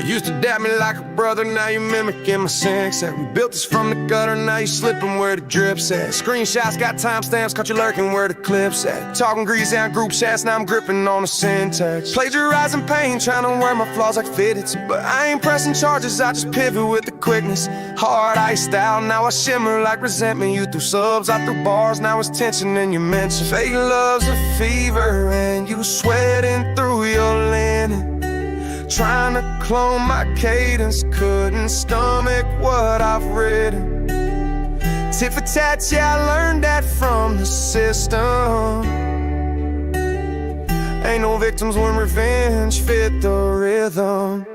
Used to dap me like a brother, now you mimicking my sex act. We built this from the gutter, now you slipping where the drip's at. Screenshots got timestamps, caught you lurking where the clip's at. Talking grease down group chats, now I'm gripping on the syntax. Plagiarizing pain, trying to wear my flaws like fitteds. But I ain't pressing charges, I just pivot with the quickness. Hard iced out, now I shimmer like resentment. You threw subs, I threw bars, now it's tension and you mention fake love's a fever and you sweating through your linen. Trying to clone my cadence, couldn't stomach what I've written. Tit for tat, yeah, I learned that from the system. Ain't no victims when revenge fit the rhythm.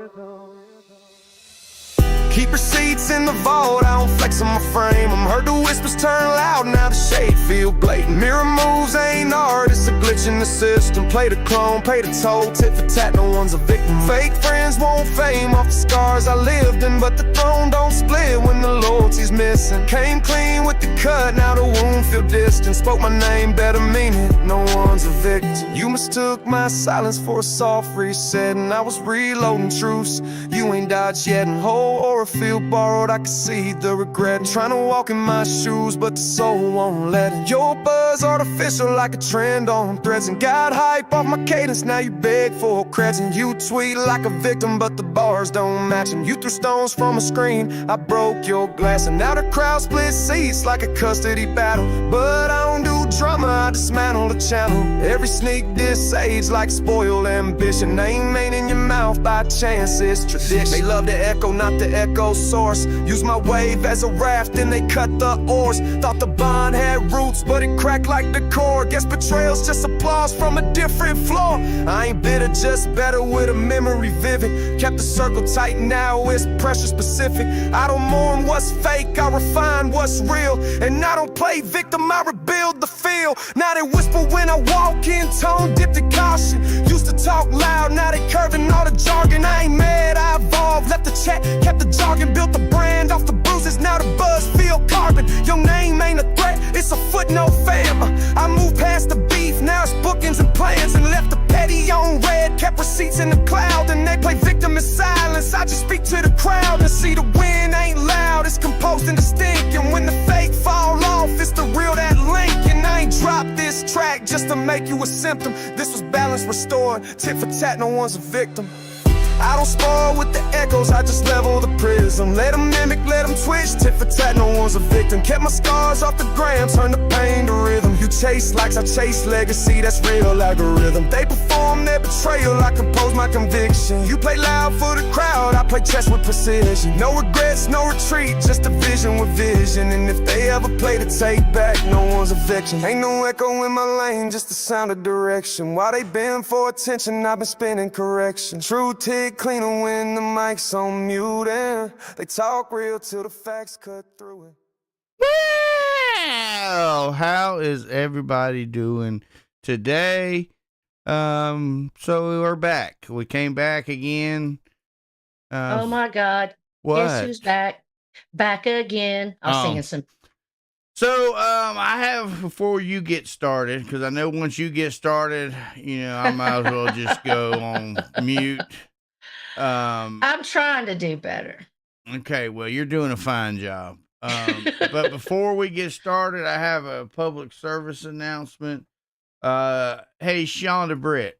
Keep receipts in the vault, I don't flex on my frame. I'm heard the whispers turn loud, now the shade feel blatant. Mirror moves ain't art, it's a glitch in the system. Play the clone, pay the toll, tit for tat, no one's a victim. Fake friends want fame off the scars I lived in, but the throne don't split when the loyalty's missing. Came clean with the cut, now the wound feel distant. Spoke my name, better mean it, no one's a victim. You mistook my silence for a soft reset, and I was reloading truths you ain't dodged yet. And whole or feel borrowed, I can see the regret. Trying to walk in my shoes, but the soul won't let it. Your buzz artificial like a trend on threads, and got hype off my cadence, now you beg for creds. And you tweet like a victim, but the bars don't match. And you threw stones from a screen, I broke your glass. And now the crowd split seats like a custody battle. But I don't do drama, I dismantle the channel. Every sneak diss age like spoiled ambition. Name ain't in your mouth by chance, it's tradition. They love the echo, not the echo source. Use my wave as a raft, then they cut the oars. Thought the bond had roots, but it cracked like the core. Guess betrayal's just applause from a different floor. I ain't bitter, just better with a memory vivid. Kept the circle tight, now it's pressure specific. I don't mourn what's fake, I refine what's real. And I don't play victim, I rebuild the field. Now they whisper when I walk in, tone dipped in caution. Used to talk loud, now they curving all the jargon. I ain't mad, I evolved, left the chat, kept the jargon. Built the brand off the bruises, now the buzz feel carbon. Your name ain't a threat, it's a footnote, fam. I moved past the beef, now it's bookings and plans. And left the petty on red, kept receipts in the cloud. And they play victim in silence, I just speak to the crowd. And see the wind ain't loud, it's composed and distinct. And when the fake fall off, it's the real that link. And I ain't dropped this track just to make you a symptom. This was balance restored, tit for tat, no one's a victim. I don't spar with the echoes, I just level the prism. Let them mimic, let them twitch, tit for tat, no one's a victim. Kept my scars off the gram, turn the pain to rhythm. You chase likes, I chase legacy, that's real algorithm. They perform their betrayal, I compose my conviction. You play loud for the crowd, I play chess with precision. No regrets, no retreat, just a vision with vision. And if they ever play the take back, no one's a victim. Ain't no echo in my lane, just the sound of direction. While they bend for attention, I've been spinning correction. True tick cleaner when the mic's on mute, and they talk real till the facts cut through it. Well, how is everybody doing today? So we're back. We came back again. Oh my God. What? Guess who's back? Back again. I'm singing some. So, I have, before you get started, because I know once you get started, I might as well just go on mute. I'm trying to do better. Okay, well, you're doing a fine job. But before we get started, I have a public service announcement. Hey, Shonda Britt,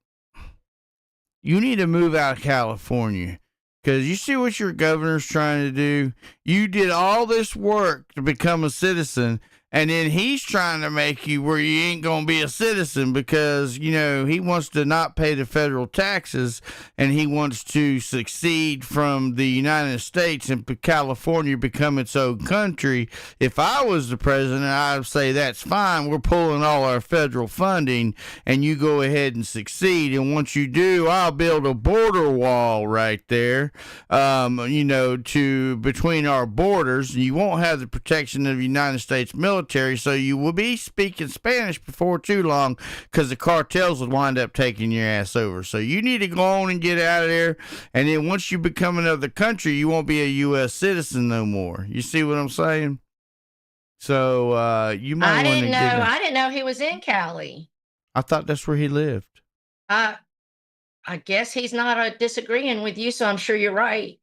you need to move out of California, because you see what your governor's trying to do. You did all this work to become a citizen, and then he's trying to make you where you ain't going to be a citizen because, he wants to not pay the federal taxes, and he wants to succeed from the United States and California become its own country. If I was the president, I'd say that's fine. We're pulling all our federal funding, and you go ahead and succeed. And once you do, I'll build a border wall right there, to between our borders. You won't have the protection of the United States military. So you will be speaking Spanish before too long, because the cartels will wind up taking your ass over. So you need to go on and get out of there. And then once you become another country, you won't be a U.S. citizen no more. You see what I'm saying? So you might want to get I didn't know he was in Cali. I thought that's where he lived. I guess he's not disagreeing with you, so I'm sure you're right.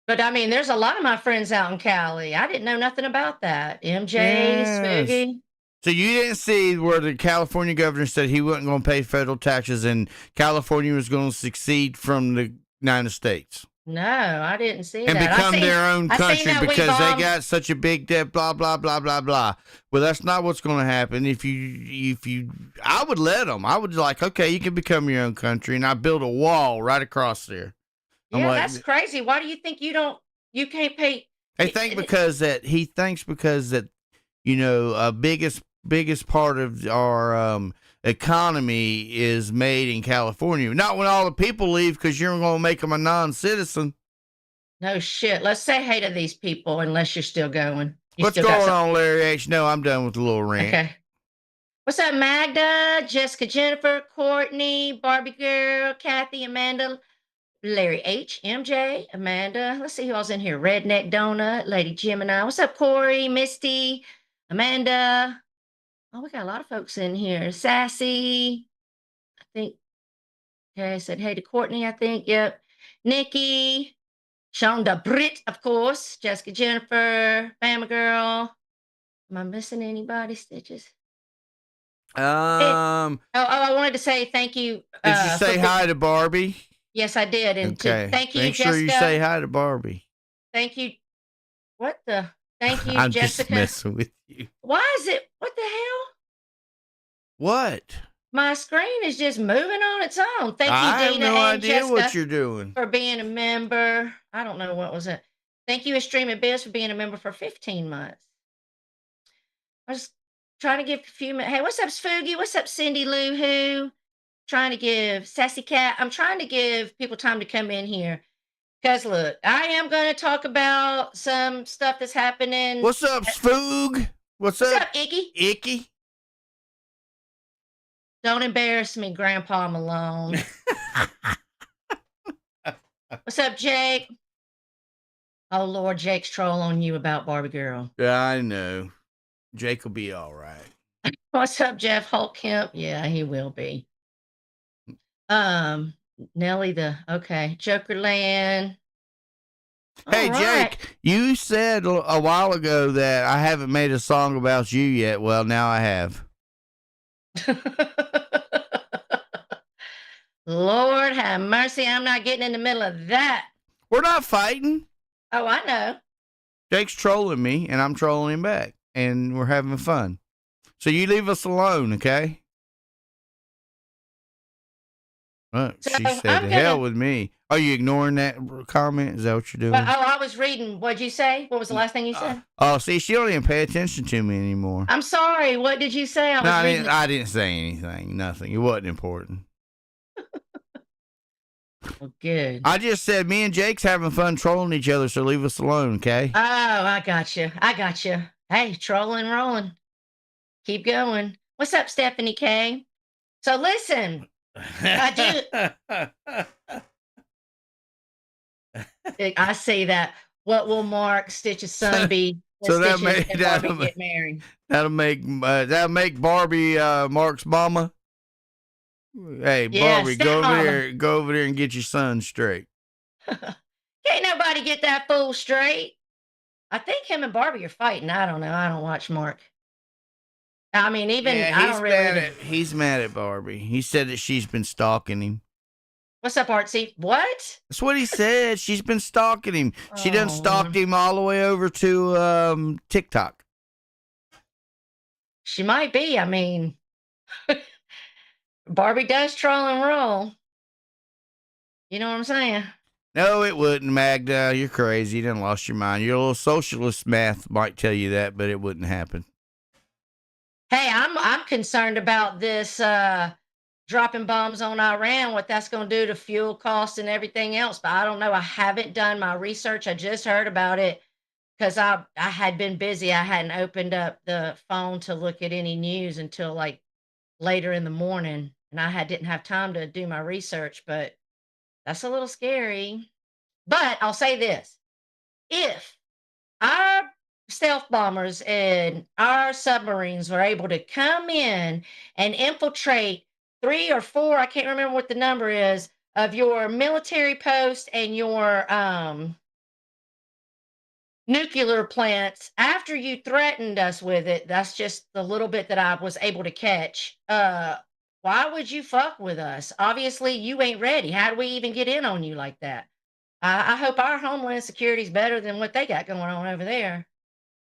But I mean, there's a lot of my friends out in Cali. I didn't know nothing about that. MJ, Yes. Spooky. So you didn't see where the California governor said he wasn't going to pay federal taxes and California was going to succeed from the United States No, I didn't see and that. become their own I seen country that we because they bombed. got such a big debt, blah, blah, blah, blah, blah. Well, that's not what's going to happen. I would let them. I would like, okay, you can become your own country and I build a wall right across there. I'm Yeah, like, that's crazy. Why do you think you can't pay? he thinks because that, biggest part of our economy is made in California. Not when all the people leave because you're going to make them a non-citizen. No shit. Let's say hey to these people unless you're still going. You What's still got going some- on, Larry H? No, I'm done with the little rant. Okay. What's up, Magda, Jessica, Jennifer, Courtney, Barbie Girl, Kathy, Amanda, Larry H, MJ, Amanda. Let's see who else in here. Redneck Donut, Lady Gemini. What's up, Corey, Misty, Amanda? Oh, we got a lot of folks in here. Sassy, I think. Okay, I said hey to Courtney, I think. Yep. Nikki, Shonda Britt, of course. Jessica Jennifer, Bama Girl. Am I missing anybody, Stitches? I wanted to say thank you. Did you say hi to Barbie? Yes, I did. And Okay. thank you, Make Jessica. sure you say hi to Barbie. Thank you. What the? Thank you, I'm Jessica. just messing with you. Why is it? What the hell? What? My screen is just moving on its own. Thank you, I have Dina no and idea Jessica, what you're doing. for being a member. I don't know what was it. Thank you, Streaming Biz, for being a member for 15 months. I was trying to give a few minutes. Hey, what's up, Spooky? What's up, Cindy Lou Who? Trying to give Sassy Cat. I'm trying to give people time to come in here. Because look, I am going to talk about some stuff that's happening. What's up, Spoog? What's up, Icky? Icky? Don't embarrass me, Grandpa Malone. What's up, Jake? Oh, Lord, Jake's troll on you about Barbie Girl. Yeah, I know. Jake will be all right. What's up, Jeff Hulk Kemp? Yeah, he will be. Nelly okay. Jokerland. Hey, All right. Jake, you said a while ago that I haven't made a song about you yet. Well, now I have. Lord have mercy. I'm not getting in the middle of that. We're not fighting. Oh, I know. Jake's trolling me, and I'm trolling him back, and we're having fun. So you leave us alone, okay? She said, "To hell with me." Are you ignoring that comment? Is that what you're doing? Well, I was reading. What'd you say? What was the last thing you said? See, she don't even pay attention to me anymore. I'm sorry. What did you say? I didn't say anything. Nothing. It wasn't important. Well, good. I just said me and Jake's having fun trolling each other, so leave us alone, okay? Oh, I got you. Hey, trolling, rolling. Keep going. What's up, Stephanie K? So listen, I say that. What will Mark Stitch's son be? So get married. That'll make Barbie Mark's mama. Hey, Yeah, Barbie, go over there and get your son straight. Can't nobody get that fool straight. I think him and Barbie are fighting. I don't know. I don't watch Mark. I mean, he's mad at Barbie. He said that she's been stalking him. What's up, Artsy? What? That's what he said. She's been stalking him. She done stalked him all the way over to TikTok. She might be. I mean, Barbie does troll and roll. You know what I'm saying? No, it wouldn't, Magda. You're crazy. You done lost your mind. Your little socialist math might tell you that, but it wouldn't happen. Hey, I'm concerned about this dropping bombs on Iran, what that's going to do to fuel costs and everything else. But I don't know. I haven't done my research. I just heard about it because I had been busy. I hadn't opened up the phone to look at any news until like later in the morning, and I didn't have time to do my research. But that's a little scary. But I'll say this: if our stealth bombers and our submarines were able to come in and infiltrate 3 or 4, I can't remember what the number is, of your military posts and your nuclear plants after you threatened us with it. That's just the little bit that I was able to catch. Why would you fuck with us? Obviously, you ain't ready. How do we even get in on you like that? I hope our homeland security is better than what they got going on over there.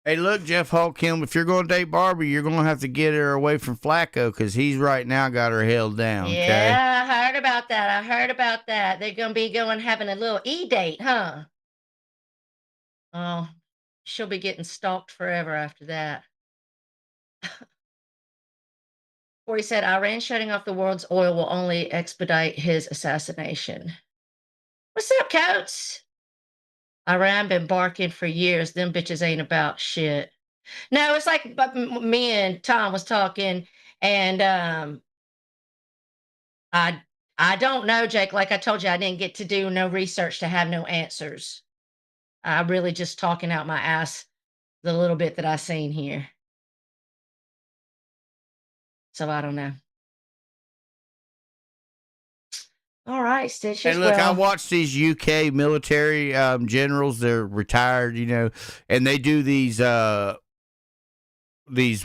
Hey, look, Jeff Holcomb, if you're going to date Barbie, you're going to have to get her away from Flacco because he's right now got her held down. Okay? Yeah, I heard about that. I heard about that. They're gonna be going having a little date, huh? Oh, she'll be getting stalked forever after that. Corey said Iran shutting off the world's oil will only expedite his assassination. What's up, Coates? Iran been barking for years. Them bitches ain't about shit. No, it's like me and Tom was talking, and I I don't know, Jake. Like I told you, I didn't get to do no research to have no answers. I really just talking out my ass the little bit that I seen here. So I don't know. All right, Hey, Stitches. look, I Well, watch these UK military generals. They're retired, and they do these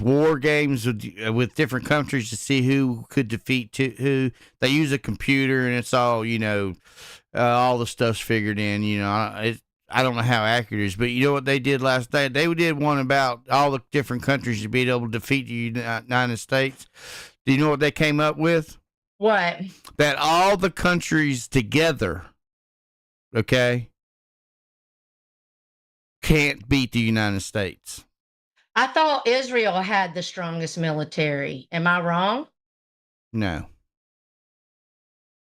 war games with different countries to see who could defeat who. They use a computer, and it's all all the stuff's figured in. I don't know how accurate it is, but you know what they did last night? They did one about all the different countries to be able to defeat the United States. Do you know what they came up with? what? That all the countries together, okay, can't beat the United States. I thought Israel had the strongest military. Am I wrong? No.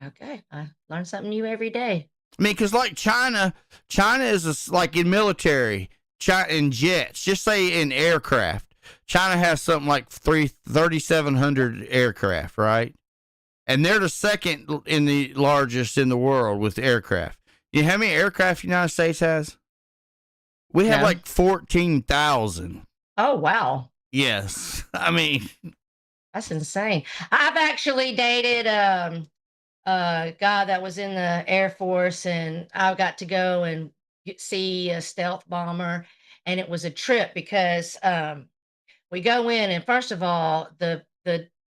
Okay, I learn something new every day. I mean, because like China is like in military, China in jets, just say in aircraft. China has something like 3,700 aircraft, right? And they're the second in the largest in the world with aircraft. You know how many aircraft the United States has? We have No. like 14,000. Oh wow, Yes. I mean, that's insane. I've actually dated a guy that was in the Air Force, and I got to go and see a stealth bomber, and it was a trip because we go in, and first of all, the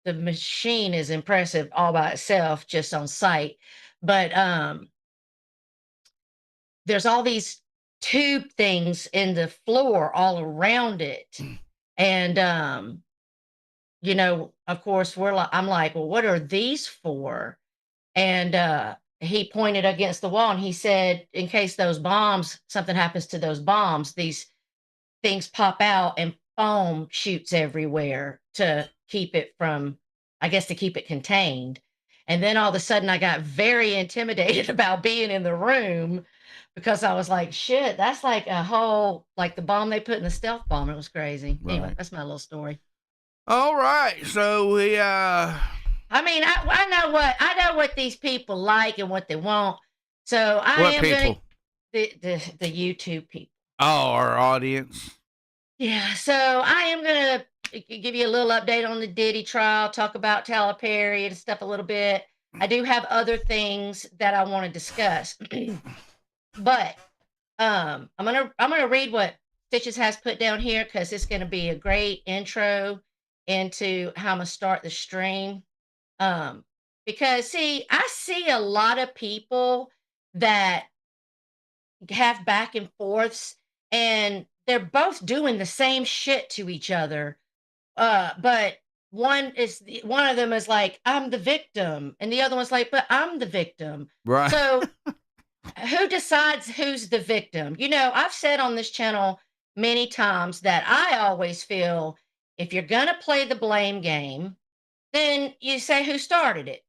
machine is impressive all by itself, just on sight, but there's all these tube things in the floor all around it, and of course, I'm like, well, what are these for? And he pointed against the wall and he said, in case something happens to those bombs, these things pop out and foam shoots everywhere to keep it from, I guess, to keep it contained. And then all of a sudden, I got very intimidated about being in the room because I was like, shit, that's like a whole, like the bomb they put in the stealth bomb. It was crazy. Anyway, Right. that's my little story. all right. So we I mean, I know what these people like and what they want. So I what am gonna people? the YouTube people. Oh, our audience. Yeah, so I am gonna give you a little update on the Diddy trial, talk about Tyler Perry and stuff a little bit. I do have other things that I want to discuss, but I'm gonna read what Stitches has put down here because it's gonna be a great intro into how I'm gonna start the stream. Um, because see, I see a lot of people that have back and forths, and they're both doing the same shit to each other. But one of them is like, I'm the victim, and the other one's like, but I'm the victim. Right. So who decides who's the victim? I've said on this channel many times that I always feel if you're gonna play the blame game, then you say who started it.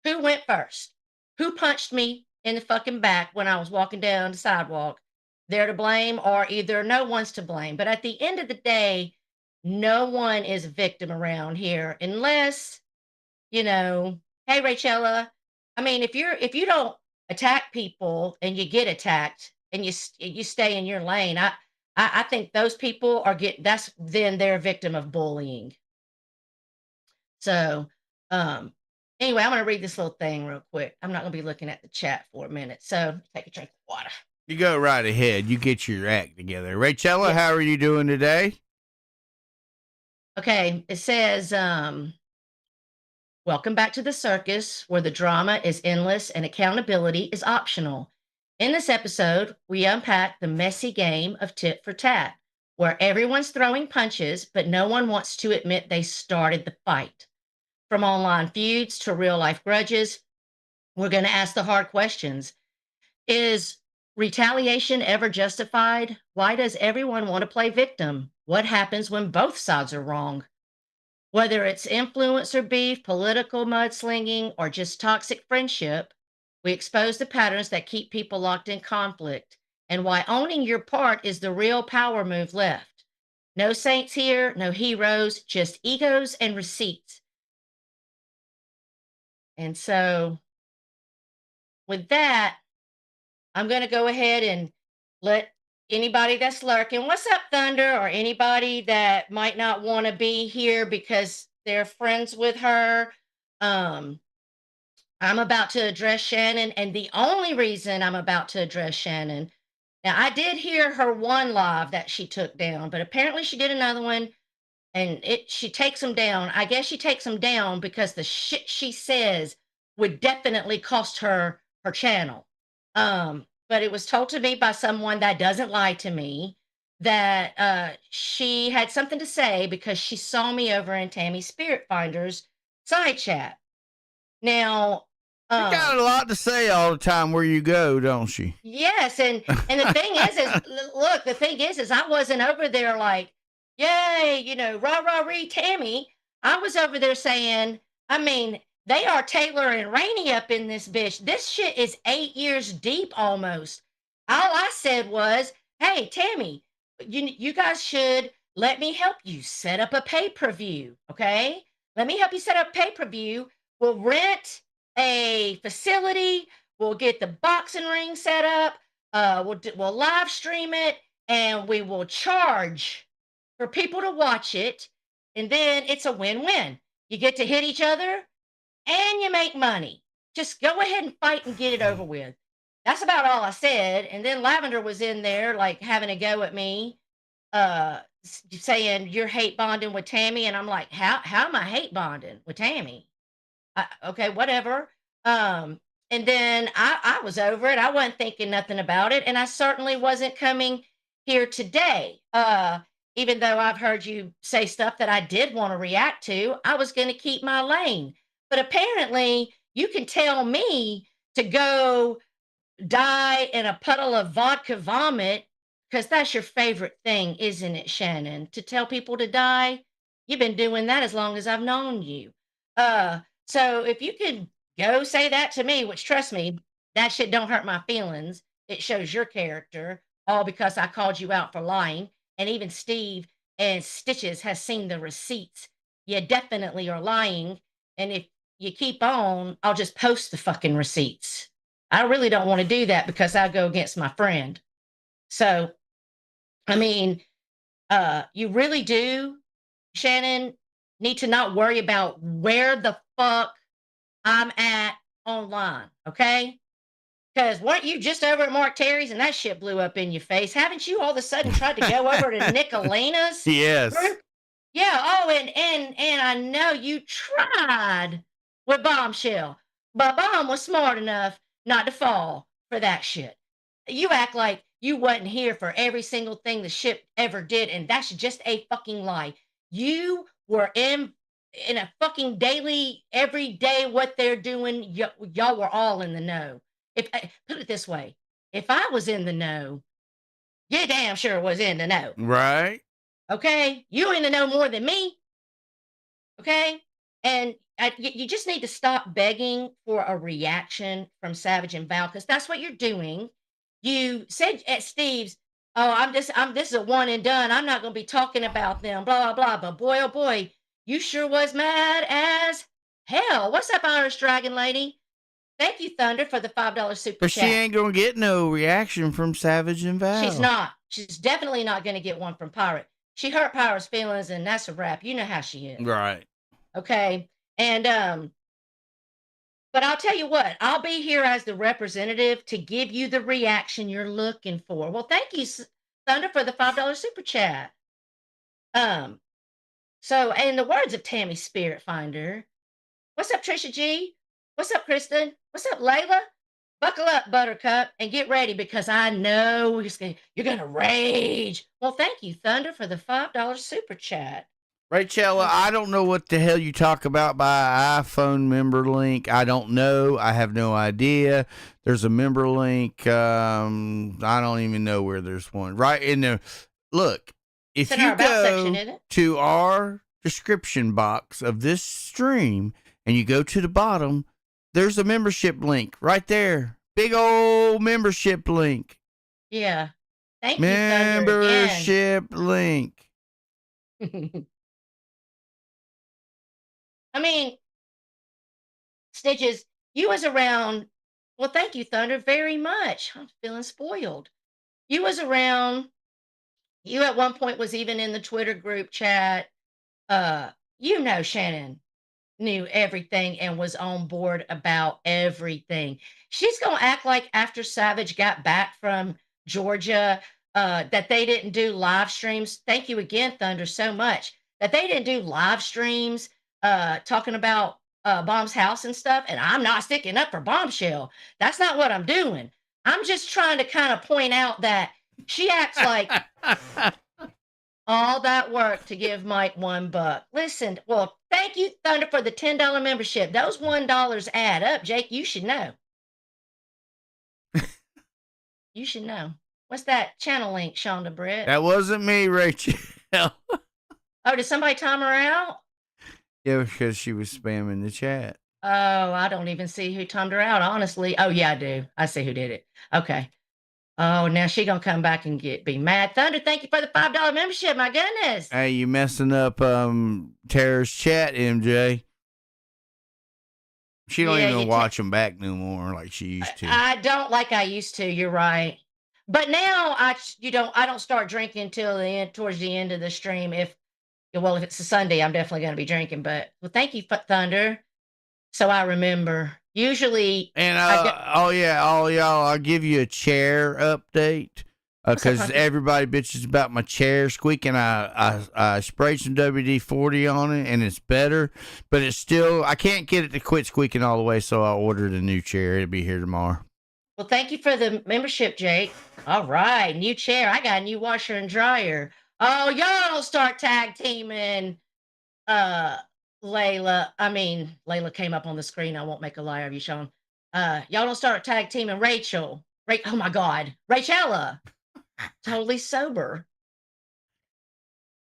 Who went first? Who punched me in the fucking back when I was walking down the sidewalk? They're to blame, or either no one's to blame. But at the end of the day, no one is a victim around here unless, hey Rachella, I mean, if you don't attack people and you get attacked and you stay in your lane, I think those people that's then they're a victim of bullying. So Anyway, I'm going to read this little thing real quick. I'm not going to be looking at the chat for a minute. So take a drink of water. You go right ahead. You get your act together. Rachella, Yeah. how are you doing today? Okay. It says, welcome back to the circus, where the drama is endless and accountability is optional. In this episode, we unpack the messy game of tit for tat, where everyone's throwing punches, but no one wants to admit they started the fight. From online feuds to real life grudges, we're going to ask the hard questions. Is retaliation ever justified? Why does everyone want to play victim? What happens when both sides are wrong? Whether it's influencer beef, political mudslinging, or just toxic friendship, we expose the patterns that keep people locked in conflict and why owning your part is the real power move left. No saints here, no heroes, just egos and receipts. And so, with that, I'm going to go ahead and let anybody that's lurking, what's up, Thunder, or anybody that might not want to be here because they're friends with her. Um, I'm about to address Shannon, and the only reason I'm about to address Shannon. Now, I did hear her one live that she took down, but apparently she did another one, and she takes them down. I guess she takes them down because the shit she says would definitely cost her her channel. But it was told to me by someone that doesn't lie to me that she had something to say because she saw me over in Tammy Spirit Finder's side chat. Now, She got a lot to say all the time where you go, don't she? yes, and the thing is look, the thing is I wasn't over there like, yay, rah rah ree Tammy. I was over there saying, I mean, they are Taylor and Rainey up in this bitch. This shit is 8 years deep almost. All I said was, hey, Tammy, you guys should let me help you set up a pay-per-view. Okay. Let me help you set up pay-per-view. We'll rent a facility. We'll get the boxing ring set up. We'll live stream it, and we will charge for people to watch it. And then it's a win-win. You get to hit each other, and you make money. Just go ahead and fight and get it over with. That's about all I said. And then Lavender was in there, like having a go at me, saying you're hate bonding with Tammy, and I'm like, how am I hate bonding with Tammy? Okay, whatever. And then I was over it. I wasn't thinking nothing about it. And I certainly wasn't coming here today. Even though I've heard you say stuff that I did want to react to, I was going to keep my lane. But apparently, you can tell me to go die in a puddle of vodka vomit because that's your favorite thing, isn't it, Shannon? To tell people to die? You've been doing that as long as I've known you. So if you could go say that to me, which trust me, that shit don't hurt my feelings. It shows your character, all because I called you out for lying. And even Steve and Stitches has seen the receipts. You definitely are lying. And if you keep on, I'll just post the fucking receipts. I really don't want to do that because I go against my friend. So, I mean, you really do, Shannon, need to not worry about where the fuck I'm at online, okay? Because weren't you just over at Mark Terry's and that shit blew up in your face? Haven't you all of a sudden tried to go over to Nicolina's? Yes. Yeah. Oh, and I know you tried with Bombshell, but Bomb was smart enough not to fall for that shit. You act like you wasn't here for every single thing the ship ever did, and that's just a fucking lie. You were in a fucking daily, every day what they're doing. Y'all were all in the know. If put it this way, if I was in the know, you damn sure was in the know. Right. Okay, you in the know more than me. Okay, and you just need to stop begging for a reaction from Savage and Val because that's what you're doing. You said at Steve's, "Oh, this is a one and done. I'm not going to be talking about them." Blah blah blah. But boy, oh boy, you sure was mad as hell. What's up, Irish Dragon Lady? Thank you, Thunder, for the $5 super But chat. she ain't gonna get no reaction from Savage and Val. She's not. She's definitely not going to get one from Pirate. She hurt Pirate's feelings, and that's a wrap. You know how she is. Right. Okay. And But I'll tell you what, I'll be here as the representative to give you the reaction you're looking for. Well, thank you, Thunder, for the $5 super chat. Um, so in the words of Tammy Spirit Finder, what's up, Trisha G? What's up, Kristen? What's up, Layla? Buckle up, Buttercup, and get ready because I know you're gonna rage. Well, thank you, Thunder, for the $5 super chat. Rachel, I don't know what the hell you talk about by iPhone member link. I don't know. I have no idea. There's a member link. I don't even know where there's one. Right in there. Look, if It's in our you about section, go isn't it? to our description box of this stream and you go to the bottom, there's a membership link right there. Big old membership link. Yeah. Thank you, Thunder, Membership link. again. I mean, Stitches, you was around. Well, thank you, Thunder, very much. I'm feeling spoiled. You was around. You at one point was even in the Twitter group chat. You know, Shannon knew everything and was on board about everything. She's gonna act like after Savage got back from Georgia, that they didn't do live streams. Thank you again, Thunder, so much. That they didn't do live streams talking about Bomb's house and stuff. And I'm not sticking up for Bombshell. That's not what I'm doing. I'm just trying to kind of point out that she acts like all that work to give Mike $1. Listen, well, thank you, Thunder, for the $10 membership. Those $1 add up, Jake. You should know. You should know. What's that channel link, Shonda Britt? That wasn't me, Rachel. Oh, did somebody time her out? Yeah, because she was spamming the chat. Oh, I don't even see who timed her out, honestly. Oh, yeah, I do. I see who did it. Okay. Oh, now she gonna come back and be mad. Thunder, thank you for the $5 membership. My goodness. Hey, you messing up Tara's chat, MJ. She don't even watch them back no more like she used to. I don't like I used to. You're right. But now I don't start drinking till the end, towards the end of the stream. If it's a Sunday, I'm definitely going to be drinking. But thank you, Thunder. So I remember. Usually, and all y'all, I'll give you a chair update because everybody bitches about my chair squeaking. I sprayed some WD-40 on it and it's better, but it's still I can't get it to quit squeaking all the way. So I ordered a new chair. It'll be here tomorrow. Well, thank you for the membership, Jake. All right, new chair. I got a new washer and dryer. Oh, y'all don't start tag teaming. Layla came up on the screen. I won't make a liar of you, Sean. Y'all don't start tag teaming Rachel. Oh my God, Rachella, totally sober.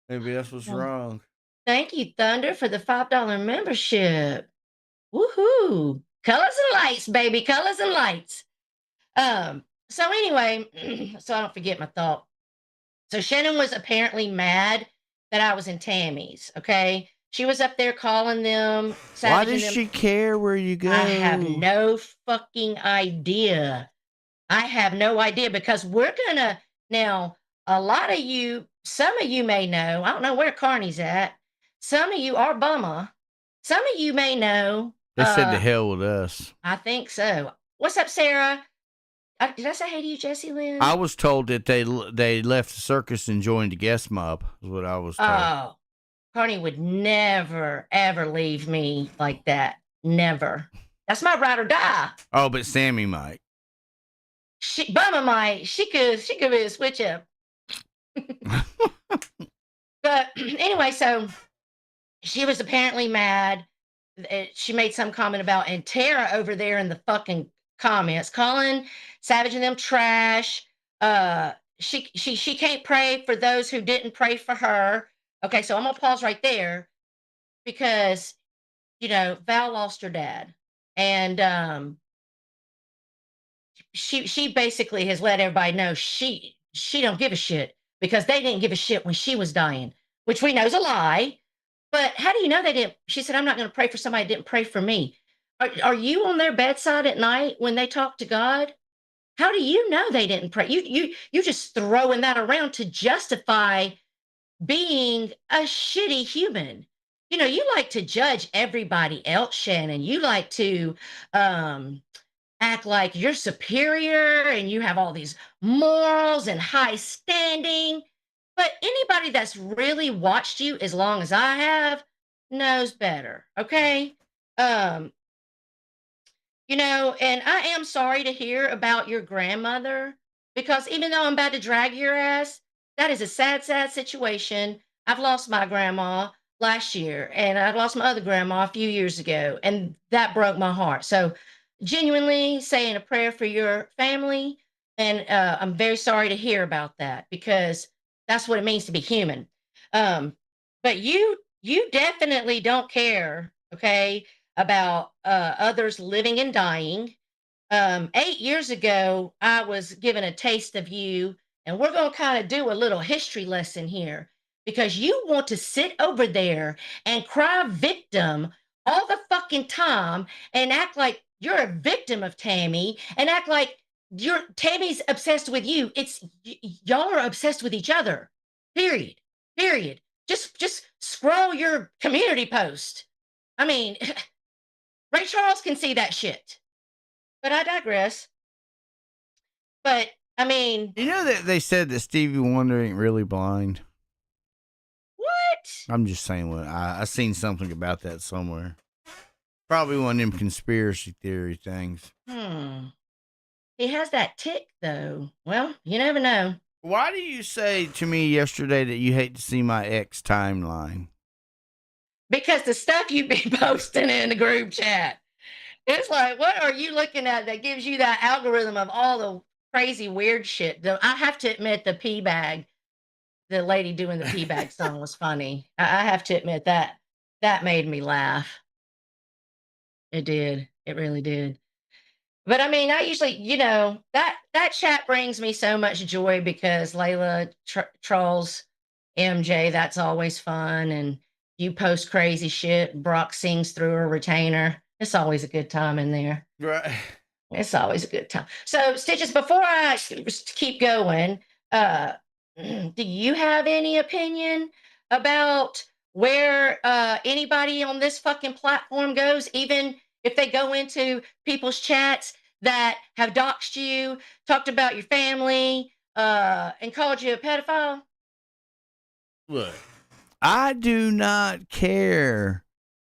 Maybe that's what's wrong. Thank you, Thunder, for the $5 membership. Woohoo! Colors and lights, baby, colors and lights. So anyway, so I don't forget my thought. So Shannon was apparently mad that I was in Tammy's. Okay. She was up there calling them. Why does she care where you go? I have no fucking idea. I have no idea because we're going to now, a lot of you, some of you may know, I don't know where Carney's at. Some of you are Bummer. Some of you may know. They said to hell with us. I think so. What's up, Sarah? Did I say hey to you, Jesse Lynn? I was told that they left the circus and joined the guest mob, is what I was told. Oh, Carney would never, ever leave me like that. Never. That's my ride or die. Oh, but Sammy might. Bummer might. She could be a switch up. But anyway, so she was apparently mad. She made some comment about, and Tara over there in the fucking comments calling Savage and them trash. She can't pray for those who didn't pray for her. Okay, so I'm gonna pause right there because Val lost her dad, and she basically has let everybody know she don't give a shit because they didn't give a shit when she was dying, which we know is a lie. But how do you know they didn't? She said, "I'm not going to pray for somebody that didn't pray for me." Are you on their bedside at night when they talk to God? How do you know they didn't pray? You just throwing that around to justify being a shitty human. you like to judge everybody else, Shannon. You like to act like you're superior and you have all these morals and high standing. But anybody that's really watched you as long as I have knows better. Okay. Um, and I am sorry to hear about your grandmother because even though I'm about to drag your ass, that is a sad, sad situation. I've lost my grandma last year and I lost my other grandma a few years ago, and that broke my heart. So, genuinely saying a prayer for your family. And I'm very sorry to hear about that because that's what it means to be human. Um, but you definitely don't care, okay, about others living and dying. 8 years ago, I was given a taste of you, and we're going to kind of do a little history lesson here because you want to sit over there and cry victim all the fucking time and act like you're a victim of Tammy and act like Tammy's obsessed with you. It's y'all are obsessed with each other. Period. Period. Just scroll your community post. I mean, Ray Charles can see that shit. But I digress. But I mean, You know that they said that Stevie Wonder ain't really blind. what? I'm just saying what I seen something about that somewhere. Probably one of them conspiracy theory things. He has that tick though. Well, you never know. Why do you say to me yesterday that you hate to see my ex timeline? Because the stuff you be posting in the group chat. It's like, what are you looking at that gives you that algorithm of all the crazy weird shit? Though I have to admit the pee bag, the lady doing the pee bag song was funny. I have to admit that made me laugh. It did. It really did. But I mean, I usually, that chat brings me so much joy because Layla trolls MJ. That's always fun. And you post crazy shit. Brock sings through a retainer. It's always a good time in there. Right. It's always a good time. So, Stitches, before I keep going, do you have any opinion about where anybody on this fucking platform goes, even if they go into people's chats that have doxed you, talked about your family, and called you a pedophile? Look, I do not care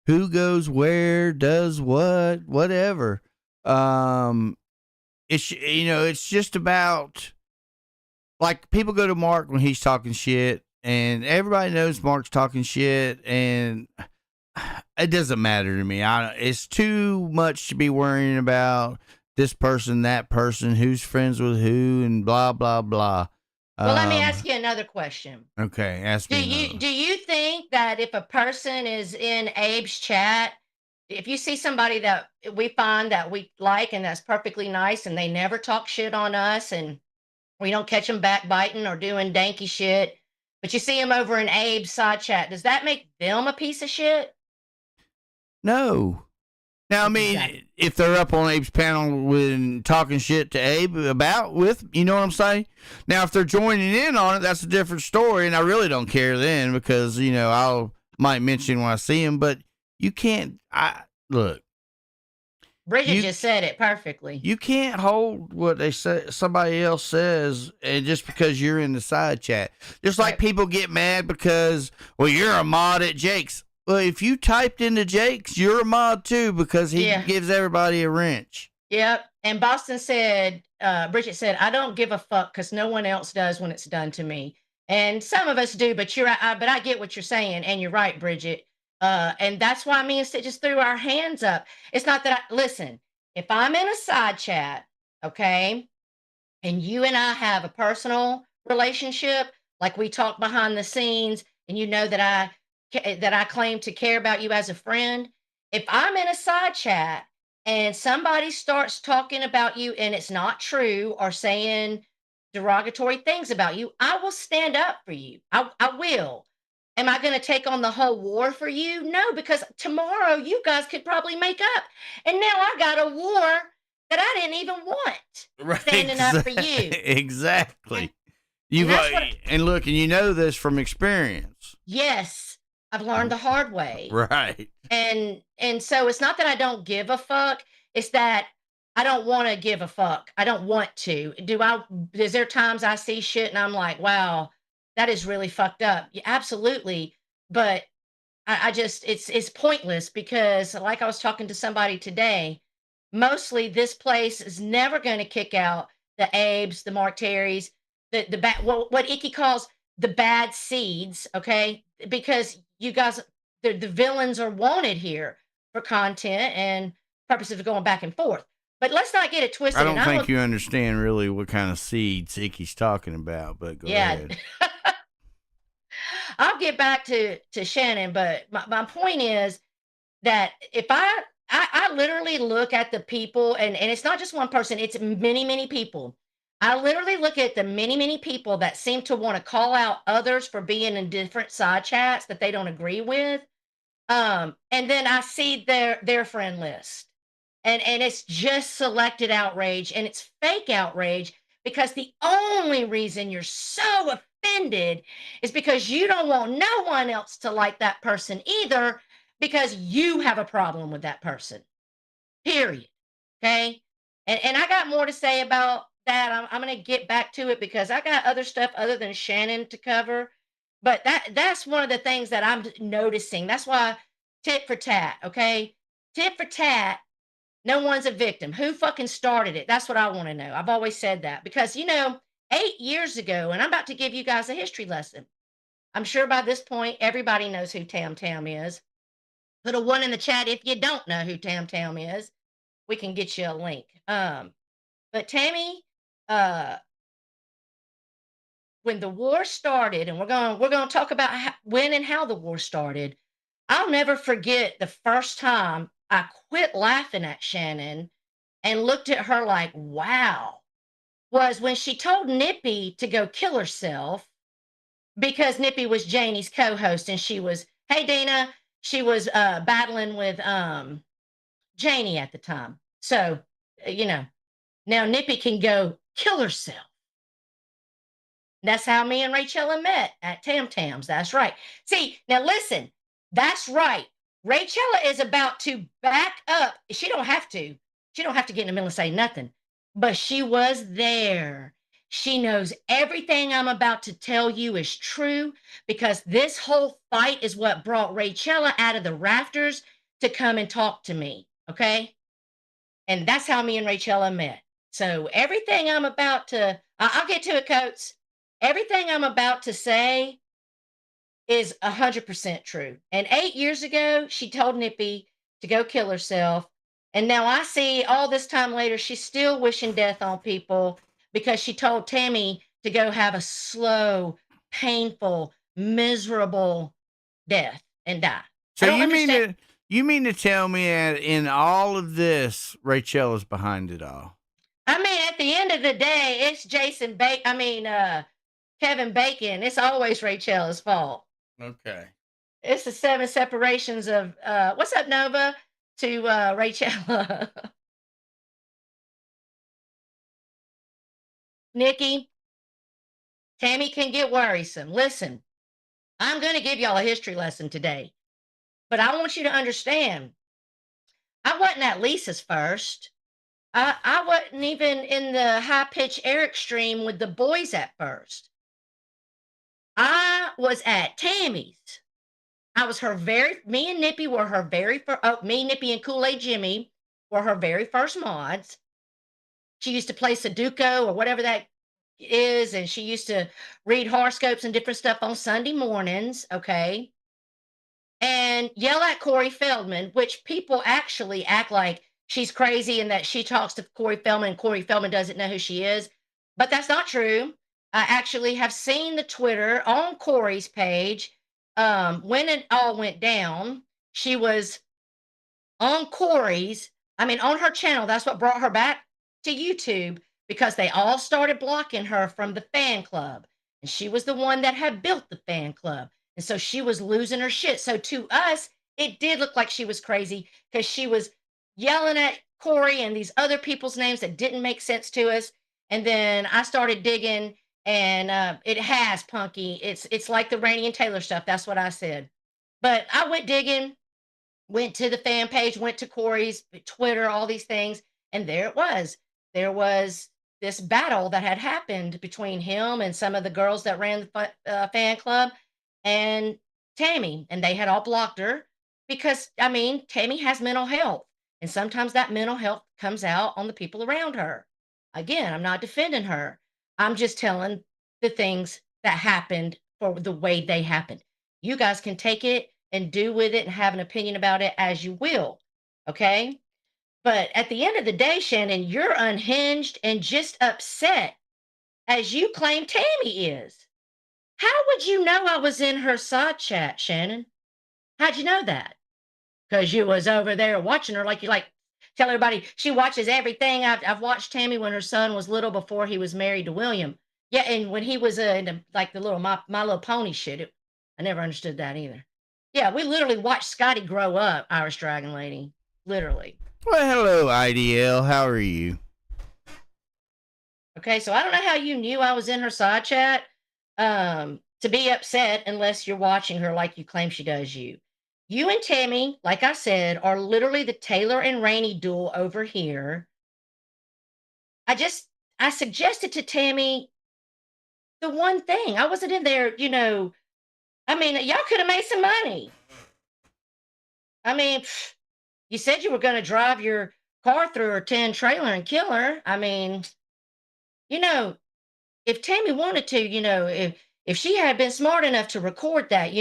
who goes where, does what, whatever. It's just about, like, people go to Mark when he's talking shit, and everybody knows Mark's talking shit, and it doesn't matter to me. It's too much to be worrying about this person, that person, who's friends with who, and blah blah blah. Well, let me ask you another question. Okay, ask me. Do you think that if a person is in Abe's chat, if you see somebody that we find that we like and that's perfectly nice and they never talk shit on us and we don't catch them backbiting or doing danky shit, but you see them over in Abe's side chat, does that make them a piece of shit? No. Now, I mean, exactly. If they're up on Abe's panel with talking shit to Abe you know what I'm saying? Now, if they're joining in on it, that's a different story, and I really don't care then because, might mention when I see him, but you can't, look. Bridget just said it perfectly. You can't hold what they say, somebody else says, and just because you're in the side chat. Just like people get mad because, well, you're a mod at Jake's. Well, if you typed into Jake's, you're a mod too because he gives everybody a wrench. Yep. And Boston said, Bridget said, I don't give a fuck because no one else does when it's done to me. And some of us do, but but I get what you're saying. And you're right, Bridget. And that's why me and Stitch just threw our hands up. It's not that listen, if I'm in a side chat, okay, and you and I have a personal relationship, like we talk behind the scenes, and you know that I claim to care about you as a friend. If I'm in a side chat and somebody starts talking about you and it's not true or saying derogatory things about you, I will stand up for you. I will. Am I going to take on the whole war for you? No, because tomorrow you guys could probably make up. And now I got a war that I didn't even want standing up for you. Exactly. And look, and you know this from experience. Yes. I've learned the hard way. Right. And so it's not that I don't give a fuck, it's that I don't want to give a fuck. I don't want to. Is there times I see shit and I'm like, wow, that is really fucked up. Yeah, absolutely. But I just it's pointless because like I was talking to somebody today, mostly this place is never going to kick out the Abes, the Mark Terrys, the bad what Icky calls the bad seeds, okay? Because you guys the villains are wanted here for content and purposes of going back and forth. But let's not get it twisted. I don't think you understand really what kind of seeds Icky's talking about, but go ahead. I'll get back to Shannon, but my point is that if I literally look at the people, and it's not just one person, it's many, many people. I literally look at the many, many people that seem to want to call out others for being in different side chats that they don't agree with. And then I see their friend list. And it's just selected outrage and it's fake outrage because the only reason you're so offended is because you don't want no one else to like that person either because you have a problem with that person. Period. Okay. And I got more to say about that. I'm going to get back to it because I got other stuff other than Shannon to cover. But that's one of the things that I'm noticing. That's why tit for tat. Okay. Tit for tat. No one's a victim. Who fucking started it? That's what I want to know. I've always said that because, 8 years ago, and I'm about to give you guys a history lesson. I'm sure by this point, everybody knows who Tam Tam is. Put a 1 in the chat if you don't know who Tam Tam is. We can get you a link. But Tammy, when the war started, and we're going to talk about when and how the war started. I'll never forget the first time I quit laughing at Shannon and looked at her like, wow, was when she told Nippy to go kill herself because Nippy was Janie's co-host and she was, hey Dana, she was battling with Janie at the time. So, now Nippy can go kill herself. That's how me and Rachella met at Tam Tam's. That's right. See, now listen, that's right. Rachella is about to back up. She don't have to. She don't have to get in the middle and say nothing. But she was there. She knows everything I'm about to tell you is true because this whole fight is what brought Rachella out of the rafters to come and talk to me. Okay? And that's how me and Rachella met. So everything I'm about to, I'll get to it, Coates. Everything I'm about to say is 100% true. And 8 years ago, she told Nippy to go kill herself. And now I see all this time later, she's still wishing death on people because she told Tammy to go have a slow, painful, miserable death and die. So you mean to tell me that in all of this, Rachella's behind it all? I mean, at the end of the day, it's Kevin Bacon. It's always Rachella's fault. Okay. It's the 7 separations of what's up, Nova, to Rachella. Nikki, Tammy can get worrisome. Listen, I'm going to give y'all a history lesson today, but I want you to understand, I wasn't at Lisa's first. I wasn't even in the high-pitched Eric stream with the boys at first. I was at Tammy's. I was me and Nippy were her very first, me, Nippy, and Kool-Aid Jimmy were her very first mods. She used to play Sudoku or whatever that is, and she used to read horoscopes and different stuff on Sunday mornings, okay? And yell at Corey Feldman, which people actually act like she's crazy and that she talks to Corey Feldman and Corey Feldman doesn't know who she is. But that's not true. I actually have seen the Twitter on Corey's page. When it all went down, she was on on her channel. That's what brought her back to YouTube because they all started blocking her from the fan club. And she was the one that had built the fan club. And so she was losing her shit. So to us, it did look like she was crazy because she was yelling at Corey and these other people's names that didn't make sense to us. And then I started digging and it has Punky. It's like the Rainey and Taylor stuff. That's what I said. But I went digging, went to the fan page, went to Corey's Twitter, all these things, and there it was. There was this battle that had happened between him and some of the girls that ran the fan club and Tammy, and they had all blocked her because, I mean, Tammy has mental health, and sometimes that mental health comes out on the people around her. Again, I'm not defending her. I'm just telling the things that happened for the way they happened. You guys can take it and do with it and have an opinion about it as you will. Okay. But at the end of the day, Shannon, you're unhinged and just upset as you claim Tammy is. How would you know I was in her side chat, Shannon? How'd you know that? Because you was over there watching her, like you like tell everybody she watches everything. I've watched Tammy when her son was little before he was married to William. Yeah, and when he was like the little my Little Pony shit, I never understood that either. Yeah, we literally watched Scotty grow up, Irish Dragon Lady, literally. Well, hello, IDL. How are you? Okay, so I don't know how you knew I was in her side chat to be upset unless you're watching her like you claim she does you. You and Tammy, like I said, are literally the Taylor and Rainey duel over here. I suggested to Tammy the one thing. I wasn't in there, I mean, y'all could have made some money. I mean, you said you were going to drive your car through her 10 trailer and kill her. I mean, you know, if Tammy wanted to, if she had been smart enough to record that,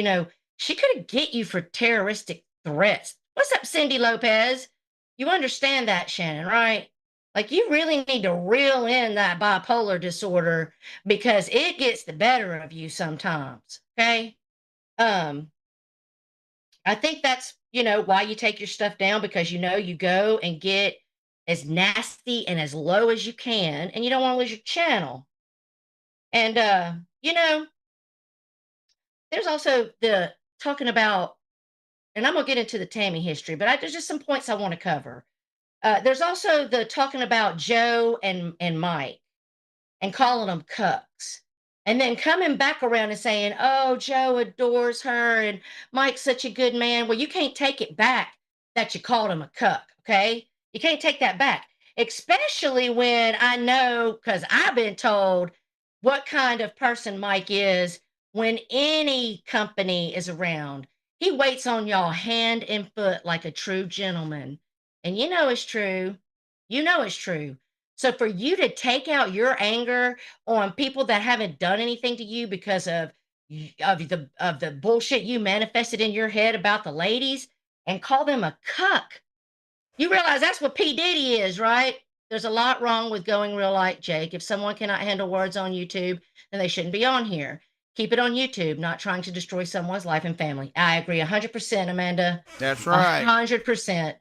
she could have get you for terroristic threats. What's up, Cindy Lopez? You understand that, Shannon, right? Like, you really need to reel in that bipolar disorder because it gets the better of you sometimes. Okay. I think that's, why you take your stuff down, because you go and get as nasty and as low as you can, and you don't want to lose your channel. And there's also the talking about, and I'm gonna get into the Tammy history, but there's just some points I want to cover. There's also the talking about Joe and Mike and calling them cucks. And then coming back around and saying, oh, Joe adores her and Mike's such a good man. Well, you can't take it back that you called him a cuck, okay? You can't take that back, especially when I know, because I've been told what kind of person Mike is when any company is around. He waits on y'all hand and foot like a true gentleman. And you know it's true. You know it's true. So for you to take out your anger on people that haven't done anything to you because of the bullshit you manifested in your head about the ladies and call them a cuck, you realize that's what P. Diddy is, right? There's a lot wrong with going real like Jake. If someone cannot handle words on YouTube, then they shouldn't be on here. Keep it on YouTube, not trying to destroy someone's life and family. I agree 100%, Amanda. That's right. 100%.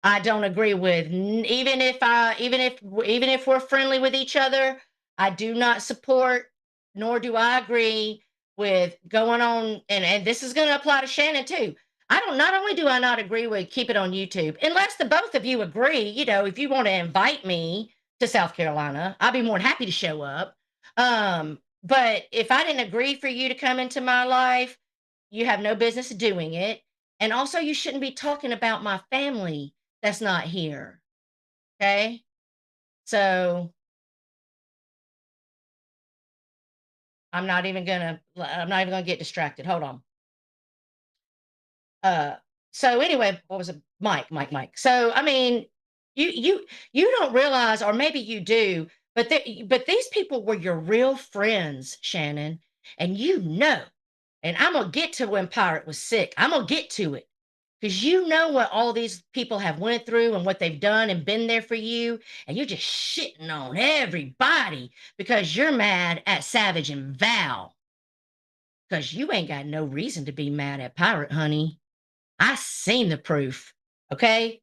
I don't agree with, even if we're friendly with each other, I do not support, nor do I agree with going on, and this is going to apply to Shannon too. Not only do I not agree with keep it on YouTube, unless the both of you agree, if you want to invite me to South Carolina, I'll be more than happy to show up. But if I didn't agree for you to come into my life, you have no business doing it. And also, you shouldn't be talking about my family that's not here. Okay. So I'm not even gonna get distracted. Hold on. So anyway, what was it? Mike. So I mean, you don't realize, or maybe you do, but these people were your real friends, Shannon, and and I'm gonna get to when Pirate was sick. I'm gonna get to it. Because you know what all these people have went through and what they've done and been there for you, and you're just shitting on everybody because you're mad at Savage and Val. Because you ain't got no reason to be mad at Pirate, honey. I seen the proof, okay?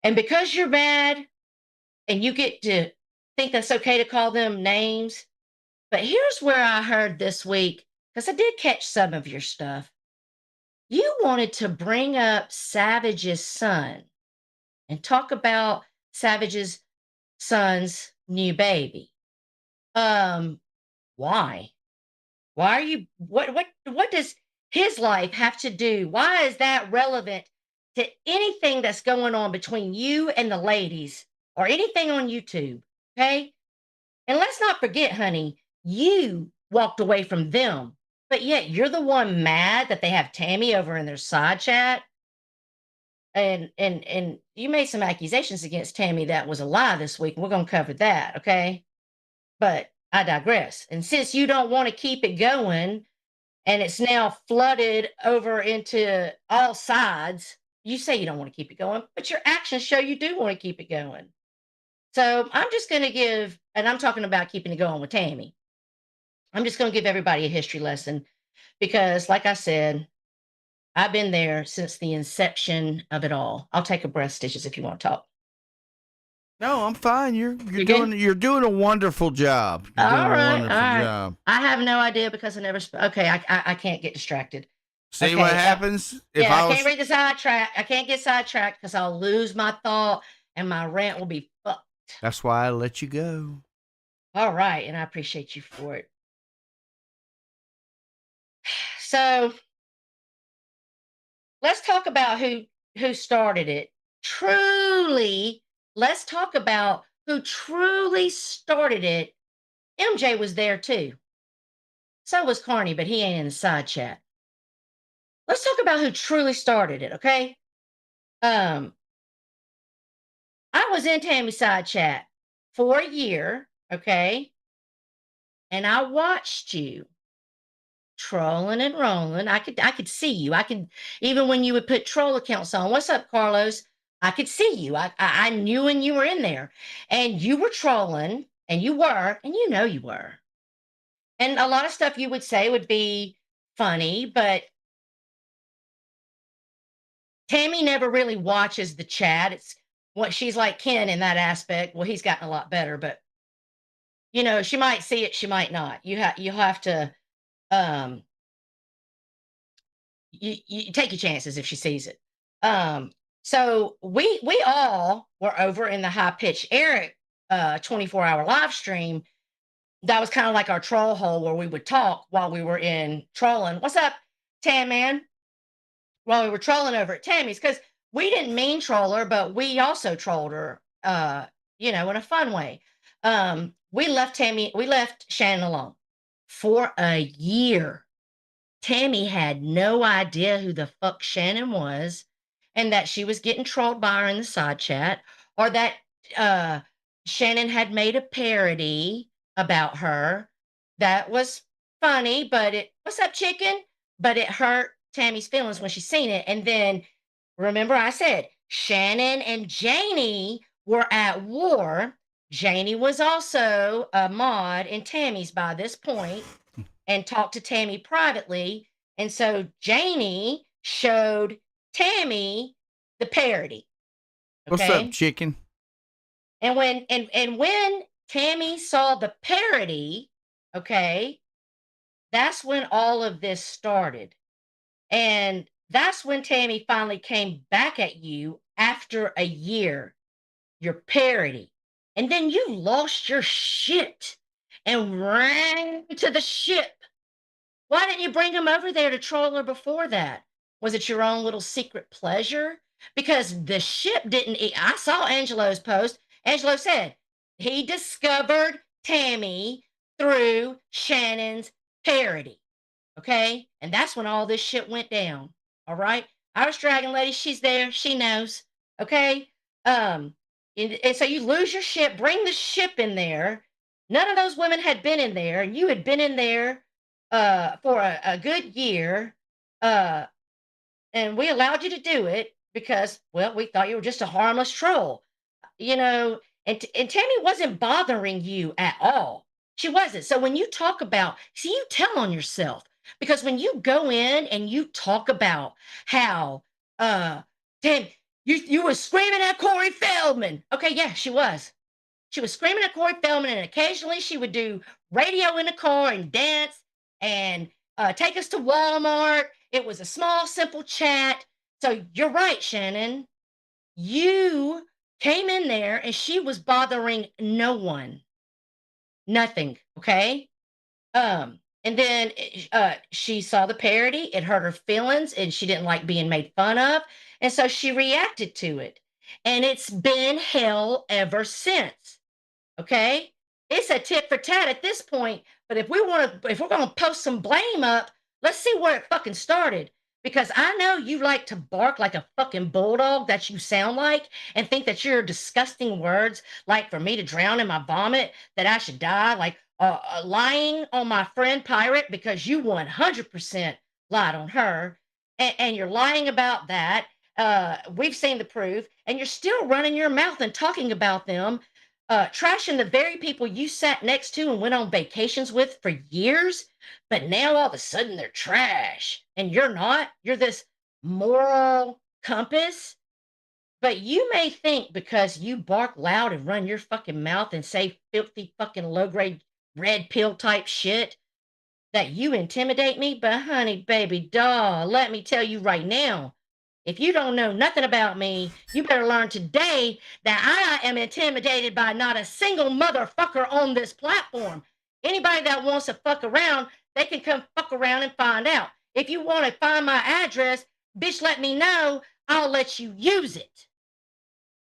And because you're mad and you get to think that's okay to call them names, but here's where I heard this week, because I did catch some of your stuff. You wanted to bring up Savage's son and talk about Savage's son's new baby. Why? Why are you what does his life have to do? Why is that relevant to anything that's going on between you and the ladies or anything on YouTube? Okay. And let's not forget, honey, you walked away from them, but yet you're the one mad that they have Tammy over in their side chat. And you made some accusations against Tammy that was a lie this week. We're gonna cover that, okay? But I digress. And since you don't want to keep it going, and it's now flooded over into all sides, you say you don't want to keep it going, but your actions show you do want to keep it going. So I'm just going to give, and I'm talking about keeping it going with Tammy. I'm just going to give everybody a history lesson because, like I said, I've been there since the inception of it all. I'll take a breath, Stitches, if you want to talk. No, I'm fine. You're You doing good? you're doing a wonderful job. You're doing All a right, wonderful all right. job. I have no idea because I never. Okay, I can't get distracted. See what Okay, happens if yeah, I I was. can't read the sidetrack. I can't get sidetracked because I'll lose my thought and my rant will be fucked. That's why I let you go. All right, and I appreciate you for it. So let's talk about who started it. Truly, let's talk about who truly started it. MJ was there too. So was Carney, but he ain't in the side chat. Let's talk about who truly started it, okay? I was in Tammy's side chat for a year, okay? And I watched you trolling and rolling. I could see you. I could, even when you would put troll accounts on. What's up, Carlos? I could see you. I knew when you were in there. And you were trolling, and you were, and you know you were. And a lot of stuff you would say would be funny, but Tammy never really watches the chat. It's what she's like Ken in that aspect. Well, he's gotten a lot better, but you know, she might see it, she might not. You have to um you take your chances if she sees it. So we all were over in the high pitch Eric 24-hour live stream. That was kind of like our troll hole where we would talk while we were in trolling. What's up, Tam man? While we were trolling over at Tammy's, because we didn't mean troll her, but we also trolled her, you know, in a fun way. We left Shannon alone for a year. Tammy had no idea who the fuck Shannon was and that she was getting trolled by her in the side chat, or that uh, Shannon had made a parody about her that was funny, but what's up, chicken? But it hurt Tammy's feelings when she seen it. And then remember, I said Shannon and Janie were at war. Janie was also a mod in Tammy's by this point and talked to Tammy privately. And so Janie showed Tammy the parody. What's up, chicken? And when Tammy saw the parody, okay, that's when all of this started. And that's when Tammy finally came back at you after a year, your parody. And then you lost your shit and ran to the ship. Why didn't you bring him over there to troll her before that? Was it your own little secret pleasure? Because the ship didn't. I saw Angelo's post. Angelo said he discovered Tammy through Shannon's parody. Okay. And that's when all this shit went down. All right. Our dragon lady, she's there. She knows. Okay. And so you lose your ship, bring the ship in there. None of those women had been in there, and you had been in there for a good year. And we allowed you to do it because, well, we thought you were just a harmless troll, you know, and Tammy wasn't bothering you at all. She wasn't. So when you talk about, see, you tell on yourself because when you go in and you talk about how, Tam, you were screaming at Corey Feldman. Okay, yeah, she was. She was screaming at Corey Feldman, and occasionally she would do radio in the car and dance and take us to Walmart. It was a small, simple chat. So you're right, Shannon. You came in there and she was bothering no one. Nothing. Okay. And And then she saw the parody, it hurt her feelings, and she didn't like being made fun of. And so she reacted to it. And it's been hell ever since. Okay? It's a tit for tat at this point. But if we're gonna post some blame up, let's see where it fucking started. Because I know you like to bark like a fucking bulldog that you sound like and think that you're disgusting words, like for me to drown in my vomit, that I should die, like lying on my friend Pirate because you 100% lied on her. And you're lying about that. We've seen the proof, and you're still running your mouth and talking about them, trashing the very people you sat next to and went on vacations with for years, but now all of a sudden they're trash and you're not. You're this moral compass. But you may think because you bark loud and run your fucking mouth and say filthy fucking low grade red pill type shit that you intimidate me. But honey, baby doll, let me tell you right now, if you don't know nothing about me, you better learn today that I am intimidated by not a single motherfucker on this platform. Anybody that wants to fuck around, they can come fuck around and find out. If you want to find my address, bitch, let me know. I'll let you use it.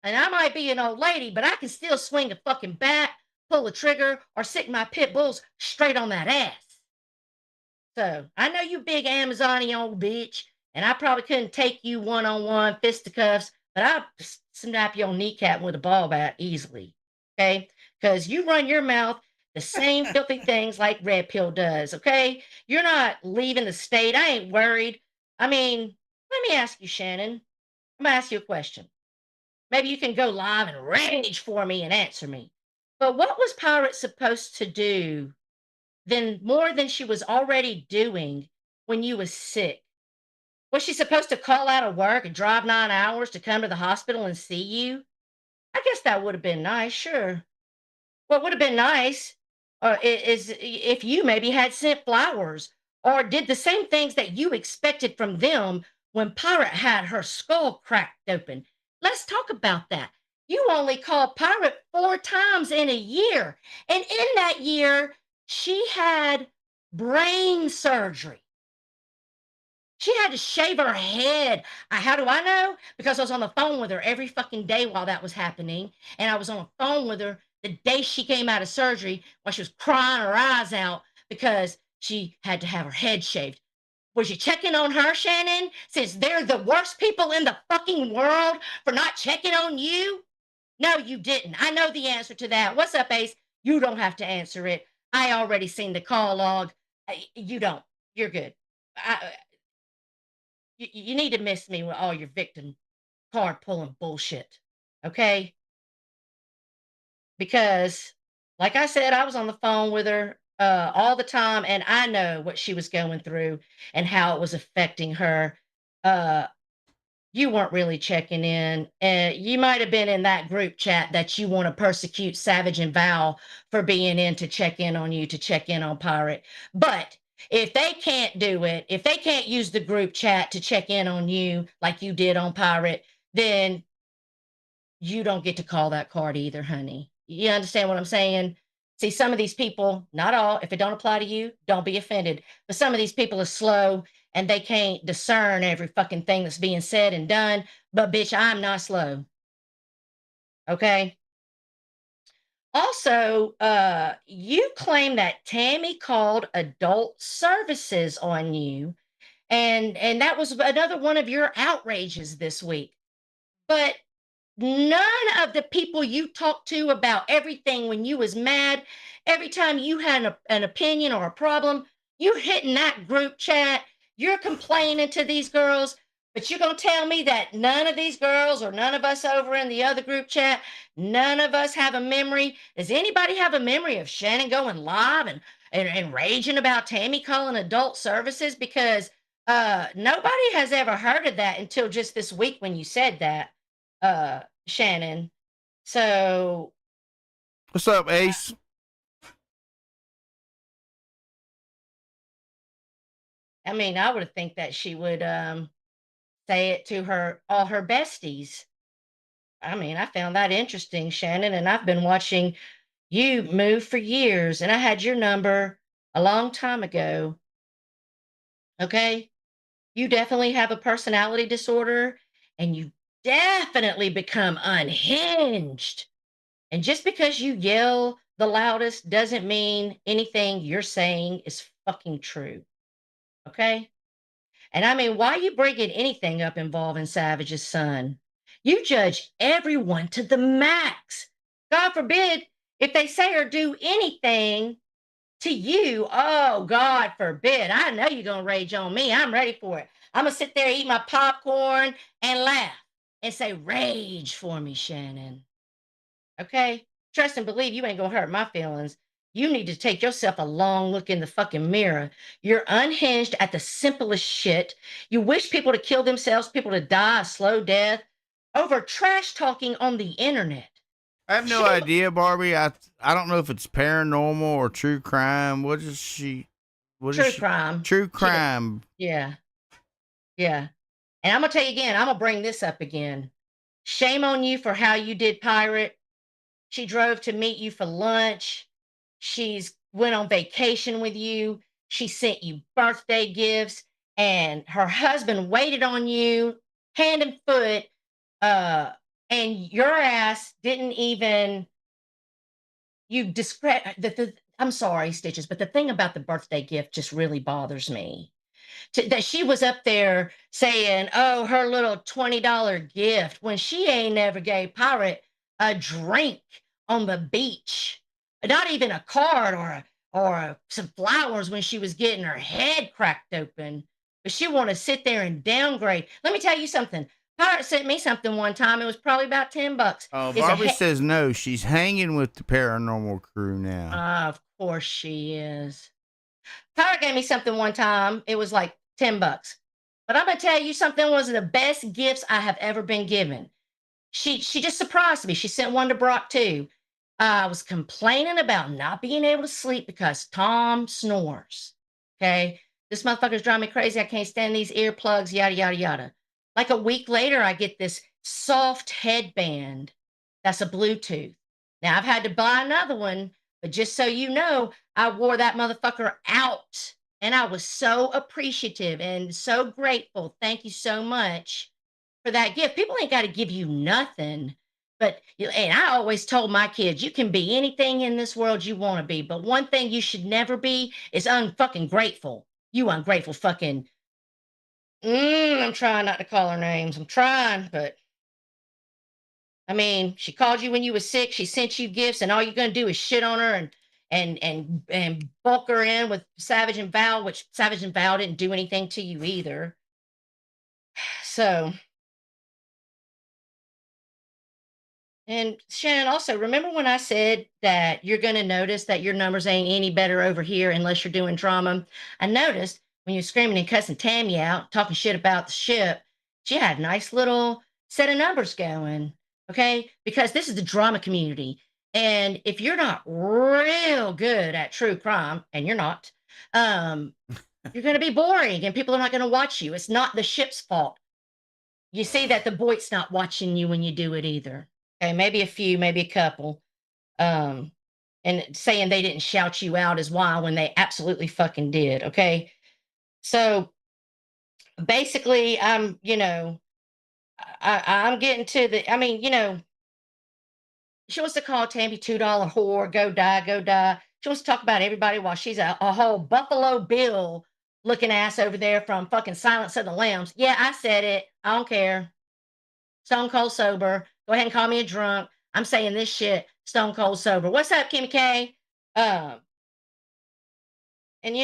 And I might be an old lady, but I can still swing a fucking bat, pull a trigger, or stick my pit bulls straight on that ass. So I know you big Amazon-y old bitch, and I probably couldn't take you one-on-one fisticuffs, but I'll snap your kneecap with a ball bat easily. Okay? Because you run your mouth the same filthy things like Red Pill does. Okay? You're not leaving the state. I ain't worried. I mean, let me ask you, Shannon. I'm gonna ask you a question. Maybe you can go live and rage for me and answer me. But what was Pirate supposed to do then more than she was already doing when you was sick? Was she supposed to call out of work and drive 9 hours to come to the hospital and see you? I guess that would have been nice, sure. What would have been nice is if you maybe had sent flowers or did the same things that you expected from them when Pirate had her skull cracked open. Let's talk about that. You only called Pirate 4 times in a year. And in that year, she had brain surgery. She had to shave her head. How do I know? Because I was on the phone with her every fucking day while that was happening. And I was on the phone with her the day she came out of surgery while she was crying her eyes out because she had to have her head shaved. Was you checking on her, Shannon? Since they're the worst people in the fucking world for not checking on you? No, you didn't. I know the answer to that. What's up, Ace? You don't have to answer it. I already seen the call log. You don't. You're good. You need to miss me with all your victim card pulling bullshit. Okay? Because, like I said, I was on the phone with her all the time, and I know what she was going through and how it was affecting her. Uh, you weren't really checking in. You might have been in that group chat that you want to persecute Savage and Val for being in to check in on you, to check in on Pirate. But if they can't do it, if they can't use the group chat to check in on you like you did on Pirate, then you don't get to call that card either, honey. You understand what I'm saying? See, some of these people, not all, if it don't apply to you, don't be offended. But some of these people are slow and they can't discern every fucking thing that's being said and done. But bitch, I'm not slow. Okay? Also, you claim that Tammy called adult services on you, and that was another one of your outrages this week. But none of the people you talked to about everything when you was mad, every time you had an opinion or a problem, you hitting that group chat, you're complaining to these girls, but you're going to tell me that none of these girls or none of us over in the other group chat, none of us have a memory. Does anybody have a memory of Shannon going live and raging about Tammy calling adult services? Because nobody has ever heard of that until just this week when you said that, Shannon. So What's up, Ace? I mean, I would think that she would say it to all her besties. I mean, I found that interesting, Shannon, and I've been watching you move for years, and I had your number a long time ago, okay? You definitely have a personality disorder and you definitely become unhinged. And just because you yell the loudest doesn't mean anything you're saying is fucking true. Okay? And I mean, why are you bringing anything up involving Savage's son? You judge everyone to the max. God forbid if they say or do anything to you. Oh, God forbid. I know you're going to rage on me. I'm ready for it. I'm going to sit there, eat my popcorn, and laugh and say, rage for me, Shannon. Okay? Trust and believe you ain't going to hurt my feelings. You need to take yourself a long look in the fucking mirror. You're unhinged at the simplest shit. You wish people to kill themselves, people to die a slow death over trash talking on the internet. I have no Shit, idea, Barbie. I don't know if it's paranormal or true crime. What is she? What is true she? crime. True She did- crime. Yeah, yeah. And I'm gonna tell you again, I'm gonna bring this up again. Shame on you for how you did pirate. She drove to meet you for lunch. She's went on vacation with you. She sent you birthday gifts, and her husband waited on you hand and foot. Uh, and your ass didn't even you discredit I'm sorry, Stitches, but the thing about the birthday gift just really bothers me that she was up there saying, "Oh, her little $20 gift," when she ain't never gave Pirate a drink on the beach, not even a card or some flowers when she was getting her head cracked open. But she want to sit there and downgrade. Let me tell you something. Pirate sent me something one time. It was probably about $10. Oh, It's a Barbie head. says no. She's hanging with the paranormal crew now. Of course she is. Tyra gave me something one time. It was like $10. But I'm gonna tell you something was the best gifts I have ever been given. She just surprised me. She sent one to Brock too. I was complaining about not being able to sleep because Tom snores. Okay. This motherfucker's driving me crazy. I can't stand these earplugs, yada yada yada. Like a week later, I get this soft headband that's a Bluetooth. Now I've had to buy another one, but just so you know, I wore that motherfucker out. And I was so appreciative and so grateful. Thank you so much for that gift. People ain't got to give you nothing. But and I always told my kids, you can be anything in this world you want to be, but one thing you should never be is unfucking grateful. You ungrateful fucking. I'm trying not to call her names. I'm trying, but I mean, she called you when you were sick. She sent you gifts, and all you're gonna do is shit on her and bulk her in with Savage and Val, which Savage and Val didn't do anything to you either. So, and Shannon, also remember when I said that you're gonna notice that your numbers ain't any better over here unless you're doing drama? I noticed when you're screaming and cussing Tammy out, talking shit about the ship, she had a nice little set of numbers going. Okay, because this is the drama community. And if you're not real good at true crime, and you're not, um, you're going to be boring and people are not going to watch you. It's not the ship's fault. You see that the Boyd's not watching you when you do it either. Okay, maybe a few, maybe a couple. Um, and saying they didn't shout you out is why when they absolutely fucking did. Okay. So basically, I'm getting to the, I mean, she wants to call Tammy $2 whore, go die, go die. She wants to talk about everybody while she's a whole Buffalo Bill looking ass over there from fucking Silence of the Lambs. Yeah, I said it. I don't care. Stone cold sober. Go ahead and call me a drunk. I'm saying this shit stone cold sober. What's up, Kimmy K? Um, and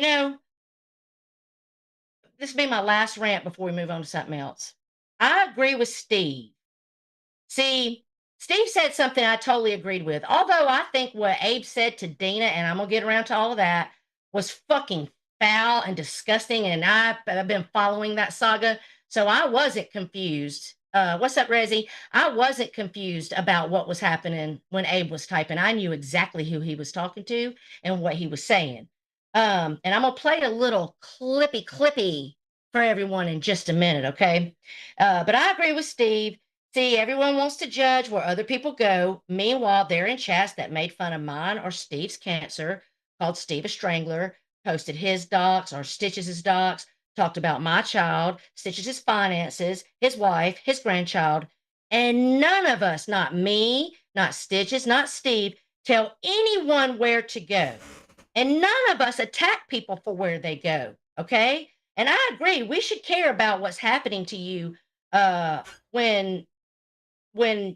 this will be my last rant before we move on to something else. I agree with Steve. See, Steve said something I totally agreed with. Although I think what Abe said to Dina, and I'm gonna get around to all of that, was fucking foul and disgusting. And I've been following that saga, so I wasn't confused. What's up, Rezzy? I wasn't confused about what was happening when Abe was typing. I knew exactly who he was talking to and what he was saying. And I'm gonna play a little clippy for everyone in just a minute, okay? But I agree with Steve. See, everyone wants to judge where other people go. Meanwhile, they're in chats that made fun of mine or Steve's cancer, called Steve a strangler, posted his docs or Stitches' docs, talked about my child, Stitches' finances, his wife, his grandchild, and none of us, not me, not Stitches, not Steve, tell anyone where to go. And none of us attack people for where they go. Okay. And I agree, we should care about what's happening to you uh when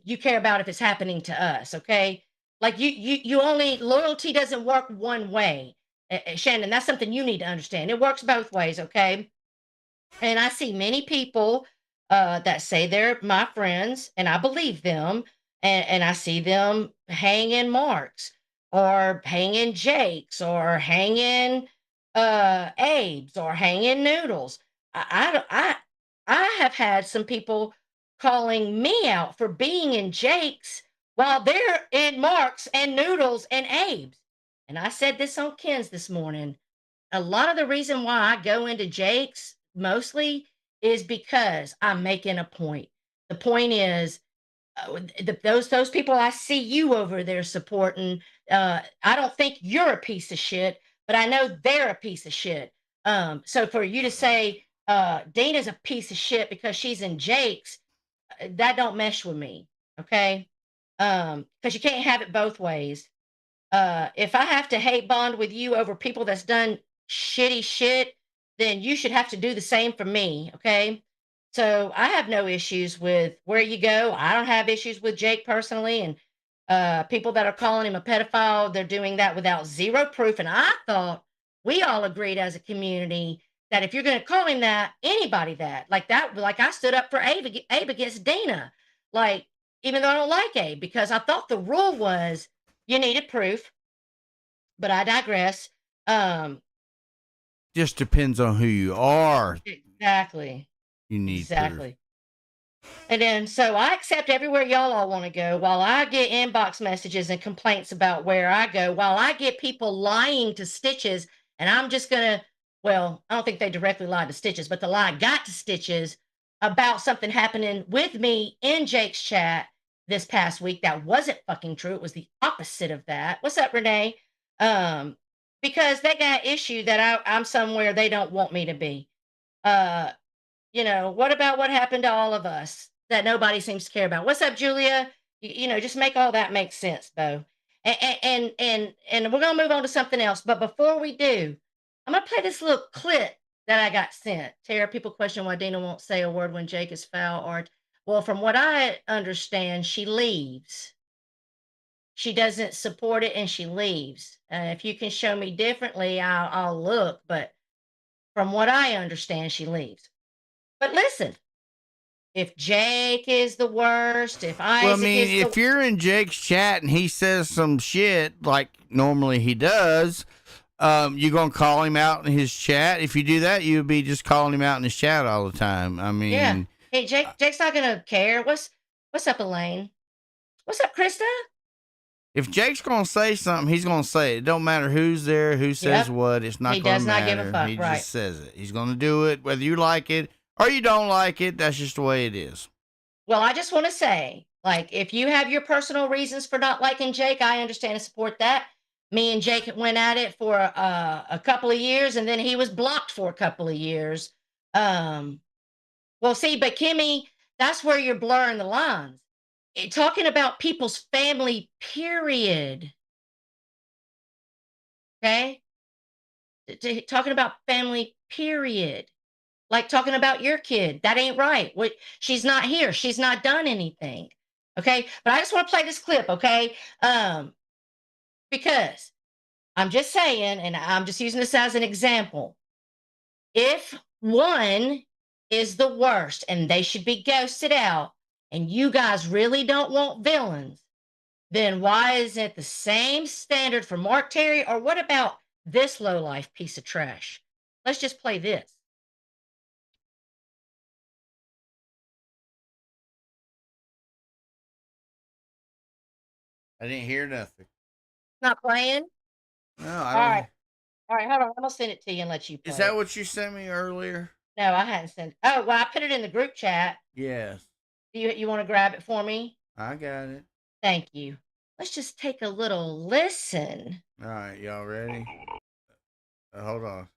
you care about if it's happening to us. Okay. Like you only loyalty doesn't work one way. Shannon, that's something you need to understand. It works both ways. Okay. And I see many people that say they're my friends, and I believe them. And I see them hanging Marks or hanging Jakes or hanging Abe's or hanging Noodles. I have had some people calling me out for being in Jake's while they're in Marks and Noodles and Abe's. And I said this on Ken's this morning. A lot of the reason why I go into Jake's mostly is because I'm making a point. The point is, those people I see you over there supporting. I don't think you're a piece of shit, but I know they're a piece of shit. So for you to say Dana's a piece of shit because she's in Jake's, that don't mesh with me. Okay, because you can't have it both ways. If I have to hate bond with you over people that's done shitty shit, then you should have to do the same for me. Okay. So I have no issues with where you go. I don't have issues with Jake personally. And people that are calling him a pedophile, they're doing that without zero proof. And I thought we all agreed as a community that if you're going to call him that, anybody that, like I stood up for Abe against Dana, like, even though I don't like Abe, because I thought the rule was you needed proof, but I digress. Um, Just depends on who you are. exactly, You need proof. exactly. And then, so I accept everywhere y'all all want to go, while I get inbox messages and complaints about where I go, while I get people lying to Stitches, and I'm just gonna, well, I don't think they directly lied to Stitches, but the lie got to Stitches about something happening with me in Jake's chat this past week that wasn't fucking true. It was the opposite of that. What's up, Renee? Um, because they got issue that I'm somewhere they don't want me to be. Uh, what about what happened to all of us that nobody seems to care about? What's up, Julia? Just make all that make sense, Bo. And we're gonna move on to something else. But before we do, I'm gonna play this little clip that I got sent. Tara, people question why Dina won't say a word when Jake is foul. Or, well, from what I understand, she leaves. She doesn't support it and she leaves. If you can show me differently, I'll look. But from what I understand, she leaves. But listen, if Jake is the worst, if Well, I Isaac mean, is if you're in Jake's chat and he says some shit like normally he does, you gonna call him out in his chat? If you do that, you'd be just calling him out in his chat all the time. I mean, yeah. Hey, Jake's not gonna care. What's up, Elaine? What's up, Krista? if Jake's gonna say something, he's gonna say it. It don't matter who's there, who says Yep. what. It's not He gonna does not matter. give a fuck, He right. just says it. He's gonna do it whether you like it or you don't like it. That's just the way it is. Well, I just want to say, like, if you have your personal reasons for not liking Jake, I understand and support that. Me and Jake went at it for a couple of years, and then he was blocked for a couple of years. Well, see, but Kimmy, that's where you're blurring the lines. Talking about people's family, period. Okay? Talking about family, period. Like talking about your kid. That ain't right. She's not here. She's not done anything. Okay? But I just want to play this clip, okay? Because I'm just saying, and I'm just using this as an example. If one is the worst and they should be ghosted out, and you guys really don't want villains, then why isn't it the same standard for Mark Terry? Or what about this lowlife piece of trash? Let's just play this. I didn't hear nothing. Not playing? No, All I don't. right. All right, hold on. I'm gonna send it to you and let you play Is that it. what you sent me earlier? No, I hadn't sent. Oh, well, I put it in the group chat. Yes. You want to grab it for me? I got it. Thank you. Let's just take a little listen. All right, y'all ready? Hold on.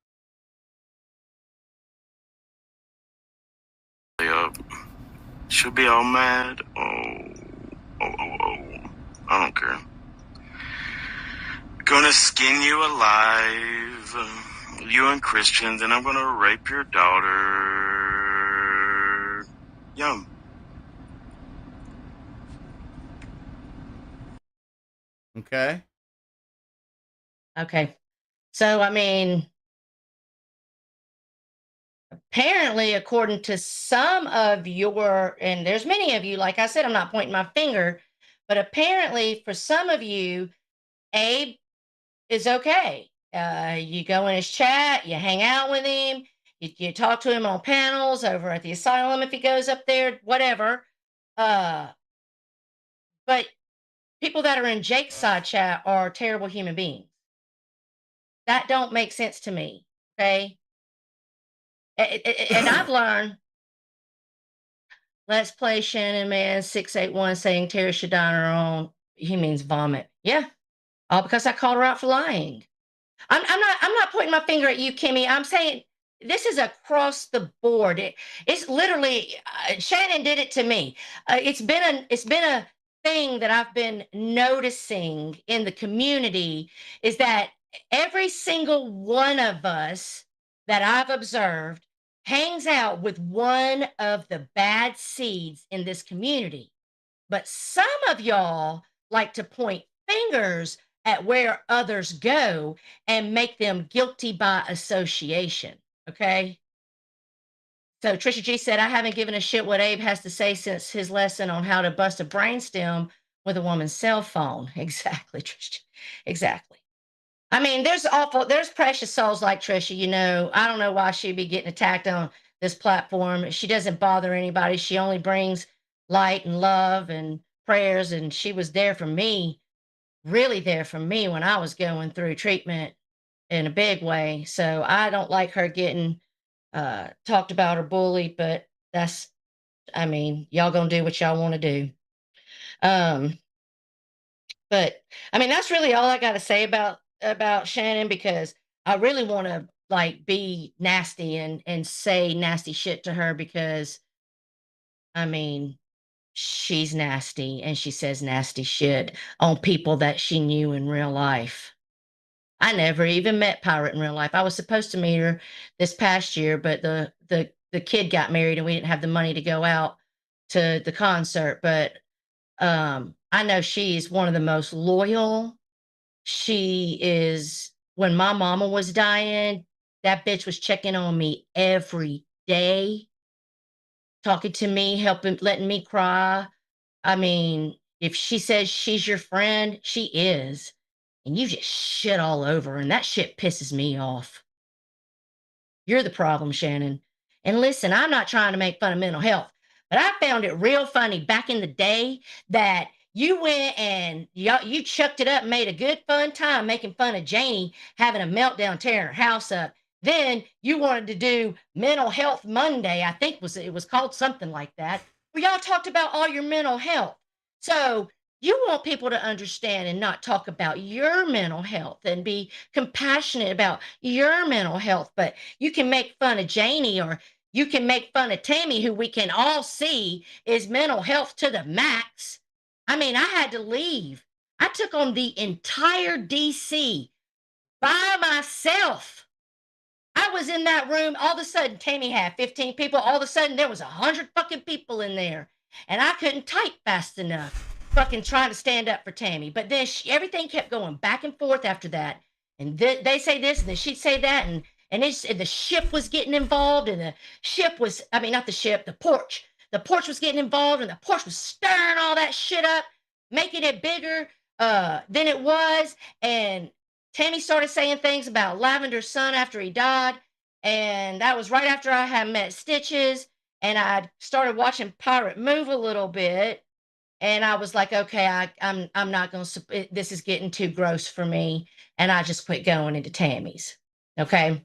Up. She'll be all mad. Oh. I don't care. Gonna skin you alive. You and Christian, then I'm gonna rape your daughter. Yum. Okay. Okay. So, I mean, apparently, according to some of your, and there's many of you, like I said, I'm not pointing my finger, but apparently for some of you, Abe is okay. You go in his chat, you hang out with him, you talk to him on panels over at the asylum if he goes up there, whatever. But people that are in Jake's side chat are terrible human beings. That don't make sense to me. Okay. And I've learned, let's play Shannon Man 681 saying Terry should die on her own. He means vomit. Yeah. All because I called her out for lying. I'm not pointing my finger at you, Kimmy. I'm saying this is across the board. It's literally Shannon did it to me. It's been a thing that I've been noticing in the community is that every single one of us that I've observed hangs out with one of the bad seeds in this community. But some of y'all like to point fingers at where others go and make them guilty by association. Okay. So Trisha G said, I haven't given a shit what Abe has to say since his lesson on how to bust a brainstem with a woman's cell phone. Exactly, Trisha. Exactly. I mean, there's precious souls like Trisha, you know. I don't know why she'd be getting attacked on this platform. She doesn't bother anybody. She only brings light and love and prayers. And she was there for me, really there for me when I was going through treatment in a big way. So I don't like her getting talked about or bullied, but I mean, y'all gonna do what y'all want to do. But I mean, that's really all I got to say about Shannon, because I really want to like be nasty and say nasty shit to her, because I mean, she's nasty and she says nasty shit on people that she knew in real life. I never even met Pirate in real life. I was supposed to meet her this past year, but the kid got married and we didn't have the money to go out to the concert. But I know she's one of the most loyal. She is, when my mama was dying, that bitch was checking on me every day, talking to me, helping, letting me cry. I mean, if she says she's your friend, she is. And you just shit all over, and that shit pisses me off. You're the problem, Shannon. And listen, I'm not trying to make fun of mental health, but I found it real funny back in the day that you went and you chucked it up and made a good fun time making fun of Janie having a meltdown, tearing her house up. Then you wanted to do Mental Health Monday, I think it was called something like that, where y'all talked about all your mental health. So you want people to understand and not talk about your mental health and be compassionate about your mental health. But you can make fun of Janie, or you can make fun of Tammy, who we can all see is mental health to the max. I mean, I had to leave. I took on the entire DC by myself. I was in that room. All of a sudden, Tammy had 15 people. All of a sudden, there was 100 fucking people in there. And I couldn't type fast enough, fucking trying to stand up for Tammy. But then everything kept going back and forth after that. And they say this, and then she'd say that. And the ship was getting involved. And the ship was, I mean, not the ship, the porch. The porch was getting involved. And the porch was stirring all that shit up, making it bigger than it was. And Tammy started saying things about Lavender's son after he died. And that was right after I had met Stitches. And I started watching Pirate move a little bit. And I was like, okay, I'm not going to, this is getting too gross for me. And I just quit going into Tammy's. Okay.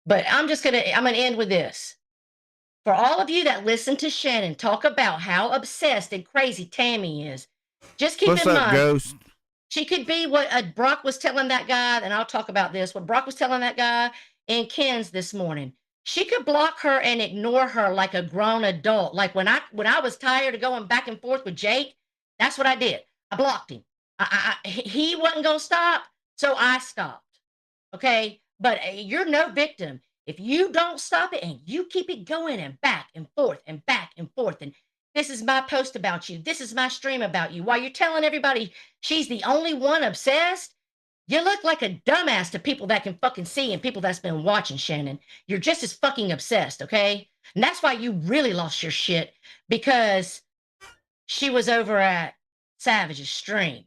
But I'm going to end with this. For all of you that listen to Shannon talk about how obsessed and crazy Tammy is, just keep What's in up, mind. Ghost? She could be what Brock was telling that guy, and I'll talk about this. What Brock was telling that guy in Ken's this morning. She could block her and ignore her like a grown adult. Like when I was tired of going back and forth with Jake, that's what I did. I blocked him. He wasn't gonna stop, so I stopped. Okay, but you're no victim if you don't stop it and you keep it going and back and forth and back and forth. And this is my post about you. This is my stream about you. While you're telling everybody she's the only one obsessed, you look like a dumbass to people that can fucking see and people that's been watching, Shannon. You're just as fucking obsessed, okay? And that's why you really lost your shit, because she was over at Savage's stream.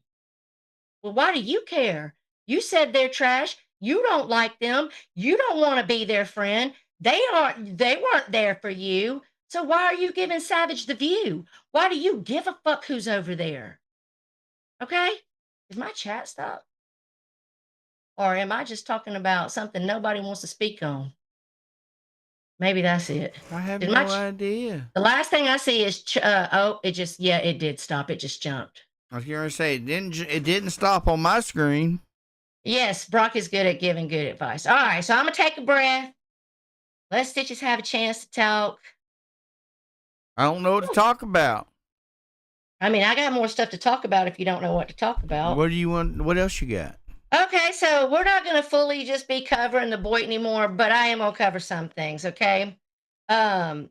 Well, why do you care? You said they're trash. You don't like them. You don't want to be their friend. They weren't there for you. So why are you giving Savage the view? Why do you give a fuck who's over there? Okay? Did my chat stop? Or am I just talking about something nobody wants to speak on? Maybe that's it. I have Did no my idea. The last thing I see is it did stop. It just jumped. I was going to say it didn't stop on my screen. Yes, Brock is good at giving good advice. All right, so I'm gonna take a breath. Let Stitches have a chance to talk. I don't know what to talk about. I mean, I got more stuff to talk about if you don't know what to talk about. What do you want? What else you got? Okay, so we're not gonna fully just be covering the Boyd anymore, but I am gonna cover some things, okay? Red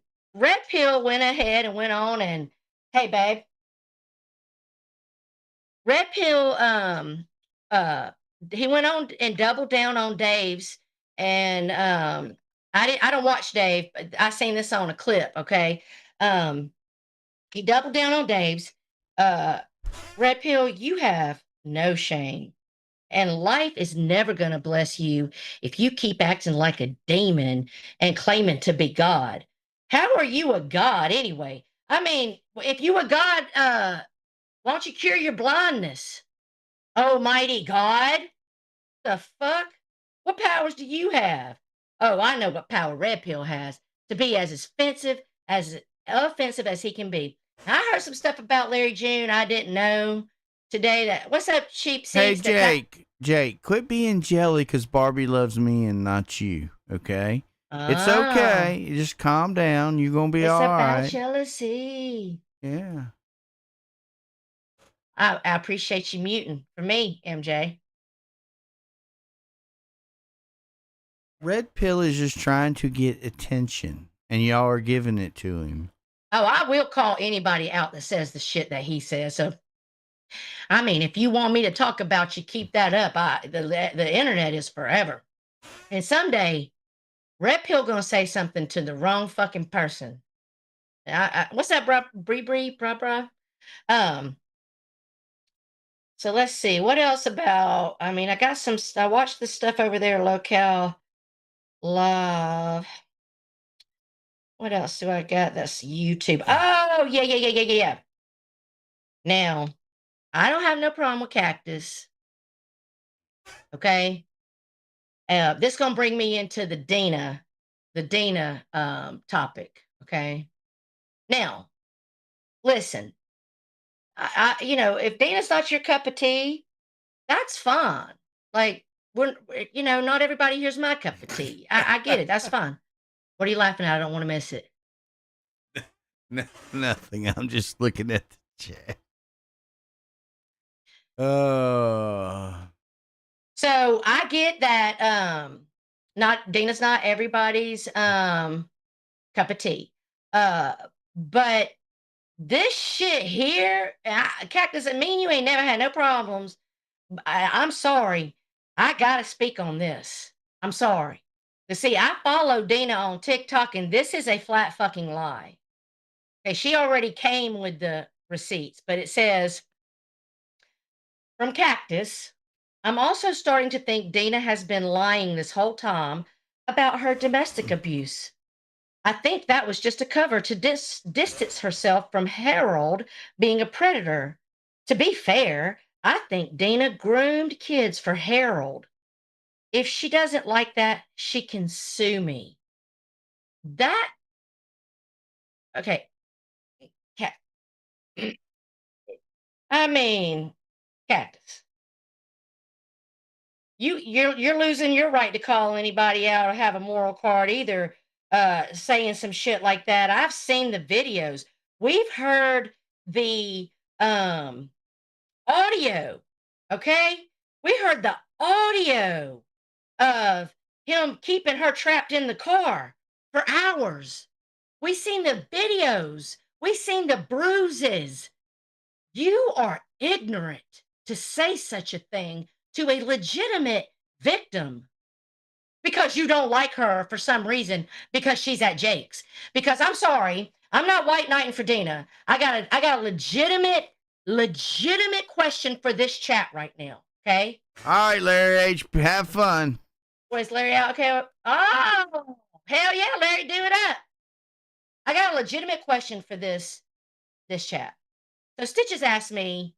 Pill went ahead and went on and, hey babe. Red Pill he went on and doubled down on Dave's, and I don't watch Dave, but I seen this on a clip, okay? He doubled down on Dave's. Red Pill, you have no shame. And life is never going to bless you if you keep acting like a demon and claiming to be God. How are you a God anyway? I mean, if you a God, why don't you cure your blindness? Almighty God? The fuck? What powers do you have? Oh, I know what power Red Pill has. To be as offensive as he can be. Now, I heard some stuff about Larry June I didn't know today. What's up, cheap seats? Hey, Jake, quit being jelly because Barbie loves me and not you, okay? It's okay. You just calm down. You're going to be all right. It's about jealousy. Yeah. I appreciate you muting for me, MJ. Red Pill is just trying to get attention, and y'all are giving it to him. Oh, I will call anybody out that says the shit that he says. So, I mean, if you want me to talk about you, keep that up. The internet is forever. And someday, Red Pill gonna say something to the wrong fucking person. What's that, bruh? Bruh? So let's see. What else about, I mean, I watched this stuff over there, Locale Live. What else do I got? That's YouTube. Oh, yeah. Now, I don't have no problem with Cactus. Okay. This gonna bring me into the Dana topic. Okay. Now, listen. If Dana's not your cup of tea, that's fine. Like, not everybody here's my cup of tea. I get it. That's fine. What are you laughing at? I don't want to miss it. No, nothing. I'm just looking at the chat. So I get that Dana's not everybody's cup of tea. But this shit here, Cactus, I mean, you ain't never had no problems. I'm sorry. I gotta speak on this. I'm sorry. You see, I follow Dana on TikTok, and this is a flat fucking lie. Okay, she already came with the receipts, but it says from Cactus, I'm also starting to think Dana has been lying this whole time about her domestic abuse. I think that was just a cover to distance herself from Harold being a predator. To be fair, I think Dana groomed kids for Harold. If she doesn't like that, she can sue me. Okay. I mean, Cactus. you're losing your right to call anybody out or have a moral card either, saying some shit like that. I've seen the videos. We've heard the audio, okay? We heard the audio of him keeping her trapped in the car for hours. We seen the videos. We seen the bruises. You are ignorant to say such a thing to a legitimate victim because you don't like her for some reason because she's at Jake's. Because I'm sorry, I'm not white knighting for Dina. I got a legitimate question for this chat right now. Okay. All right, Larry H, have fun. Where's Larry out? Okay. Oh, hell yeah, Larry, do it up. I got a legitimate question for this chat. So Stitches asked me,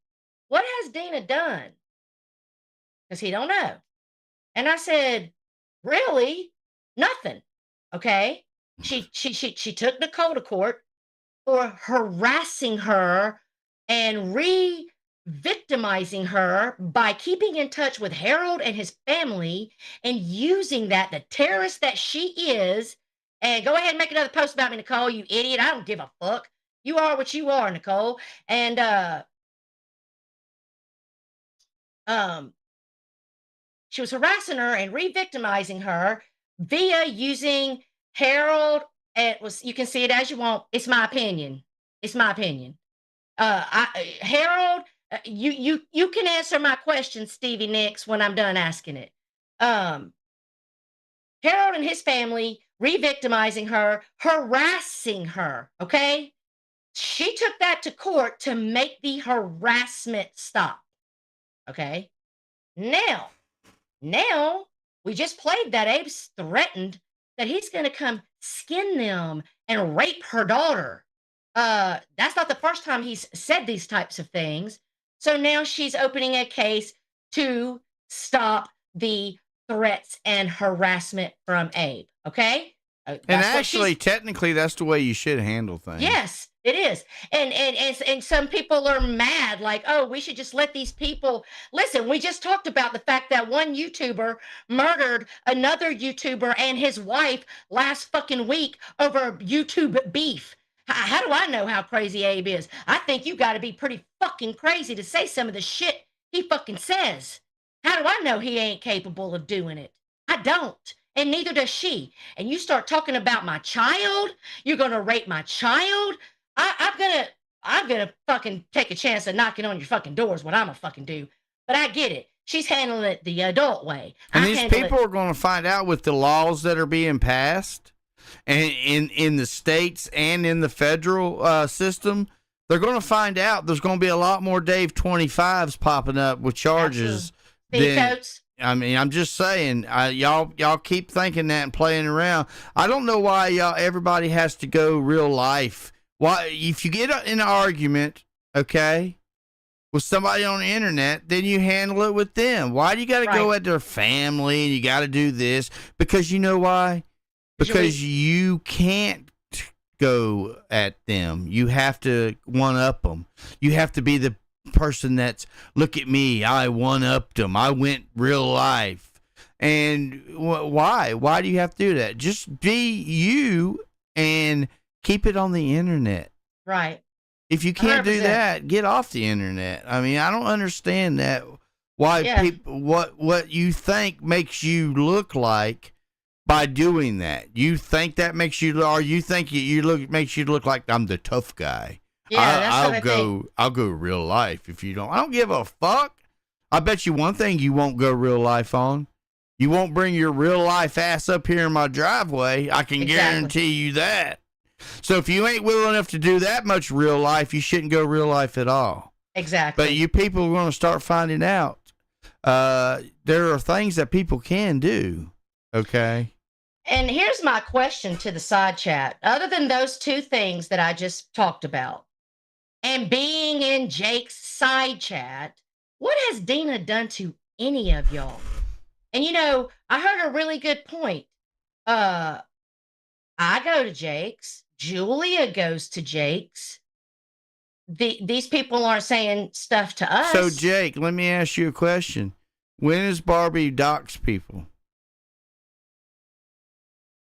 what has Dina done? Because he don't know. And I said, really? Nothing. Okay. She took Nicole to court for harassing her and re-victimizing her by keeping in touch with Harold and his family and using that, the terrorist that she is. And go ahead and make another post about me, Nicole, you idiot. I don't give a fuck. You are what you are, Nicole. And she was harassing her and re-victimizing her via using Harold. It was, you can see it as you want. It's my opinion. It's my opinion. Harold, you can answer my question, Stevie Nicks, when I'm done asking it. Harold and his family re-victimizing her, harassing her. Okay. She took that to court to make the harassment stop. Okay. Now, we just played that Abe's threatened that he's going to come skin them and rape her daughter. That's not the first time he's said these types of things. So now she's opening a case to stop the threats and harassment from Abe. Okay. And actually, technically, that's the way you should handle things. Yes, it is. And some people are mad, like, oh, we should just let these people listen. We just talked about the fact that one YouTuber murdered another YouTuber and his wife last fucking week over YouTube beef. How do I know how crazy Abe is? I think you got to be pretty fucking crazy to say some of the shit he fucking says. How do I know he ain't capable of doing it? I don't. And neither does she. And you start talking about my child, you're gonna rape my child. I'm gonna fucking take a chance of knocking on your fucking doors. What I'm gonna fucking do. But I get it. She's handling it the adult way. And these people are going to find out with the laws that are being passed, and in the states and in the federal system, they're going to find out there's going to be a lot more Dave 25s popping up with charges. I mean, I'm just saying, y'all keep thinking that and playing around. I don't know why everybody has to go real life. Why, if you get in an argument, okay, with somebody on the internet, then you handle it with them. Why do you got to go at their family and you got to do this? Because you know why? Because you can't go at them. You have to one-up them. You have to be the person that's, look at me, I one-upped them, I went real life. And why do you have to do that? Just be you and keep it on the internet. Right. If you can't 100%. Do that, get off the internet. I mean, I don't understand that, why people, what you think makes you look like by doing that. You think that makes you, or you think makes you look like I'm the tough guy. Yeah, I'll go real life if you don't. I don't give a fuck. I bet you one thing you won't go real life on. You won't bring your real life ass up here in my driveway. I can guarantee you that. So if you ain't willing enough to do that much real life, you shouldn't go real life at all. Exactly. But you people are going to start finding out. There are things that people can do. Okay. And here's my question to the side chat. Other than those two things that I just talked about, and being in Jake's side chat, what has Dina done to any of y'all? And you know, I heard a really good point. I go to Jake's. Julia goes to Jake's. These people aren't saying stuff to us. So Jake, let me ask you a question. When is Barbie dox people?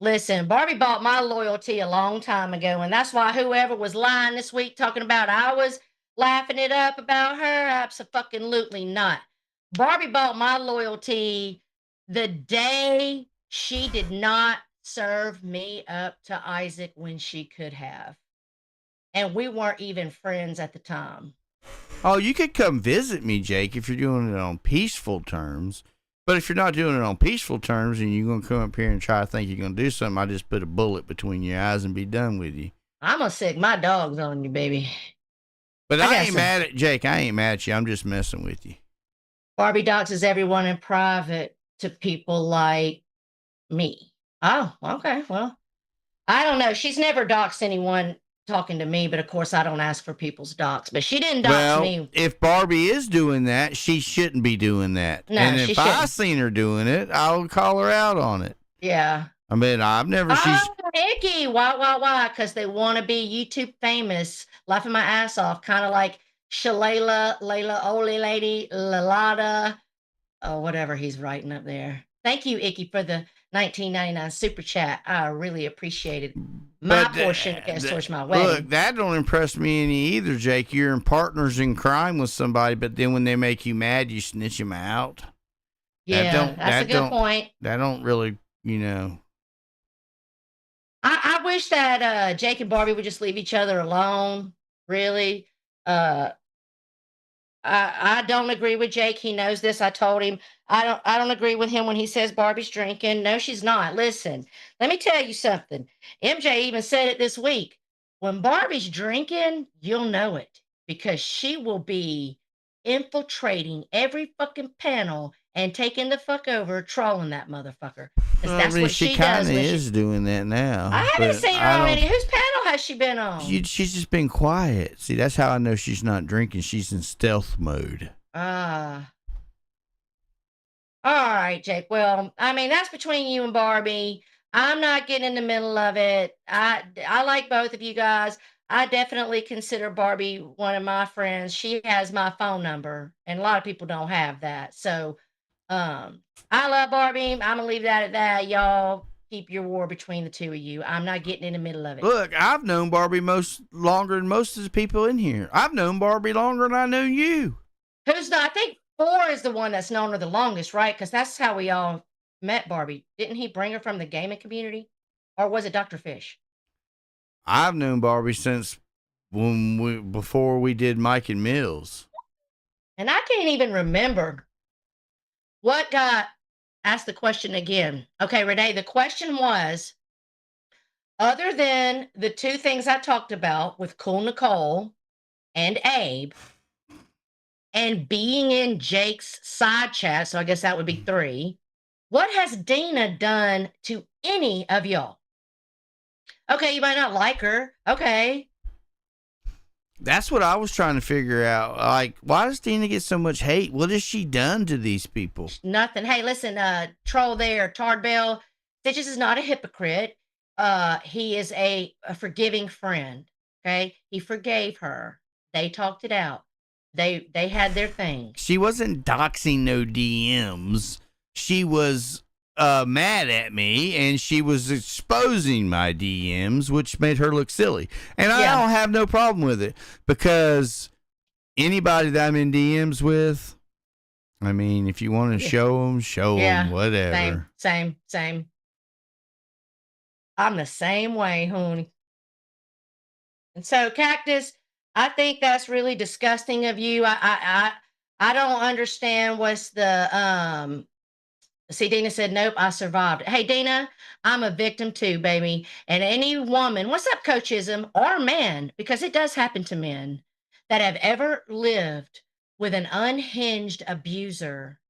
Listen, Barbie bought my loyalty a long time ago, and that's why whoever was lying this week talking about I was laughing it up about her, absolutely not. Barbie bought my loyalty the day she did not serve me up to Isaac when she could have. And we weren't even friends at the time. Oh, you could come visit me, Jake, if you're doing it on peaceful terms. But if you're not doing it on peaceful terms and you're going to come up here and try to think you're going to do something, I just put a bullet between your eyes and be done with you. I'm going to sick my dogs on you, baby. But I ain't mad at Jake. I ain't mad at you. I'm just messing with you. Barbie doxes everyone in private to people like me. Oh, okay. Well, I don't know. She's never doxed anyone talking to me, but of course I don't ask for people's docs. But she didn't dox me. If Barbie is doing that, she shouldn't be doing that. No, and she if I shouldn't. seen her doing it, I'll call her out on it. Yeah. I mean, I've never. Oh, Icky. Why? Because they want to be YouTube famous, laughing my ass off, kind of like Layla, Oli Lady, Lalada, oh, whatever he's writing up there. Thank you, Icky, for the 1999 super chat. I really appreciate it. My portion goes towards my wedding. Look, that don't impress me any either, Jake. You're in partners in crime with somebody, but then when they make you mad, you snitch them out. Yeah, that's a good point. That don't really, you know. I wish that Jake and Barbie would just leave each other alone. Really. I don't agree with Jake. He knows this. I told him I don't agree with him when he says Barbie's drinking. No, she's not. Listen, let me tell you something. MJ even said it this week. When Barbie's drinking, you'll know it because she will be infiltrating every fucking panel and taking the fuck over, trolling that motherfucker. That's what she does. She kind of is doing that now. I haven't seen her already. Whose panel has she been on? She's just been quiet. See, that's how I know she's not drinking. She's in stealth mode. All right, Jake. Well, I mean, that's between you and Barbie. I'm not getting in the middle of it. I like both of you guys. I definitely consider Barbie one of my friends. She has my phone number, and a lot of people don't have that. So, I love Barbie. I'm gonna leave that at that. Y'all keep your war between the two of you. I'm not getting in the middle of it. Look, I've known Barbie longer than most of the people in here. I've known Barbie longer than I know you. I think 4 is the one that's known her the longest, right? Because that's how we all met Barbie. Didn't he bring her from the gaming community? Or was it Dr. Fish? I've known Barbie since before we did Mike and Mills. And I can't even remember what got asked the question again. Okay, Renee, the question was, other than the 2 things I talked about with Cool Nicole and Abe, and being in Jake's side chat, so I guess that would be 3, what has Dina done to any of y'all? Okay, you might not like her. Okay. That's what I was trying to figure out. Like, why does Dina get so much hate? What has she done to these people? Nothing. Hey, listen, troll there, Tardbell. Stitches is not a hypocrite. He is a forgiving friend. Okay. He forgave her. They talked it out. They had their thing. She wasn't doxing no DMs. She was mad at me, and she was exposing my DMs, which made her look silly. And I don't have no problem with it, because anybody that I'm in DMs with, I mean, if you want to show them, whatever. Same. I'm the same way, honey. And so, Cactus, I think that's really disgusting of you. I don't understand what's the See, Dina said, nope, I survived. Hey, Dina, I'm a victim too, baby. And any woman, what's up, coachism, or man, because it does happen to men, that have ever lived with an unhinged abuser,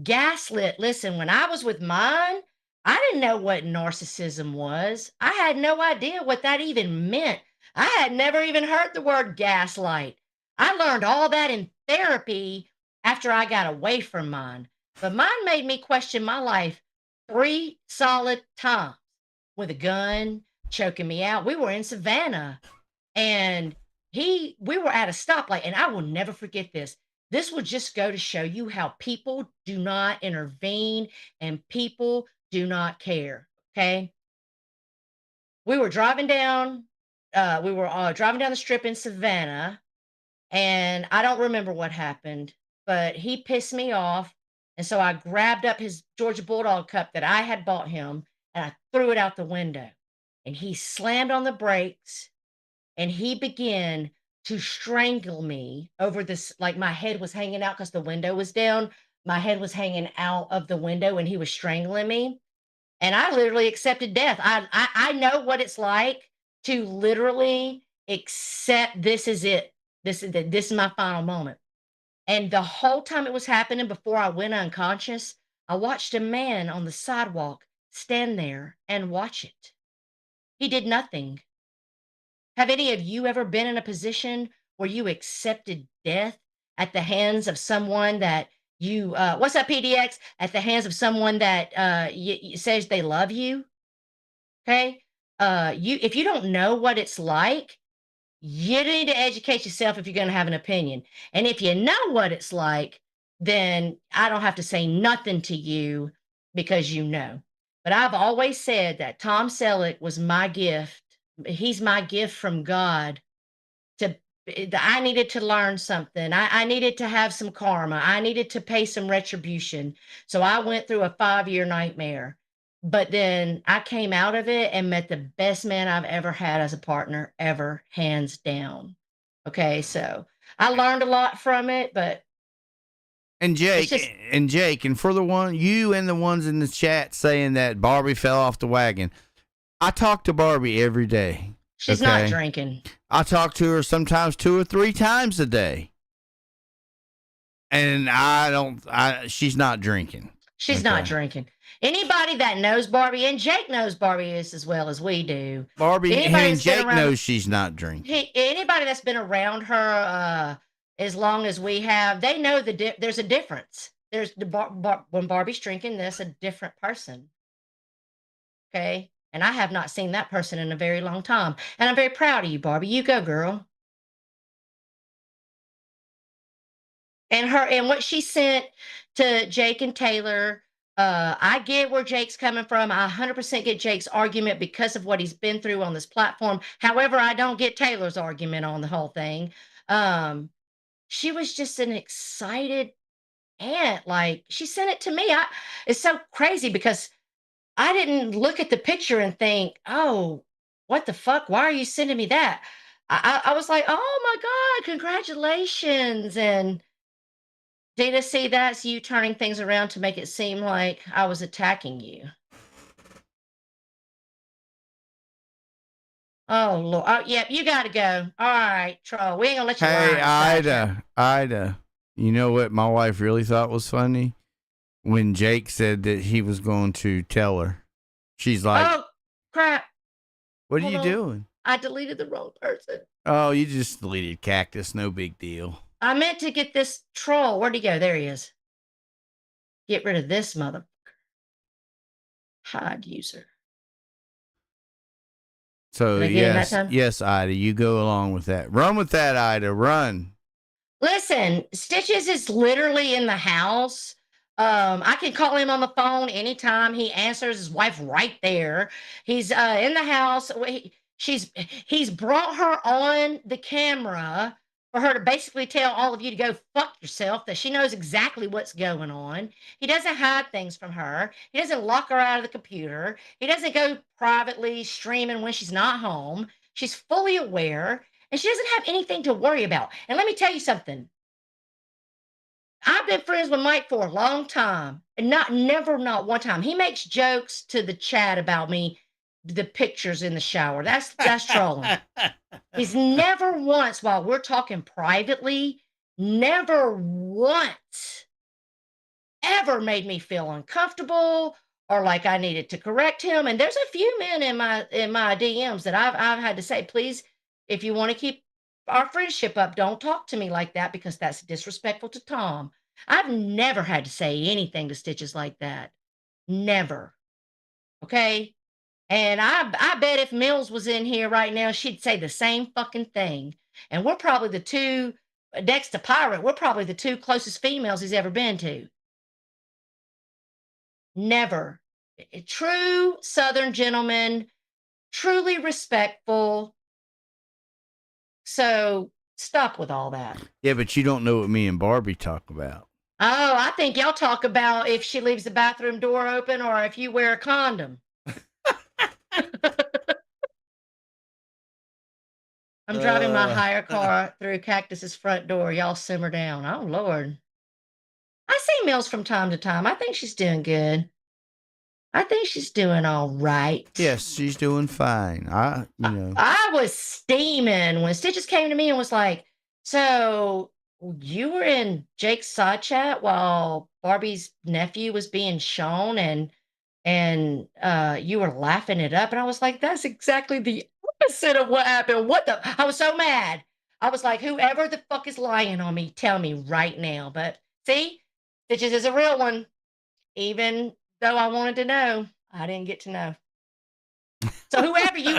gaslit. Listen, when I was with mine, I didn't know what narcissism was. I had no idea what that even meant. I had never even heard the word gaslight. I learned all that in therapy after I got away from mine. But mine made me question my life 3 solid times with a gun, choking me out. We were in Savannah, and we were at a stoplight, and I will never forget this. This will just go to show you how people do not intervene and people do not care. Okay. We were driving down, driving down the strip in Savannah, and I don't remember what happened, but he pissed me off. And so I grabbed up his Georgia Bulldog cup that I had bought him and I threw it out the window. And he slammed on the brakes and he began to strangle me over this. Like my head was hanging out because the window was down. My head was hanging out of the window and he was strangling me. And I literally accepted death. I know what it's like to literally accept this is it. This is my final moment. And the whole time it was happening before I went unconscious, I watched a man on the sidewalk stand there and watch it. He did nothing. Have any of you ever been in a position where you accepted death at the hands of someone that you what's up PDX, at the hands of someone that says they love you? Okay? You, if you don't know what it's like, you need to educate yourself if you're going to have an opinion. And if you know what it's like, then I don't have to say nothing to you because you know. But I've always said that Tom Selleck was my gift. He's my gift from God to I needed to learn something. I needed to have some karma. I needed to pay some retribution. So I went through a 5-year nightmare. But then I came out of it and met the best man I've ever had as a partner, ever, hands down. Okay, so I learned a lot from it, but And it's Jake, just and for the one, you and the ones in the chat saying that Barbie fell off the wagon, I talk to Barbie every day. she's not drinking. I talk to her sometimes 2 or 3 times a day. And she's not drinking. She's not drinking. Anybody that knows Barbie, and Jake knows Barbie as well as we do. Barbie Anybody and that's been Jake around- knows she's not drinking. Anybody that's been around her as long as we have, they know there's a difference. There's when Barbie's drinking, that's a different person. Okay. And I have not seen that person in a very long time. And I'm very proud of you, Barbie. You go, girl. And what she sent to Jake and Taylor, I get where Jake's coming from. I 100% get Jake's argument because of what he's been through on this platform. However, I don't get Taylor's argument on the whole thing. She was just an excited aunt. Like, she sent it to me. It's so crazy because I didn't look at the picture and think, oh, what the fuck? Why are you sending me that? I was like, oh my God, congratulations. And Data, see, that's you turning things around to make it seem like I was attacking you. Oh Lord. Oh, yep, you gotta go. All right, troll. We ain't gonna let you Hey, lie. Ida, you know what my wife really thought was funny? When Jake said that he was going to tell her. She's like, Oh crap. what are Hold you on. doing? I deleted the wrong person. Oh, you just deleted Cactus. No big deal. I meant to get this troll. Where'd he go? There he is. Get rid of this mother. Hide user. So, Did I get him that time? yes, Ida, you go along with that. Run with that, Ida. Run. Listen, Stitches is literally in the house. I can call him on the phone anytime. He answers. His wife right there. He's in the house. He's brought her on the camera for her to basically tell all of you to go fuck yourself. That she knows exactly what's going on. He doesn't hide things from her. He doesn't lock her out of the computer. He doesn't go privately streaming when she's not home. She's fully aware. And she doesn't have anything to worry about. And let me tell you something. I've been friends with Mike for a long time, and not one time. He makes jokes to the chat about me, the pictures in the shower. That's trolling. He's never once, while we're talking privately, never once ever made me feel uncomfortable or like I needed to correct him. And there's a few men in my DMs that I've had to say, please, if you want to keep our friendship up, don't talk to me like that because that's disrespectful to Tom. I've never had to say anything to Stitches like that. Never. Okay. And I bet if Mills was in here right now, she'd say the same fucking thing. And we're probably the two next to Pirate, we're probably the 2 closest females he's ever been to. Never. A true Southern gentleman, truly respectful. So stop with all that. Yeah, but you don't know what me and Barbie talk about. Oh, I think y'all talk about if she leaves the bathroom door open or if you wear a condom. I'm driving my hire car through Cactus's front door. Y'all simmer down. Oh, Lord. I see Mills from time to time. I think she's doing good. I think she's doing all right. Yes, she's doing fine. I was steaming when Stitches came to me and was like, so you were in Jake's side chat while Barbie's nephew was being shown and you were laughing it up. And I was like, that's exactly the opposite of what happened. I was so mad. I was like, whoever the fuck is lying on me, tell me right now. But see, Stitches is a real one. Even though I wanted to know, I didn't get to know. So whoever you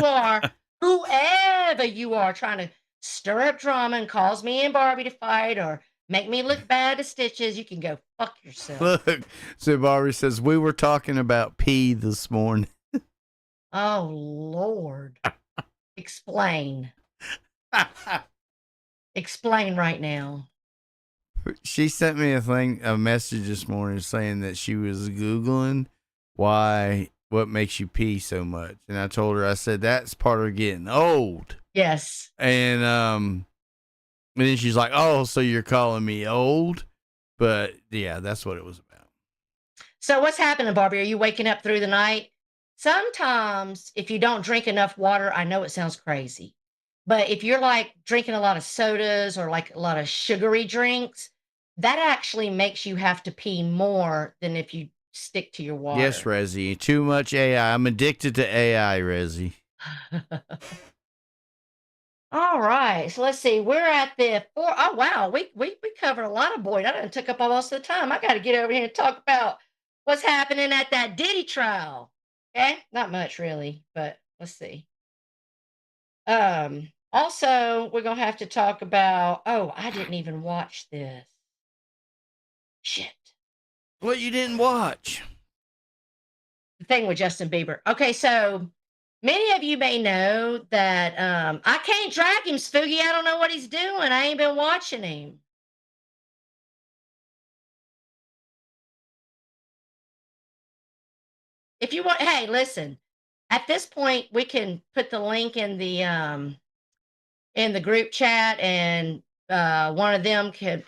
are trying to stir up drama and cause me and Barbie to fight or make me look bad to Stitches, you can go fuck yourself. Look, so Barbie says, we were talking about pee this morning. Oh, Lord. Explain. Explain right now. She sent me a message this morning saying that she was Googling what makes you pee so much. And I told her, I said, that's part of getting old. Yes. And then she's like, oh, so you're calling me old? But yeah, that's what it was about. So what's happening, Barbie? Are you waking up through the night? Sometimes if you don't drink enough water, I know it sounds crazy, but if you're like drinking a lot of sodas or like a lot of sugary drinks, that actually makes you have to pee more than if you stick to your water. Yes, Rezzy. Too much AI. I'm addicted to AI, Rezzy. All right. So let's see. We're at the 4. Oh, wow. We covered a lot of Boyd. I done took up almost the time. I got to get over here and talk about what's happening at that Diddy trial. Okay. Not much really, but let's see. Also, we're going to have to talk about, I didn't even watch this. Shit. What you didn't watch? The thing with Justin Bieber. Okay, so many of you may know that I can't drag him, Spooky. I don't know what he's doing. I ain't been watching him. If you want, hey, listen. At this point, we can put the link in the group chat, and one of them could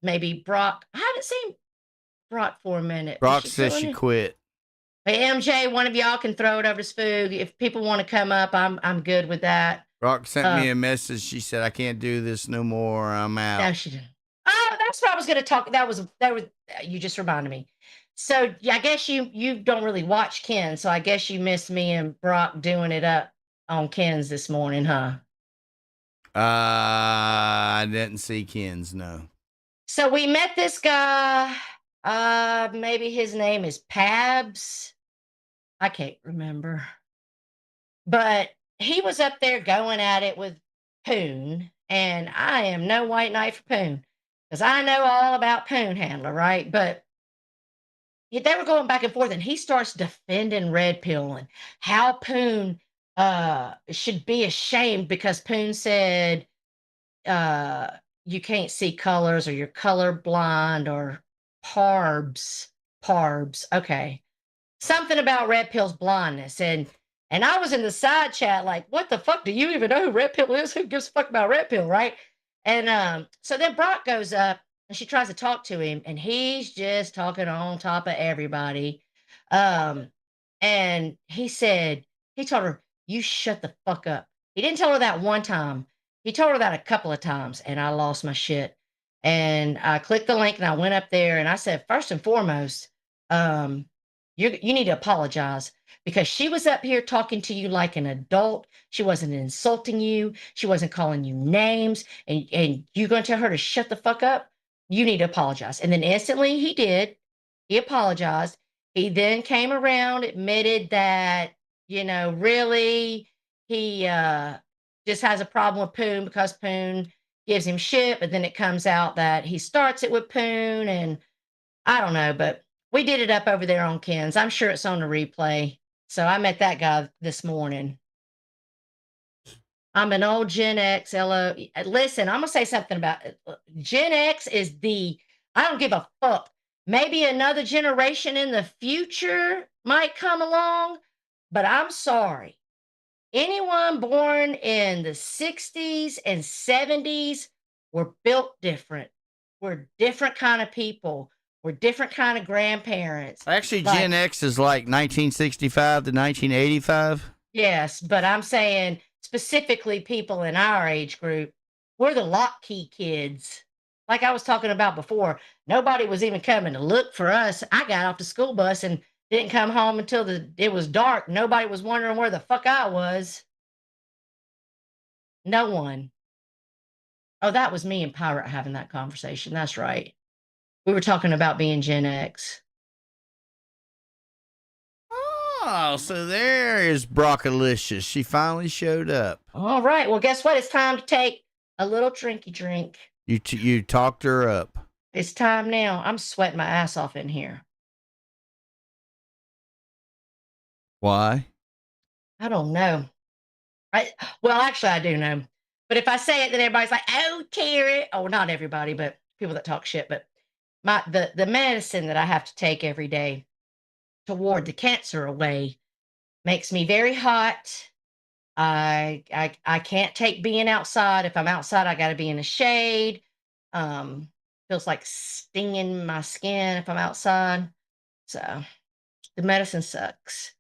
maybe Brock. I haven't seen Brock for a minute. Brock says she quit. Hey, MJ, one of y'all can throw it over to Spoog. If people want to come up, I'm good with that. Brock sent me a message. She said, I can't do this no more. I'm out. No, she didn't. Oh, that's what I was going to talk. That was you just reminded me. So yeah, I guess you don't really watch Ken, so I guess you missed me and Brock doing it up on Ken's this morning, huh? I didn't see Ken's, no. So we met this guy. Maybe his name is Pabs. I can't remember. But he was up there going at it with Poon, and I am no white knight for Poon, because I know all about Poon Handler, right? But they were going back and forth, and he starts defending Red Pill and how Poon should be ashamed because Poon said you can't see colors, or you're colorblind, or parbs. Okay. Something about Red Pill's blindness. And I was in the side chat like, what the fuck? Do you even know who Red Pill is? Who gives a fuck about Red Pill, right? And so then Brock goes up and she tries to talk to him, and he's just talking on top of everybody. And he told her, you shut the fuck up. He didn't tell her that one time. He told her that a couple of times, and I lost my shit. And I clicked the link and I went up there and I said, first and foremost, you need to apologize, because she was up here talking to you like an adult. She wasn't insulting you. She wasn't calling you names. And you're going to tell her to shut the fuck up? You need to apologize. And then instantly he did. He apologized. He then came around, admitted that, really, he just has a problem with Poon because Poon, gives him shit, but then it comes out that he starts it with Poon, and I don't know, but we did it up over there on Ken's. I'm sure it's on the replay. So I met that guy this morning. I'm an old Gen X. Listen, I'm gonna say something about it. Gen X is I don't give a fuck. Maybe another generation in the future might come along, but I'm sorry. Anyone born in the 60s and 70s were built different. We're different kind of people. We're different kind of grandparents. Actually, Like, Gen X is like 1965 to 1985. yes, but I'm saying specifically people in our age group, we're the lock key kids. Like I was talking about before, nobody was even coming to look for us. I got off the school bus and didn't come home until it was dark. Nobody was wondering where the fuck I was. No one. Oh, that was me and Pirate having that conversation. That's right. We were talking about being Gen X. Oh, so there is Broccolicious. She finally showed up. All right. Well, guess what? It's time to take a little drinky drink. You talked her up. It's time now. I'm sweating my ass off in here. Why? I don't know. Well, actually, I do know. But if I say it, then everybody's like, "Oh, Terry." Oh, not everybody, but people that talk shit. But the medicine that I have to take every day to ward the cancer away makes me very hot. I can't take being outside. If I'm outside, I got to be in the shade. Feels like stinging my skin if I'm outside. So the medicine sucks.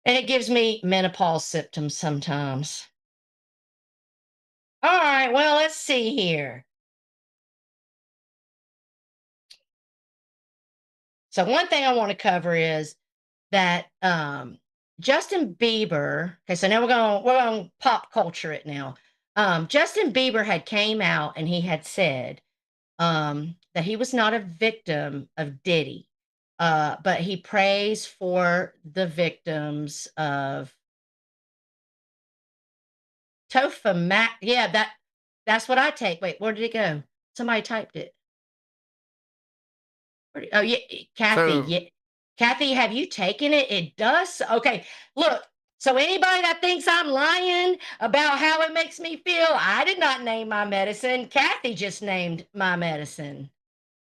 And it gives me menopause symptoms sometimes. All right, well, let's see here. So one thing I want to cover is that Justin Bieber. Okay, so now we're going to pop culture it now. Justin Bieber had came out and he had said that he was not a victim of Diddy, but he prays for the victims of Tofa. Yeah, that's what I take. Wait, where did it go? Somebody typed it. Oh yeah, Kathy. So- Yeah, Kathy, have you taken it? It does. Okay, look. So anybody that thinks I'm lying about how it makes me feel, I did not name my medicine. Kathy just named my medicine.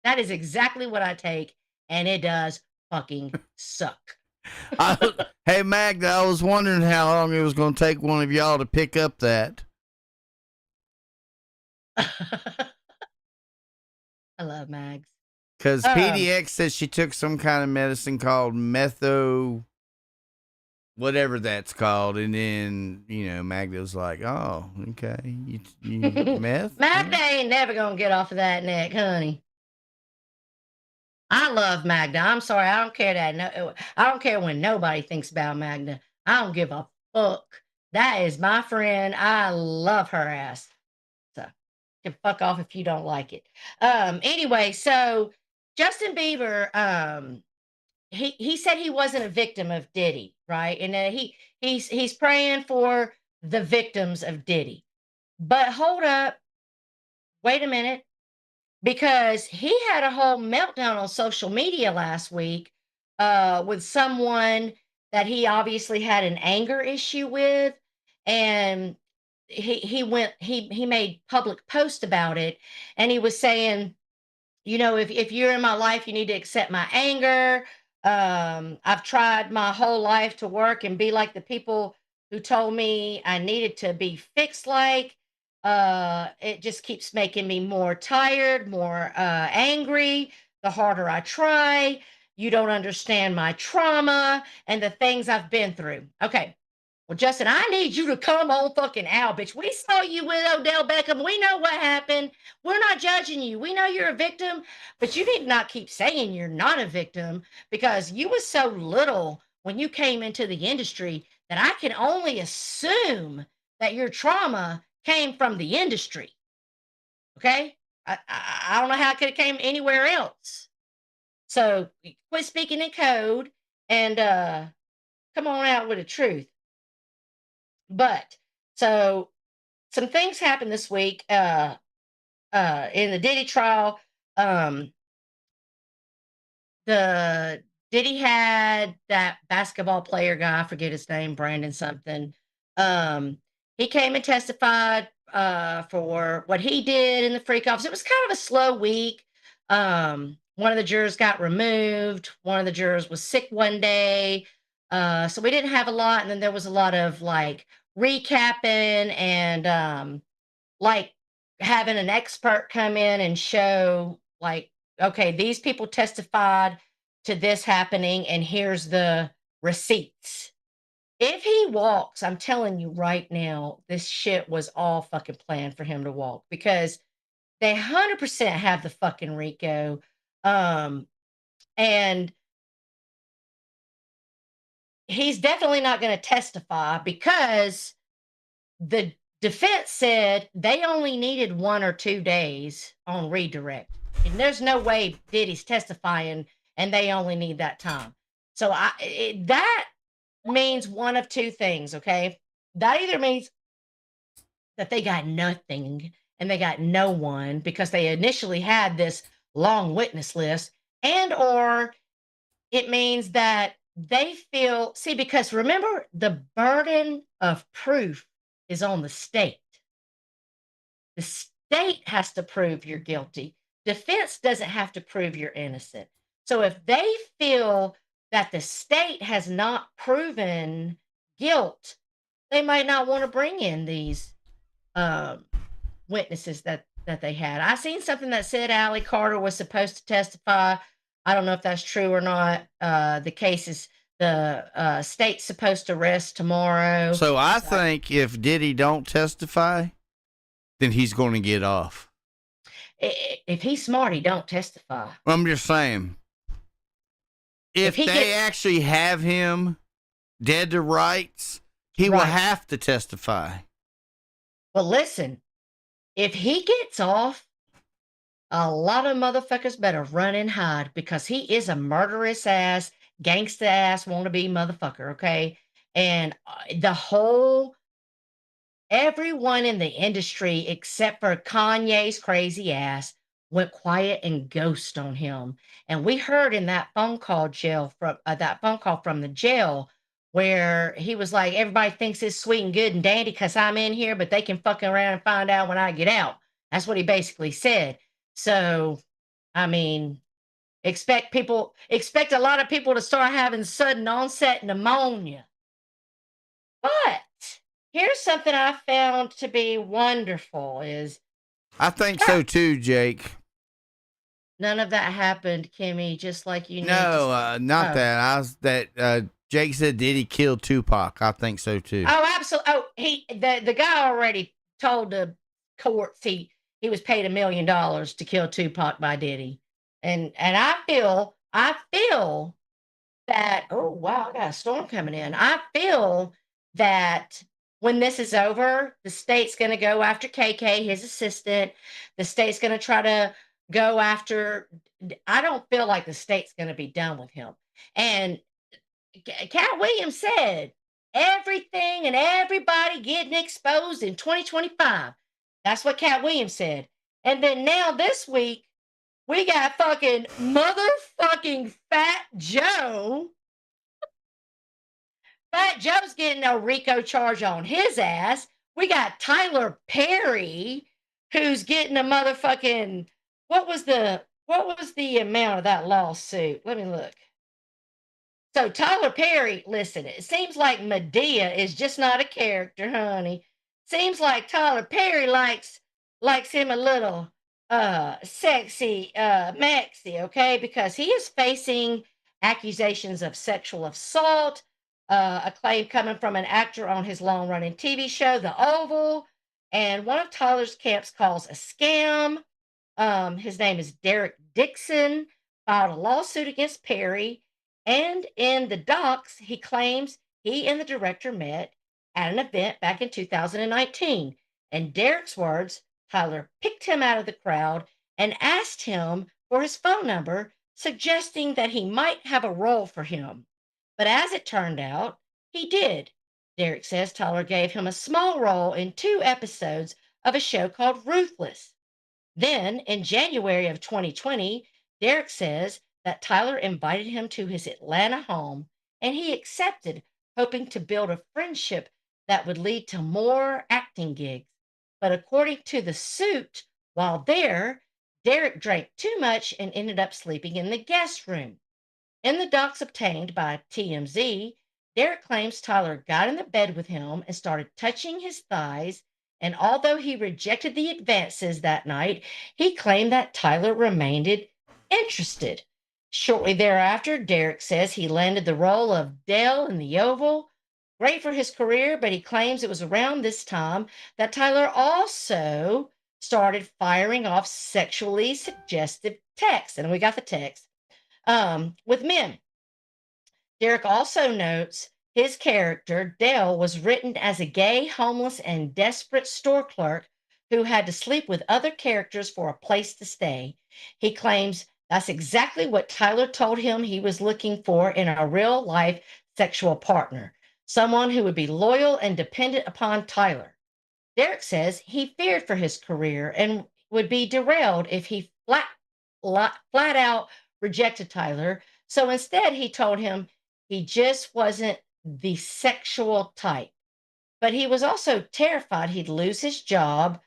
That is exactly what I take, and it does fucking suck. Hey, Magda, I was wondering how long it was going to take one of y'all to pick up that. I love Mags. Because PDX says she took some kind of medicine called whatever that's called. And then, Magda was like, oh, okay. You meth? Magda ain't never going to get off of that neck, honey. I love Magda. I'm sorry. I don't care I don't care when nobody thinks about Magda. I don't give a fuck. That is my friend. I love her ass. So you can fuck off if you don't like it. Anyway, so Justin Bieber, he said he wasn't a victim of Diddy, right? And he's praying for the victims of Diddy. But hold up, wait a minute, because he had a whole meltdown on social media last week with someone that he obviously had an anger issue with, and he made public post about it, and he was saying, if you're in my life, you need to accept my anger. I've tried my whole life to work and be like the people who told me I needed to be fixed like. It just keeps making me more tired, more angry, the harder I try. You don't understand my trauma and the things I've been through. Okay. Well, Justin, I need you to come on fucking out, bitch. We saw you with Odell Beckham. We know what happened. We're not judging you. We know you're a victim, but you need not keep saying you're not a victim, because you was so little when you came into the industry that I can only assume that your trauma came from the industry. Okay? I don't know how it could have came anywhere else. So quit speaking in code and come on out with the truth. But so some things happened this week in the Diddy trial. The Diddy had that basketball player guy, I forget his name, Brandon something. He came and testified for what he did in the freak offs. It was kind of a slow week. One of the jurors got removed. One of the jurors was sick one day. So we didn't have a lot. And then there was a lot of like recapping and like having an expert come in and show like, okay, these people testified to this happening, and here's the receipts. If he walks, I'm telling you right now, this shit was all fucking planned for him to walk because they 100% have the fucking Rico. And he's definitely not going to testify because the defense said they only needed 1 or 2 days on redirect. And there's no way Diddy's testifying and they only need that time. So that means one of two things, okay? That either means that they got nothing and they got no one because they initially had this long witness list, and or it means that they feel, see, because remember, the burden of proof is on the state. The state has to prove you're guilty. Defense doesn't have to prove you're innocent. So if they feel that the state has not proven guilt, they might not want to bring in these witnesses that they had. I seen something that said Allie Carter was supposed to testify. I don't know if that's true or not. The case is the state's supposed to rest tomorrow. So I think if Diddy don't testify, then he's going to get off. If he's smart, he don't testify. I'm just saying. If they actually have him dead to rights, he will have to testify. Well, listen, if he gets off, a lot of motherfuckers better run and hide because he is a murderous ass, gangsta ass, wannabe motherfucker, okay? And everyone in the industry except for Kanye's crazy ass went quiet and ghost on him. And we heard in that phone call from the jail where he was like, everybody thinks it's sweet and good and dandy because I'm in here, but they can fucking around and find out when I get out. That's what he basically said. So, I mean, expect a lot of people to start having sudden onset pneumonia. But here's something I found to be wonderful is I think so too, Jake. None of that happened, Kimmy, just like you No, not that. Jake said, did he kill Tupac? I think so too. Oh, absolutely. Oh, the guy already told the courts he was paid $1 million to kill Tupac by Diddy. And I feel that, oh wow, I got a storm coming in. I feel that when this is over, the state's going to go after KK, his assistant. The state's going to try to go after. I don't feel like the state's going to be done with him. And Cat Williams said everything and everybody getting exposed in 2025. That's what Cat Williams said. And then now this week, we got fucking motherfucking Fat Joe. Fat Joe's getting a RICO charge on his ass. We got Tyler Perry, who's getting a motherfucking, what was the amount of that lawsuit? Let me look. So Tyler Perry, listen, it seems like Medea is just not a character, honey. Seems like Tyler Perry likes him a little sexy Maxie, okay? Because he is facing accusations of sexual assault, a claim coming from an actor on his long-running TV show, The Oval, and one of Tyler's camps calls a scam. His name is Derek Dixon, filed a lawsuit against Perry. And in the docs, he claims he and the director met at an event back in 2019. In Derek's words, Tyler picked him out of the crowd and asked him for his phone number, suggesting that he might have a role for him. But as it turned out, he did. Derek says Tyler gave him a small role in 2 episodes of a show called Ruthless. Then, in January of 2020, Derek says that Tyler invited him to his Atlanta home and he accepted, hoping to build a friendship that would lead to more acting gigs. But according to the suit, while there, Derek drank too much and ended up sleeping in the guest room. In the docs obtained by TMZ, Derek claims Tyler got in the bed with him and started touching his thighs. And although he rejected the advances that night, he claimed that Tyler remained interested. Shortly thereafter, Derek says he landed the role of Dale in The Oval. Great for his career, but he claims it was around this time that Tyler also started firing off sexually suggestive texts. And we got the text with men. Derek also notes his character, Dale, was written as a gay, homeless, and desperate store clerk who had to sleep with other characters for a place to stay. He claims that's exactly what Tyler told him he was looking for in a real life sexual partner, someone who would be loyal and dependent upon Tyler. Derek says he feared for his career and would be derailed if he flat out rejected Tyler. So instead, he told him he just wasn't the sexual type. But he was also terrified he'd lose his job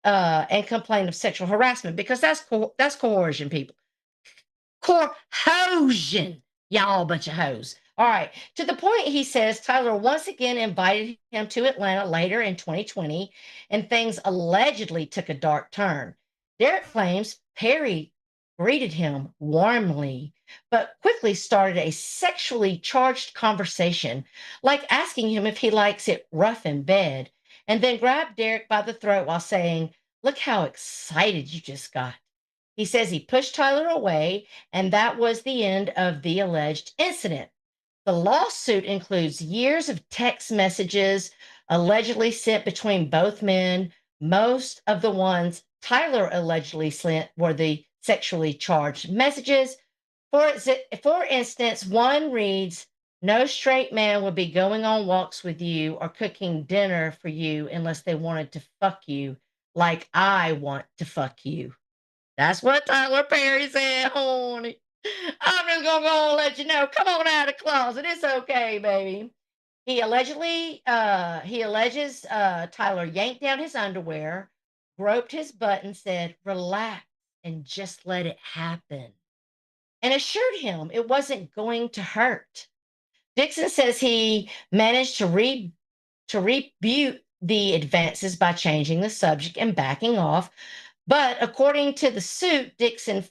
and complain of sexual harassment because that's coercion, people. Coercion, y'all bunch of hoes. All right. To the point, he says Tyler once again invited him to Atlanta later in 2020, and things allegedly took a dark turn. Derek claims Perry greeted him warmly, but quickly started a sexually charged conversation, like asking him if he likes it rough in bed, and then grabbed Derek by the throat while saying, "Look how excited you just got." He says he pushed Tyler away, and that was the end of the alleged incident. The lawsuit includes years of text messages allegedly sent between both men. Most of the ones Tyler allegedly sent were the sexually charged messages. For instance, one reads, "No straight man would be going on walks with you or cooking dinner for you unless they wanted to fuck you like I want to fuck you." That's what Tyler Perry said, honey. I'm just gonna go and let you know. Come on out of the closet. It's okay, baby. He alleges Tyler yanked down his underwear, groped his butt, and said, "Relax and just let it happen," and assured him it wasn't going to hurt. Dixon says he managed to rebuke the advances by changing the subject and backing off. But according to the suit, Dixon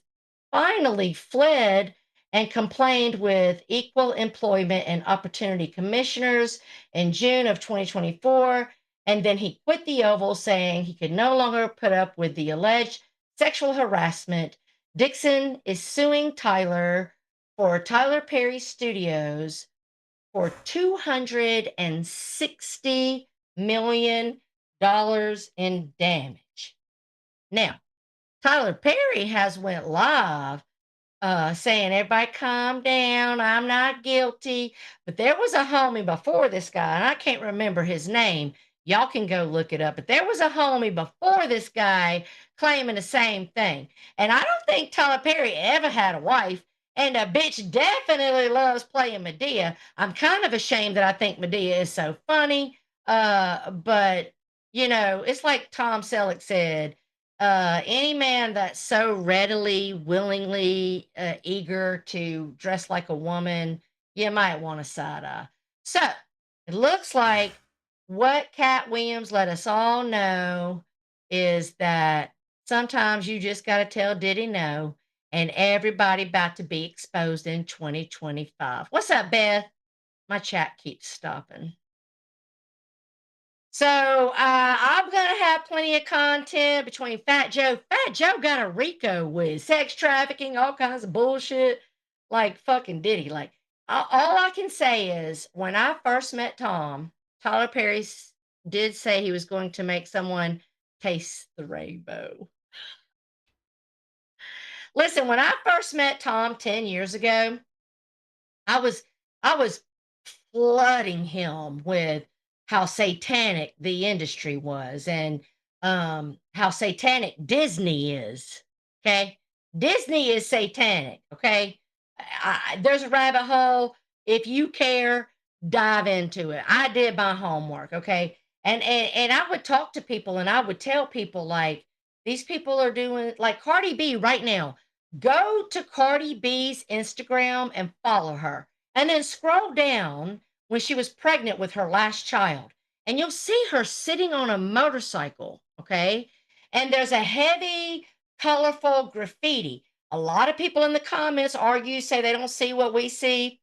finally fled and complained with Equal Employment and Opportunity Commissioners in June of 2024. And then he quit the Oval, saying he could no longer put up with the alleged sexual harassment. Dixon is suing Tyler for Tyler Perry Studios for $260 million in damage. Now, Tyler Perry has went live saying, "Everybody calm down. I'm not guilty." But there was a homie before this guy, and I can't remember his name. Y'all can go look it up. But there was a homie before this guy claiming the same thing. And I don't think Tyler Perry ever had a wife. And a bitch definitely loves playing Medea. I'm kind of ashamed that I think Medea is so funny. But, it's like Tom Selleck said, any man that's so readily, willingly eager to dress like a woman, you might want a side eye. So it looks like what Cat Williams let us all know is that sometimes you just got to tell Diddy no, and everybody about to be exposed in 2025. What's up, Beth? My chat keeps stopping. So I'm gonna have plenty of content between Fat Joe. Fat Joe got a RICO with sex trafficking, all kinds of bullshit, like fucking Diddy. Like all I can say is, when I first met Tom, Tyler Perry did say he was going to make someone taste the rainbow. Listen, when I first met Tom 10 years ago, I was flooding him with how satanic the industry was and how satanic Disney is. Okay. Disney is satanic. Okay. There's a rabbit hole. If you care, dive into it. I did my homework. Okay. And I would talk to people and I would tell people like these people are doing like Cardi B right now. Go to Cardi B's Instagram and follow her. And then scroll down when she was pregnant with her last child. And you'll see her sitting on a motorcycle, okay? And there's a heavy, colorful graffiti. A lot of people in the comments argue, say they don't see what we see.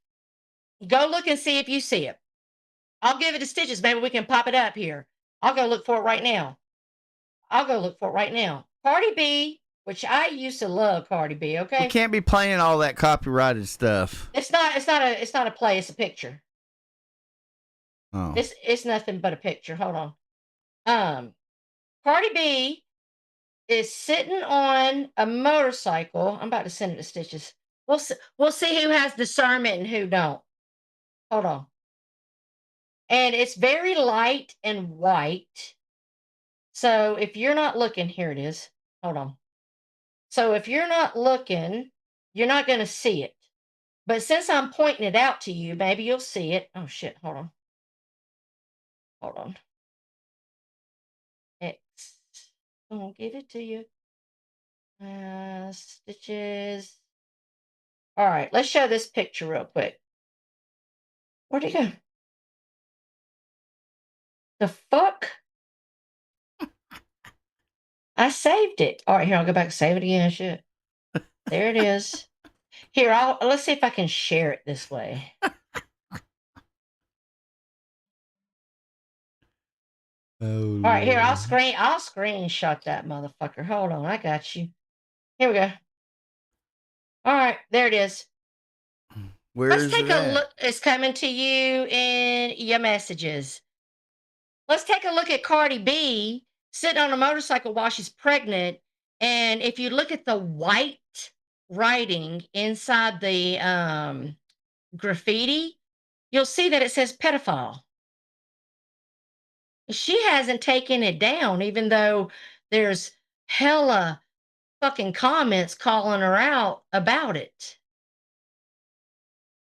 Go look and see if you see it. I'll give it to Stitches. Maybe we can pop it up here. I'll go look for it right now. Cardi B, which I used to love Cardi B, okay? We can't be playing all that copyrighted stuff. It's not a play, it's a picture. Oh. It's nothing but a picture. Hold on. Cardi B is sitting on a motorcycle. I'm about to send it to Stitches. We'll see who has discernment and who don't. Hold on. And it's very light and white. So if you're not looking, here it is. Hold on. So if you're not looking, you're not going to see it. But since I'm pointing it out to you, maybe you'll see it. Oh shit, hold on. X. I'll give it to you. Stitches. All right, let's show this picture real quick. Where'd it go? The fuck? I saved it. All right, here, I'll go back and save it again. Shit. There it is. Here, let's see if I can share it this way. Oh, all right, here, I'll screenshot that motherfucker. Hold on, I got you. Here we go. All right, there it is. Let's take a look. It's coming to you in your messages. Let's take a look at Cardi B sitting on a motorcycle while she's pregnant. And if you look at the white writing inside the graffiti, you'll see that it says pedophile. She hasn't taken it down, even though there's hella fucking comments calling her out about it.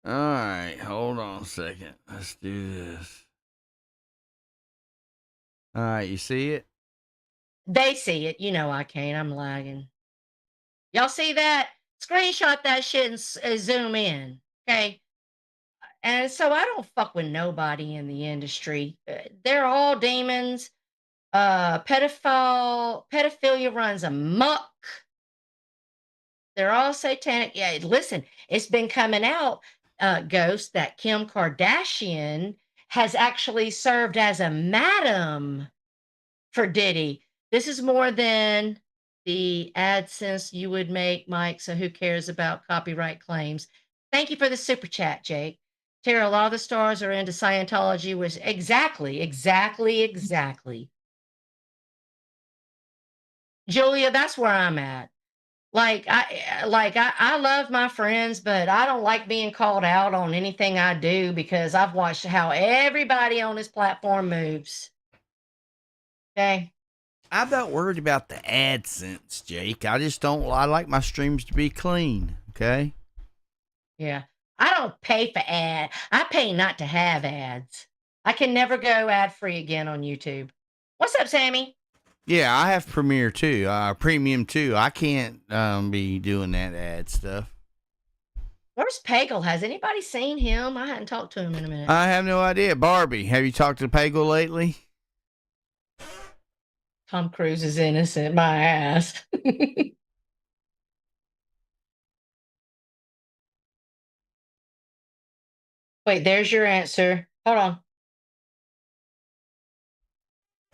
All right, hold on a second. Let's do this. All right, you see it? They see it. You know I can't. I'm lagging. Y'all see that? Screenshot that shit and zoom in. Okay. And so I don't fuck with nobody in the industry. They're all demons. Pedophilia runs amok. They're all satanic. Yeah, listen, it's been coming out, Ghost, that Kim Kardashian has actually served as a madam for Diddy. This is more than the AdSense you would make, Mike. So who cares about copyright claims? Thank you for the super chat, Jake. Tara, a lot of the stars are into Scientology, which exactly. Julia, that's where I'm at. I love my friends, but I don't like being called out on anything I do because I've watched how everybody on this platform moves. Okay. I'm not worried about the AdSense, Jake. I like my streams to be clean. Okay. Yeah. I don't pay for ads. I pay not to have ads. I can never go ad free again on YouTube. What's up, Sammy? Yeah, I have Premiere too, Premium too. I can't be doing that ad stuff. Where's Pagel? Has anybody seen him? I hadn't talked to him in a minute. I have no idea. Barbie, have you talked to Pagel lately? Tom Cruise is innocent, my ass. Wait, there's your answer. Hold on.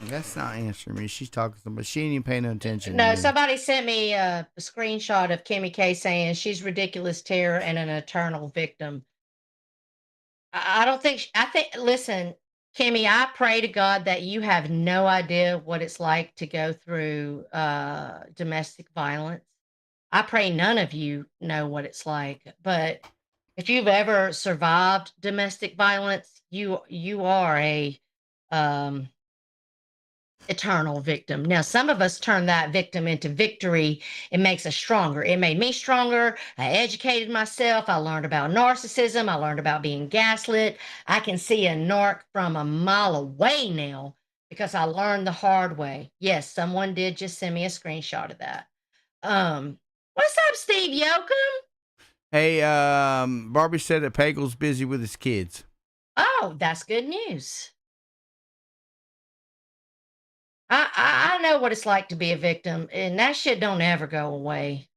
That's not answering me. She's talking to somebody. She ain't even paying no attention. No, somebody sent me a screenshot of Kimmy K saying she's ridiculous terror and an eternal victim. Listen, Kimmy, I pray to God that you have no idea what it's like to go through domestic violence. I pray none of you know what it's like, but if you've ever survived domestic violence, you are a eternal victim. Now, some of us turn that victim into victory. It makes us stronger. It made me stronger. I educated myself. I learned about narcissism. I learned about being gaslit. I can see a narc from a mile away now because I learned the hard way. Yes, someone did just send me a screenshot of that. What's up, Steve Yoakum? Hey, Barbie said that Pagel's busy with his kids. Oh, that's good news. I know what it's like to be a victim, and that shit don't ever go away.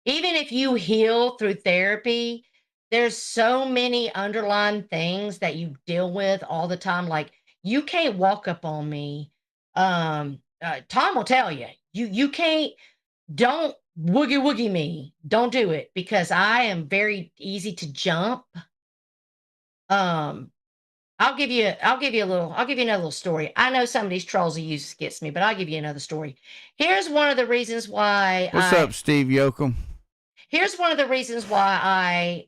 Even if you heal through therapy, there's so many underlying things that you deal with all the time. Like you can't walk up on me. Tom will tell you, you can't. Don't woogie woogie me. Don't do it because I am very easy to jump. Um, I'll give you another little story. I know some of these trolls he uses gets me, but I'll give you another story. Here's one of the reasons why What's up, Steve Yoakum? Here's one of the reasons why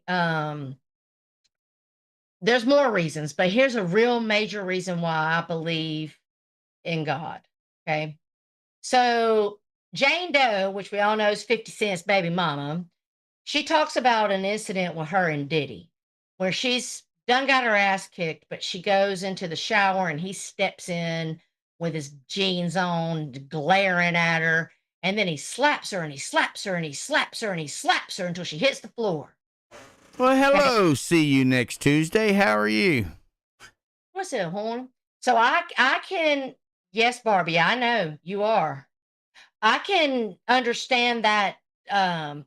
there's more reasons, but here's a real major reason why I believe in God. Okay. So Jane Doe, which we all know is 50 Cent's baby mama, she talks about an incident with her and Diddy where she's done got her ass kicked, but she goes into the shower and he steps in with his jeans on, glaring at her. And then he slaps her and he slaps her and he slaps her and he slaps her until she hits the floor. Well, hello. See you next Tuesday. How are you? What's it, Horn? So I can, yes, Barbie, I know you are. I can understand that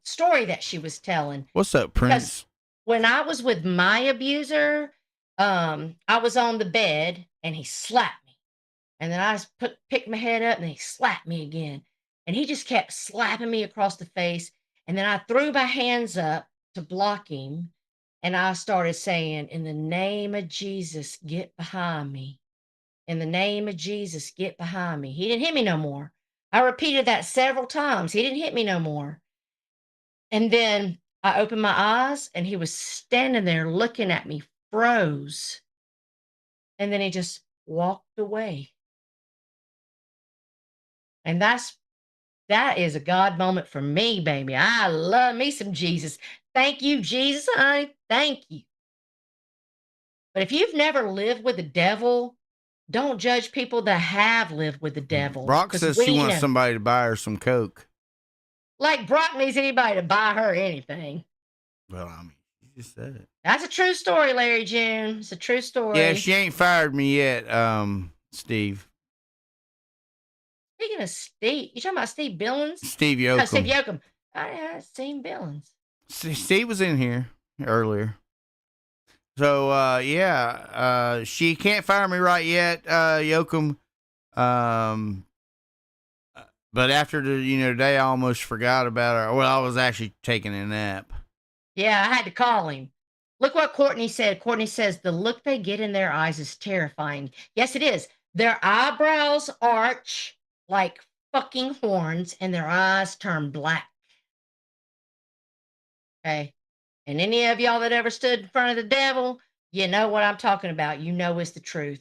story that she was telling. What's up, Prince? When I was with my abuser, I was on the bed and he slapped me. And then I picked my head up and he slapped me again. And he just kept slapping me across the face. And then I threw my hands up to block him. And I started saying, in the name of Jesus, get behind me. In the name of Jesus, get behind me. He didn't hit me no more. I repeated that several times. He didn't hit me no more. And then I opened my eyes and he was standing there looking at me, froze. And then he just walked away. And that is a God moment for me, baby. I love me some Jesus. Thank you, Jesus, honey. Thank you. But if you've never lived with the devil, don't judge people that have lived with the devil. Brock says she wants somebody to buy her some Coke. Like Brock needs anybody to buy her anything. Well, I mean, you just said it. That's a true story, Larry June. It's a true story. Yeah, she ain't fired me yet, Steve. Speaking of Steve, you talking about Steve Billings? Steve Yoakum. Oh, Steve Yoakum. I had seen Billings. Steve was in here earlier. So, yeah, she can't fire me right yet, Yoakum. But after the, day, I almost forgot about her. Well, I was actually taking a nap. Yeah, I had to call him. Look what Courtney said. Courtney says, the look they get in their eyes is terrifying. Yes, it is. Their eyebrows arch like fucking horns and their eyes turn black. Okay. And any of y'all that ever stood in front of the devil, you know what I'm talking about. You know it's the truth.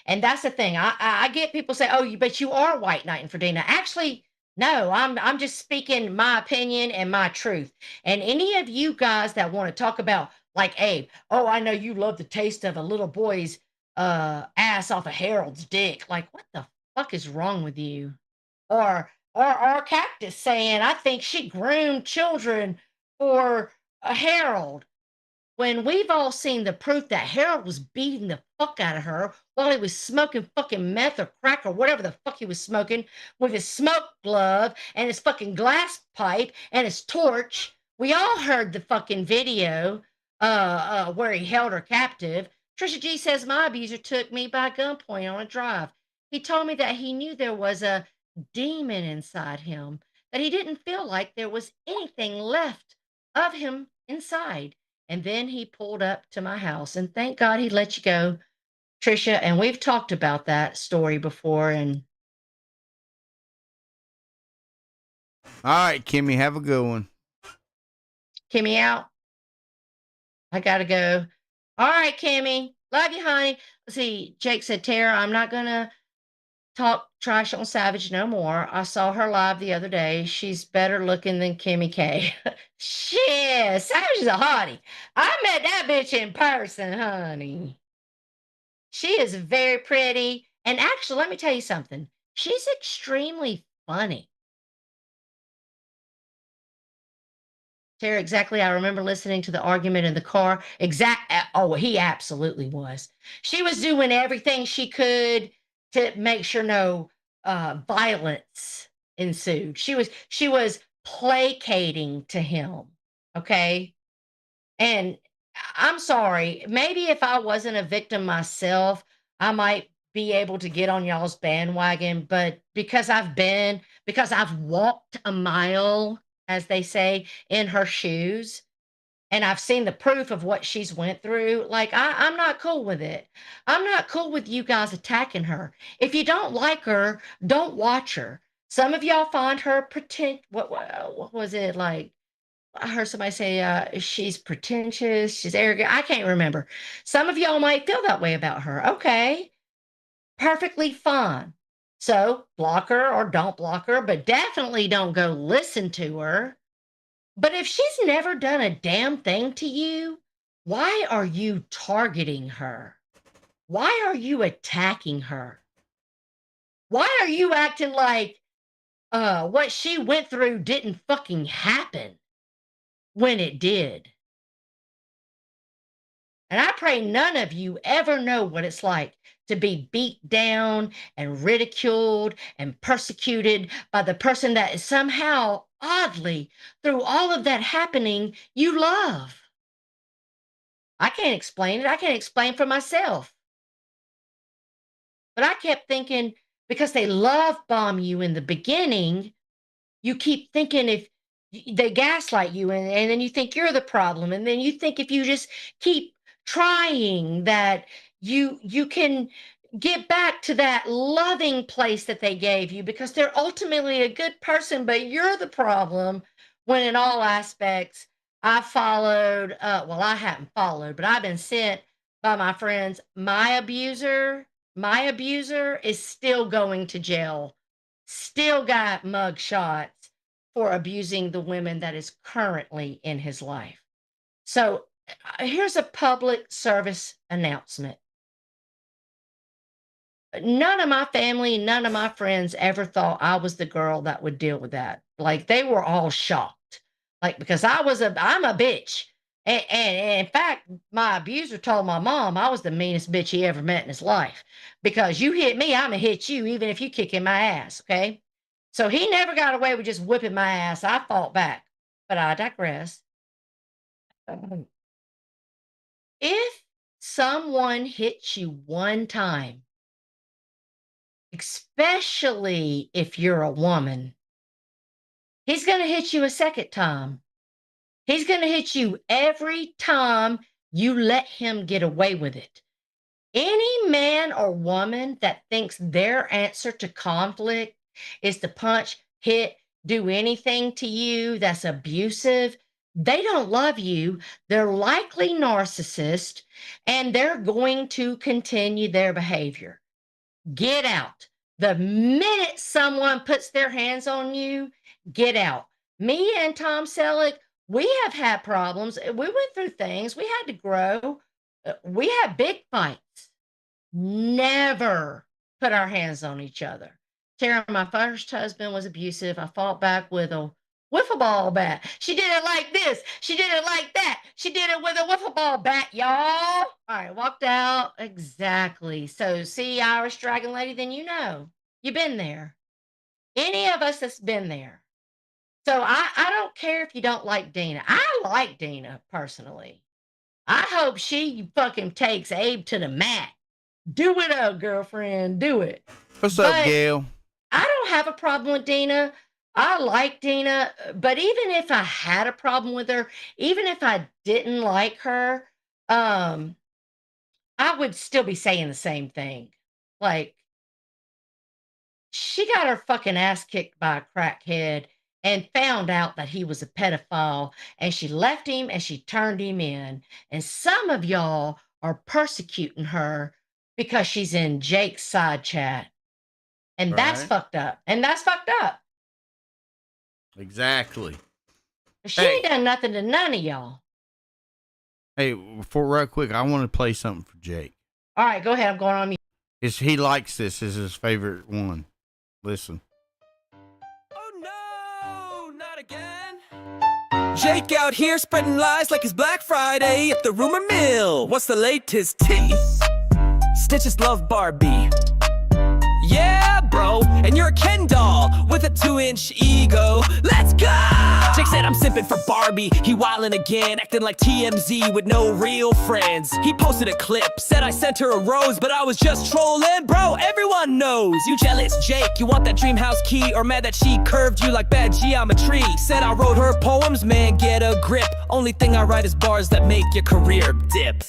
And that's the thing. I get people say, "Oh, but you are white knighting for Dina." Actually, no. I'm just speaking my opinion and my truth. And any of you guys that want to talk about, like Abe, oh, I know you love the taste of a little boy's ass off of Harold's dick. Like, what the fuck is wrong with you? Or Cactus saying, I think she groomed children for a Harold. When we've all seen the proof that Harold was beating the fuck out of her while he was smoking fucking meth or crack or whatever the fuck he was smoking with his smoke glove and his fucking glass pipe and his torch. We all heard the fucking video where he held her captive. Trisha G says, my abuser took me by gunpoint on a drive. He told me that he knew there was a demon inside him, that he didn't feel like there was anything left of him inside. And then he pulled up to my house, and thank God he let you go, Trisha. And we've talked about that story before. And all right, Kimmy, have a good one. Kimmy out. I gotta go. All right, Kimmy. Love you, honey. See, Jake said, Tara, I'm not gonna talk trash on Savage no more. I saw her live the other day. She's better looking than Kimmy K. Shit, Savage is a hottie. I met that bitch in person, honey. She is very pretty. And actually, let me tell you something. She's extremely funny. Tara, exactly. I remember listening to the argument in the car. Oh, he absolutely was. She was doing everything she could to make sure no violence ensued. She was placating to him. Okay. And I'm sorry, maybe if I wasn't a victim myself, I might be able to get on y'all's bandwagon. But because I've walked a mile, as they say, in her shoes, and I've seen the proof of what she's went through, like I'm not cool with it. I'm not cool with you guys attacking her. If you don't like her, don't watch her. Some of y'all find her pretend. What was it like? I heard somebody say she's pretentious, she's arrogant. I can't remember. Some of y'all might feel that way about her. Okay, perfectly fine. So block her or don't block her, but definitely don't go listen to her. But if she's never done a damn thing to you, why are you targeting her? Why are you attacking her? Why are you acting like what she went through didn't fucking happen when it did? And I pray none of you ever know what it's like to be beat down and ridiculed and persecuted by the person that is somehow, oddly, through all of that happening, you love. I can't explain it. I can't explain for myself. But I kept thinking, because they love bomb you in the beginning, you keep thinking if they gaslight you, and then you think you're the problem, and then you think if you just keep trying that you can get back to that loving place that they gave you, because they're ultimately a good person, but you're the problem. When in all aspects, I followed, well, I haven't followed, but I've been sent by my friends. My abuser is still going to jail, still got mug shots for abusing the women that is currently in his life. So here's a public service announcement. None of my family, none of my friends ever thought I was the girl that would deal with that. Like, they were all shocked. Like, because I'm a bitch. And in fact, my abuser told my mom I was the meanest bitch he ever met in his life. Because you hit me, I'm gonna hit you, even if you kick in my ass. Okay. So he never got away with just whipping my ass. I fought back. But I digress. If someone hits you one time, especially if you're a woman, he's going to hit you a second time. He's going to hit you every time you let him get away with it. Any man or woman that thinks their answer to conflict is to punch, hit, do anything to you that's abusive, they don't love you. They're likely narcissist, and they're going to continue their behavior. Get out. The minute someone puts their hands on you, get out. Me and Tom Selleck, we have had problems. We went through things. We had to grow. We had big fights. Never put our hands on each other. Tara, my first husband was abusive. I fought back with a wiffle ball bat. She did it like this. She did it like that. She did it with a wiffle ball bat, y'all. All right, walked out. Exactly. So, see, Irish Dragon Lady, then you know. You've been there. Any of us that's been there. So I don't care if you don't like Dina. I like Dina personally. I hope she fucking takes Abe to the mat. Do it up, girlfriend. Do it. What's up, Gail? I don't have a problem with Dina. I like Dina, but even if I had a problem with her, even if I didn't like her, I would still be saying the same thing. Like, she got her fucking ass kicked by a crackhead and found out that he was a pedophile, and she left him and she turned him in. And some of y'all are persecuting her because she's in Jake's side chat. And that's Right. fucked up. And that's fucked up. Exactly. She Hey. ain't done nothing to none of y'all. Hey, for real quick, I want to play something for Jake. All right, go ahead. I'm going on mute. He likes this. This is his favorite one. Listen. Oh no, not again. Jake out here spreading lies like it's Black Friday at the rumor mill. What's the latest tea? Stitches love Barbie. Yeah, bro, and you're a Ken doll with a 2-inch ego. Let's go! Jake said I'm simping for Barbie. He wildin' again, acting like TMZ with no real friends. He posted a clip, said I sent her a rose, but I was just trolling. Bro, everyone knows you jealous, Jake. You want that dream house key, or mad that she curved you like bad geometry. Said I wrote her poems, man, get a grip. Only thing I write is bars that make your career dip.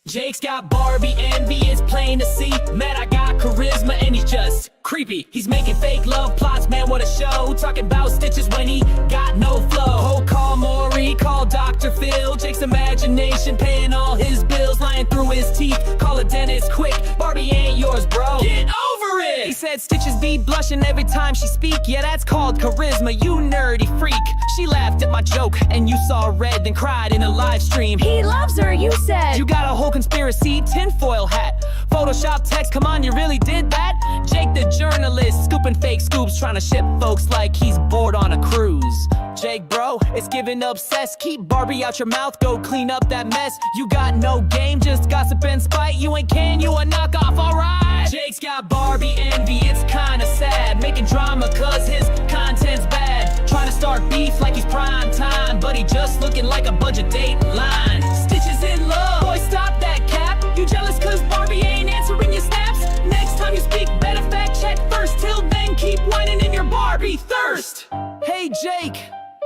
Jake's got Barbie envy, it's plain to see. Man, I got charisma and he's just creepy. He's making fake love plots, man, what a show. Talking about stitches when he got no flow. Oh, call Maury, call Dr. Phil. Jake's imagination paying all his bills, lying through his teeth. Call a dentist quick, Barbie ain't yours, bro. Get over it! He said stitches be blushing every time she speak. Yeah, that's called charisma, you nerdy freak. She laughed at my joke and you saw red, then cried in a live stream. He loves her, you said. You got a whole conspiracy tinfoil hat. Photoshop text, come on, you really did that? Jake the journalist, scooping fake scoops, trying to ship folks like he's bored on a cruise. Jake, bro, it's giving obsessed. Keep Barbie out your mouth, go clean up that mess. You got no game, just gossip and spite. You ain't Ken, you a knockoff, alright? Jake's got Barbie envy, it's kinda sad. Making drama cause his content's bad. Trying to start beef like he's prime time, but he just looking like a budget date line. Stitches in love, boy, stop that cap. You jealous cause Barbie ain't answering your snaps? Next time you speak, better fact check first. Till then, keep whining in your Barbie thirst. Hey Jake,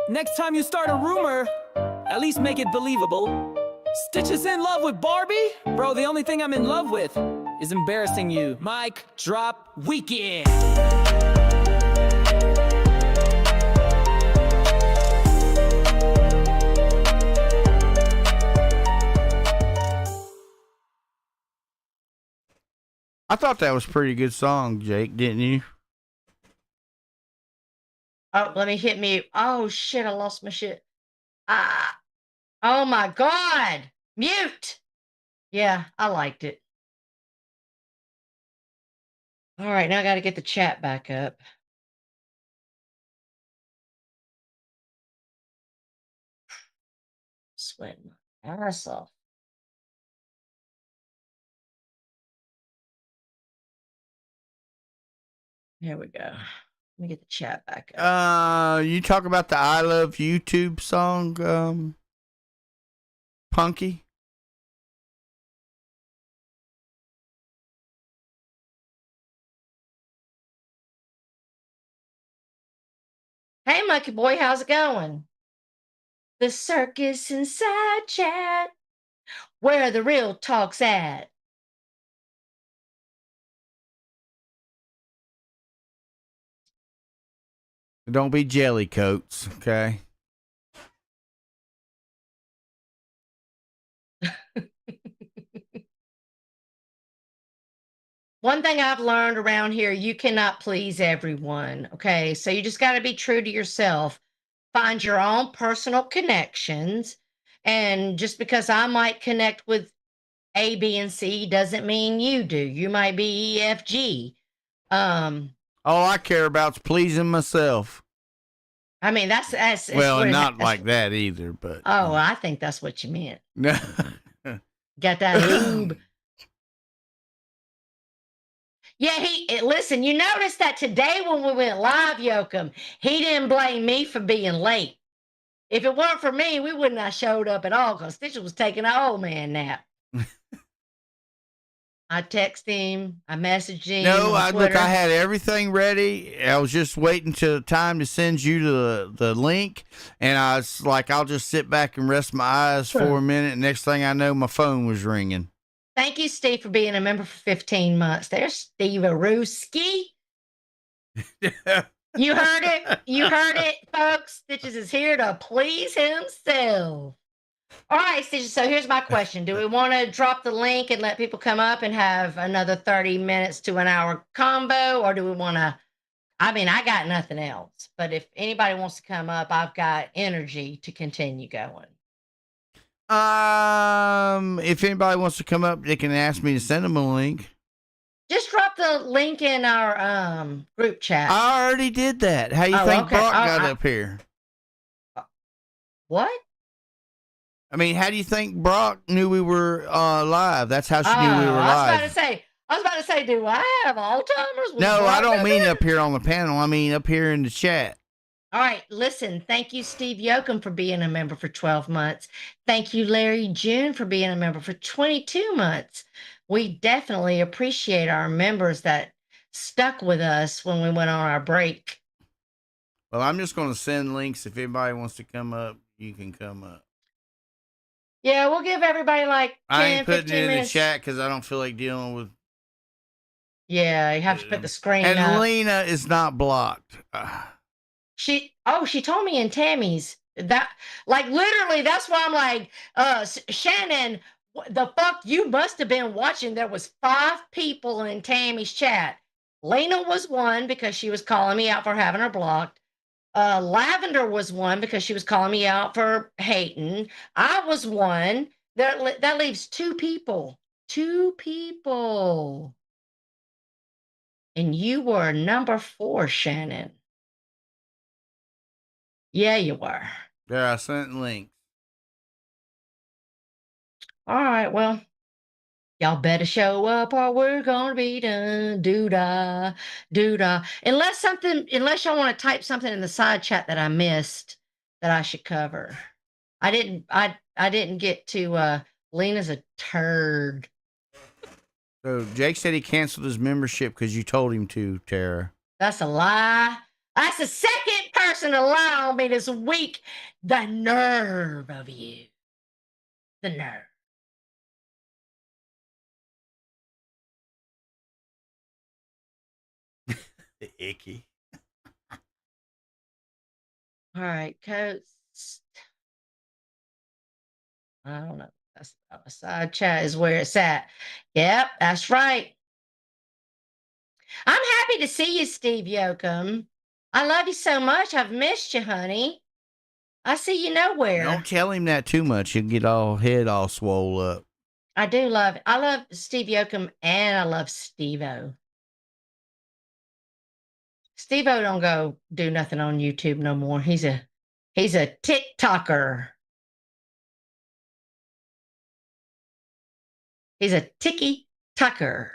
next time you start a rumor, at least make it believable. Stitches in love with Barbie? Bro, the only thing I'm in love with is embarrassing you. Mic drop weekend. I thought that was a pretty good song, Jake, didn't you? Oh, let me hit mute. Oh, shit, I lost my shit. Ah. Oh, my God. Mute. Yeah, I liked it. All right, now I got to get the chat back up. Sweating my ass off. Here we go. Let me get the chat back up. You talk about the I Love YouTube song, Punky? Hey, Monkey Boy, how's it going? The Circus Inside Chat, where the real talk's at. Don't be jelly coats, okay? One thing I've learned around here, you cannot please everyone, okay? So you just got to be true to yourself. Find your own personal connections. And just because I might connect with A, B, and C doesn't mean you do. You might be E, F, G. All I care about's pleasing myself. I mean, that's Well, what not that's like what- that either, but. Oh, I think that's what you meant. No. Got that lube. Yeah, listen, you noticed that today when we went live, Yoakum, he didn't blame me for being late. If it weren't for me, we wouldn't have showed up at all because Stitcher was taking an old man nap. I texted him, I messaged him. No, on look, Twitter. I had everything ready. I was just waiting till time to send you the link, and I was like, I'll just sit back and rest my eyes for a minute. Next thing I know, my phone was ringing. Thank you, Steve, for being a member for 15 months. There's Steve Aruski. You heard it. You heard it, folks. Stitches is here to please himself. All right, Stitches. So here's my question. Do we want to drop the link and let people come up and have another 30 minutes to an hour combo? Or do we want to? I mean, I got nothing else. But if anybody wants to come up, I've got energy to continue going. If anybody wants to come up, they can ask me to send them a link. Just drop the link in our group chat. I already did that. How you think Brock got up here? What? I mean, how do you think Brock knew we were live? That's how she knew we were live. I was about to say, do I have Alzheimer's? No, I don't mean up here on the panel. I mean up here in the chat. All right, listen. Thank you, Steve Yoakum, for being a member for 12 months. Thank you, Larry June, for being a member for 22 months. We definitely appreciate our members that stuck with us when we went on our break. Well, I'm just going to send links. If anybody wants to come up, you can come up. Yeah, we'll give everybody like 10, I ain't putting 15 it in minutes. the chat because I don't feel like dealing with. Yeah, you have to put the screen and up. Lena is not blocked. She told me in Tammy's that, like, literally, that's why I'm like, Shannon, the fuck, you must have been watching. There was 5 people in Tammy's chat. Lena was one because she was calling me out for having her blocked. Lavender was one because she was calling me out for hating. I was one. That leaves 2 people. 2 people. And you were number 4, Shannon. Yeah, you were. There, I sent links. All right, well, y'all better show up or we're gonna be done. Doo-dah, doo-dah. Unless y'all want to type something in the side chat that I missed that I should cover. I didn't get to Lena's a turd. So Jake said he canceled his membership because you told him to, Tara. That's a lie. That's the second person to lie on me this week. The nerve of you. The nerve. The icky. All right, coats. I don't know. That's side chat is where it's at. Yep, that's right. I'm happy to see you, Steve Yoakum. I love you so much. I've missed you, honey. I see you nowhere. Don't tell him that too much. He'll get head all swole up. I do love it. I love Steve Yoakum and I love Steve-O. Steve-O don't go do nothing on YouTube no more. He's a TikToker. He's a ticky tucker.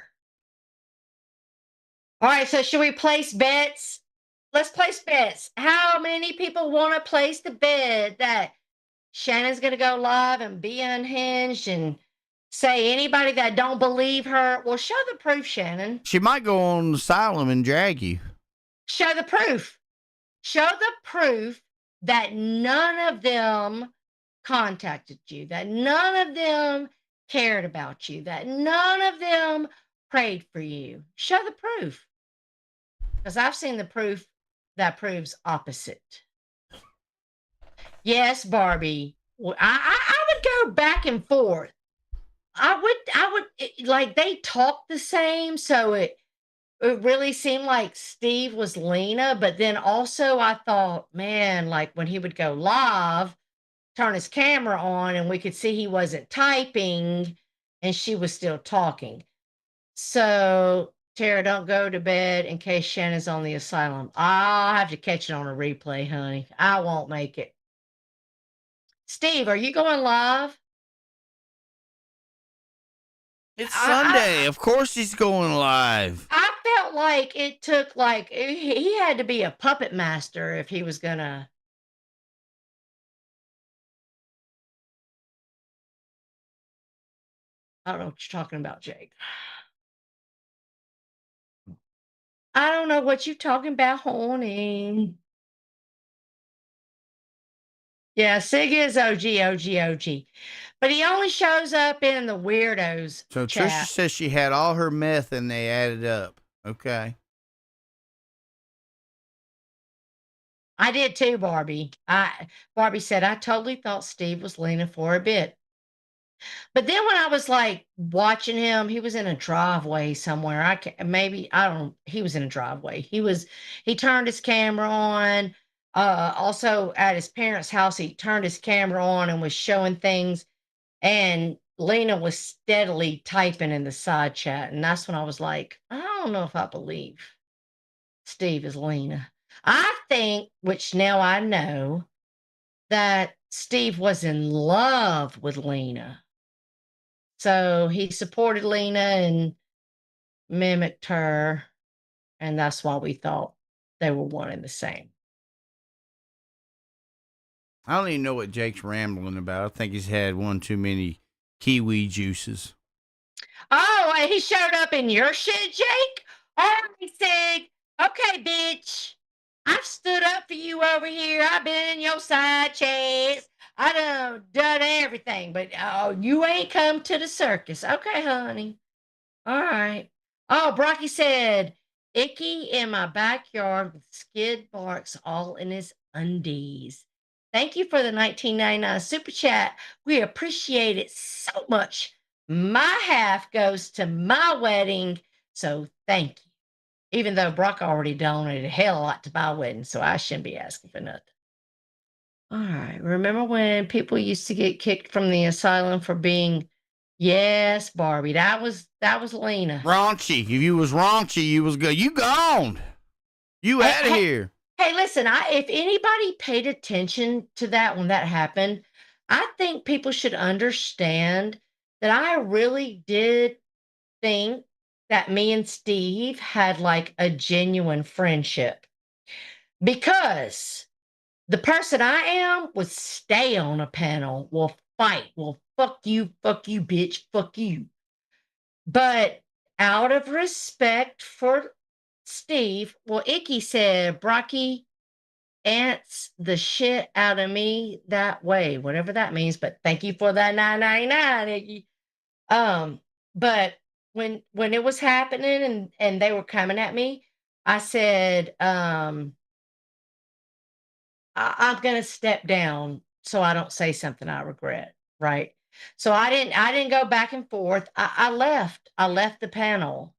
All right, so should we place bets? Let's place bets. How many people want to place the bet that Shannon's going to go live and be unhinged and say anybody that don't believe her? Well, show the proof, Shannon. She might go on asylum and drag you. Show the proof. Show the proof that none of them contacted you, that none of them cared about you, that none of them prayed for you. Show the proof. Because I've seen the proof that proves opposite. Yes, Barbie. I would go back and forth. I would like they talk the same, so it really seemed like Steve was Lena, but then also I thought, man, like when he would go live, turn his camera on and we could see he wasn't typing and she was still talking. So Tara, don't go to bed in case Shannon's on the asylum. I'll have to catch it on a replay, honey. I won't make it. Steve, are you going live? It's Sunday. Of course he's going live. I felt like it took he had to be a puppet master if he was gonna. I don't know what you're talking about, Jake. I don't know what you're talking about, honey. Yeah, Sig is OG. But he only shows up in the weirdos. So chat. Trisha says she had all her meth and they added up. Okay. I did too, Barbie. Barbie said, I totally thought Steve was leaning for a bit. But then when I was like watching him, he was in a driveway somewhere. I don't, he was in a driveway. He turned his camera on. Also at his parents' house, he turned his camera on and was showing things. And Lena was steadily typing in the side chat. And that's when I was like, I don't know if I believe Steve is Lena. I think, which now I know, that Steve was in love with Lena. So he supported Lena and mimicked her. And that's why we thought they were one and the same. I don't even know what Jake's rambling about. I think he's had one too many kiwi juices. Oh, and he showed up in your shit, Jake? Oh, he said, okay, bitch. I've stood up for you over here. I've been in your side chats. I done everything, but you ain't come to the circus. Okay, honey. All right. Oh, Brocky said, Icky in my backyard with skid marks all in his undies. Thank you for the 1999 super chat. We appreciate it so much. My half goes to my wedding, so thank you. Even though Brock already donated a hell of a lot to my wedding, so I shouldn't be asking for nothing. All right. Remember when people used to get kicked from the asylum for being, yes, Barbie, that was Lena. Raunchy. If you was raunchy, you was good. You gone. You out of here. Hey, listen, if anybody paid attention to that when that happened, I think people should understand that I really did think that me and Steve had like a genuine friendship, because the person I am would stay on a panel, will fight, will fuck you, bitch, fuck you. But out of respect for Steve, well, Icky said, Brocky ants the shit out of me that way, whatever that means. But thank you for that $9.99, Icky. But when it was happening and they were coming at me, I said, I'm gonna step down so I don't say something I regret, right? So I didn't go back and forth. I left the panel.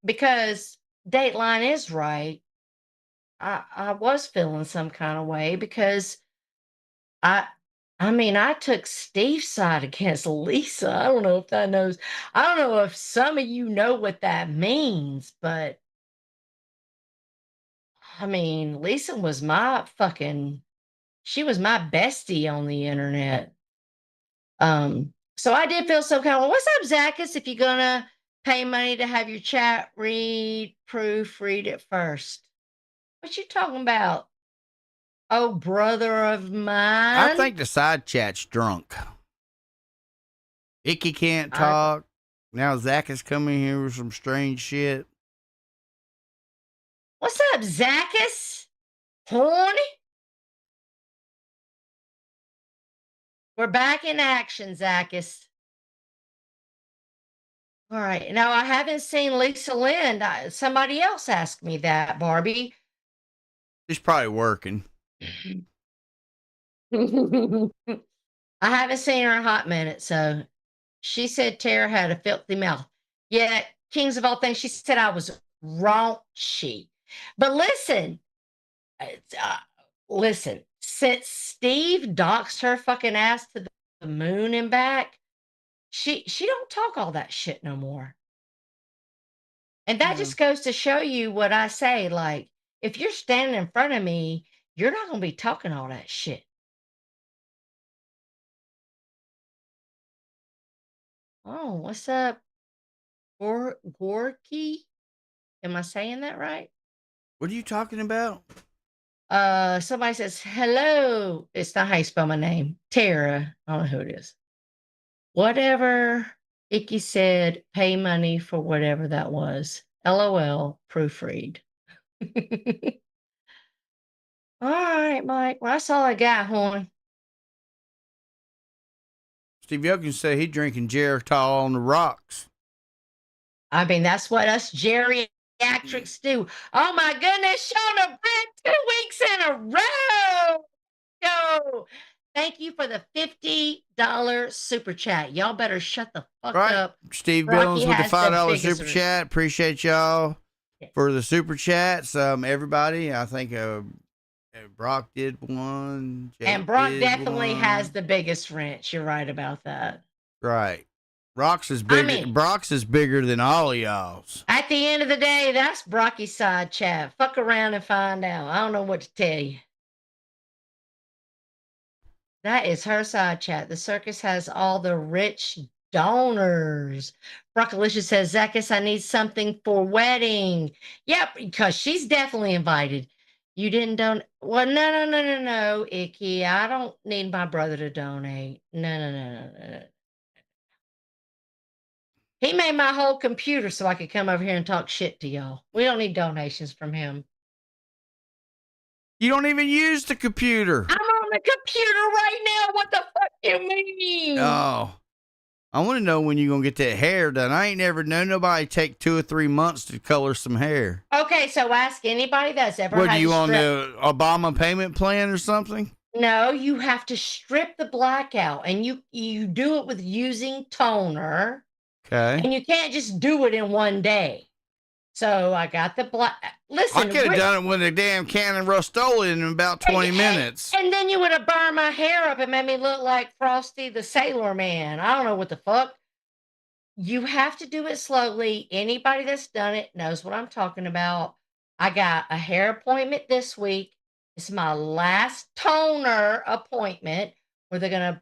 Because Dateline is right. I was feeling some kind of way because I took Steve's side against Lisa. I don't know if some of you know what that means, but Lisa was she was my bestie on the internet. So I did feel so kind of, what's up, Zacchus? If you're gonna pay money to have your chat proofread it first. What you talking about? Oh, brother of mine. I think the side chat's drunk. Icky can't talk. Now Zach is coming here with some strange shit. What's up, Zacchus? Horny? We're back in action, Zacchus. All right. Now, I haven't seen Lisa Lynn. Somebody else asked me that, Barbie. She's probably working. I haven't seen her in a hot minute, so she said Tara had a filthy mouth. Yeah, Kings of all things, she said I was raunchy. But listen, since Steve doxed her fucking ass to the moon and back, she don't talk all that shit no more. And that just goes to show you what I say. Like, if you're standing in front of me, you're not going to be talking all that shit. Oh, what's up, Gorky? Am I saying that right? What are you talking about? Somebody says, hello. It's not how you spell my name. Tara. I don't know who it is. Whatever Icky said, pay money for whatever that was. LOL, proofread. All right, Mike. Well, that's all I got, Horn. Steve Youngkin said he's drinking Geritol on the rocks. That's what us geriatrics do. Oh my goodness, Shauna Britt 2 weeks in a row. Yo, thank you for the $50 super chat. Y'all better shut the fuck Right. up. Steve Rocky Billings with the has the $5 biggest super chat. Appreciate y'all for the super chats. Everybody, I think Brock did one. Jake And Brock did definitely one. has the biggest wrench. You're right about that. Right. Brock's is bigger. I mean- Brock's is bigger than all of y'all's. At the end of the day, that's Brocky's side chat. Fuck around and find out. I don't know what to tell you. That is her side chat. The circus has all the rich donors. Brockalicious says, Zacchus, I need something for wedding. Yep, because she's definitely invited. You didn't donate. Well, no, Icky. I don't need my brother to donate. No. He made my whole computer so I could come over here and talk shit to y'all. We don't need donations from him. You don't even use the computer. I'm on the computer right now. What the fuck you mean? Oh. I want to know when you're going to get that hair done. I ain't never known nobody take 2 or 3 months to color some hair. Okay, so ask anybody that's ever What, had are you to on strip- the Obama payment plan or something? No, you have to strip the black out, and you do it with using toner, Okay. and you can't just do it in one day. So I got the black. Listen, I could have done it with a damn can of Rustola in about 20 minutes. And then you would have burned my hair up and made me look like Frosty the Sailor Man. I don't know what the fuck. You have to do it slowly. Anybody that's done it knows what I'm talking about. I got a hair appointment this week. It's my last toner appointment where they're going to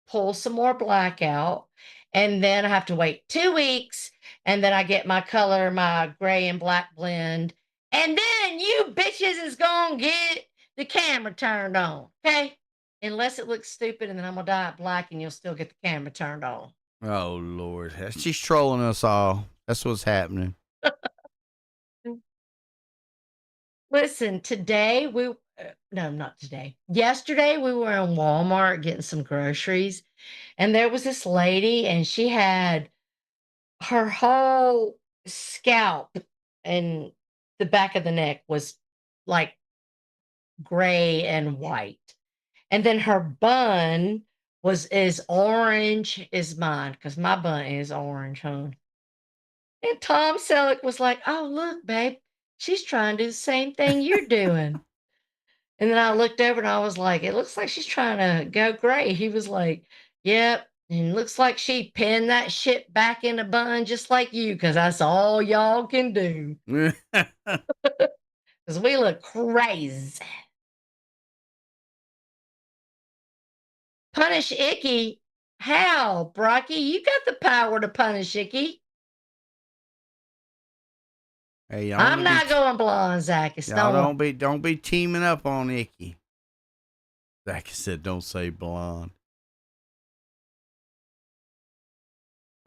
pull some more black out. And then I have to wait 2 weeks. And then I get my color, my gray and black blend. And then you bitches is going to get the camera turned on. Okay? Unless it looks stupid and then I'm going to dye it black and you'll still get the camera turned on. Oh, Lord. She's trolling us all. That's what's happening. Listen, today no, not today. Yesterday we were in Walmart getting some groceries, and there was this lady, and she had her whole scalp and the back of the neck was like gray and white. And then her bun was as orange as mine, because my bun is orange, huh? And Tom Selleck was like, oh, look, babe, she's trying to do the same thing you're doing. And then I looked over and I was like, it looks like she's trying to go gray. He was like, yep. And it looks like she pinned that shit back in a bun just like you, because that's all y'all can do. Because we look crazy. Punish Icky? How, Brocky? You got the power to punish Icky. Hey, y'all I'm not going blonde, Zacchus. Y'all don't be teaming up on Icky. Zacchus said, don't say blonde.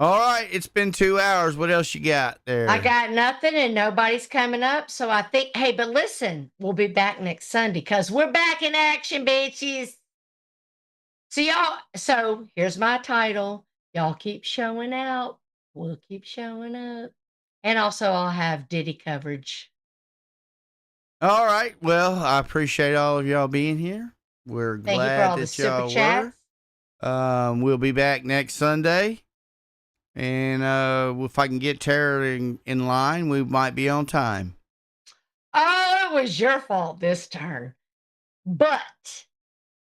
All right, it's been 2 hours. What else you got there? I got nothing and nobody's coming up. So I think, hey, but listen, we'll be back next Sunday because we're back in action, bitches. So here's my title. Y'all keep showing out. We'll keep showing up. And also I'll have Diddy coverage. All right. Well, I appreciate all of y'all being here. We're Thank you for glad all the that super y'all chats. were. We'll be back next Sunday. And if I can get Tara in line, we might be on time. Oh, it was your fault this turn. But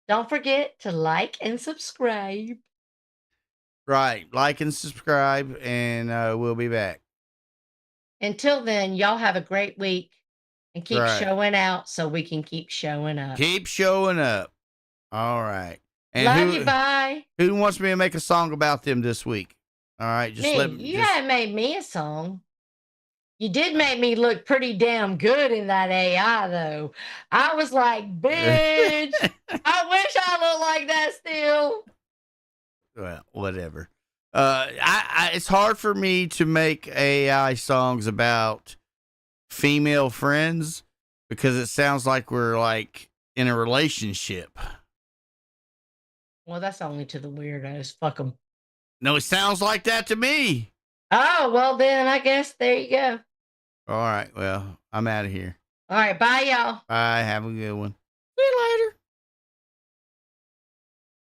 don't forget to like and subscribe. Right. Like and subscribe, and we'll be back. Until then, y'all have a great week and keep showing out so we can keep showing up. Keep showing up. All right. And Love you. Bye. Who wants me to make a song about them this week? All right. Just let me. You haven't made me a song. You did make me look pretty damn good in that AI, though. I was like, bitch, I wish I looked like that still. Well, whatever. It's hard for me to make AI songs about female friends because it sounds like we're like in a relationship. Well, that's only to the weirdos. Fuck them. No, it sounds like that to me. Oh, well, then I guess there you go. All right. Well, I'm out of here. All right. Bye, y'all. Bye. Have a good one. See you later.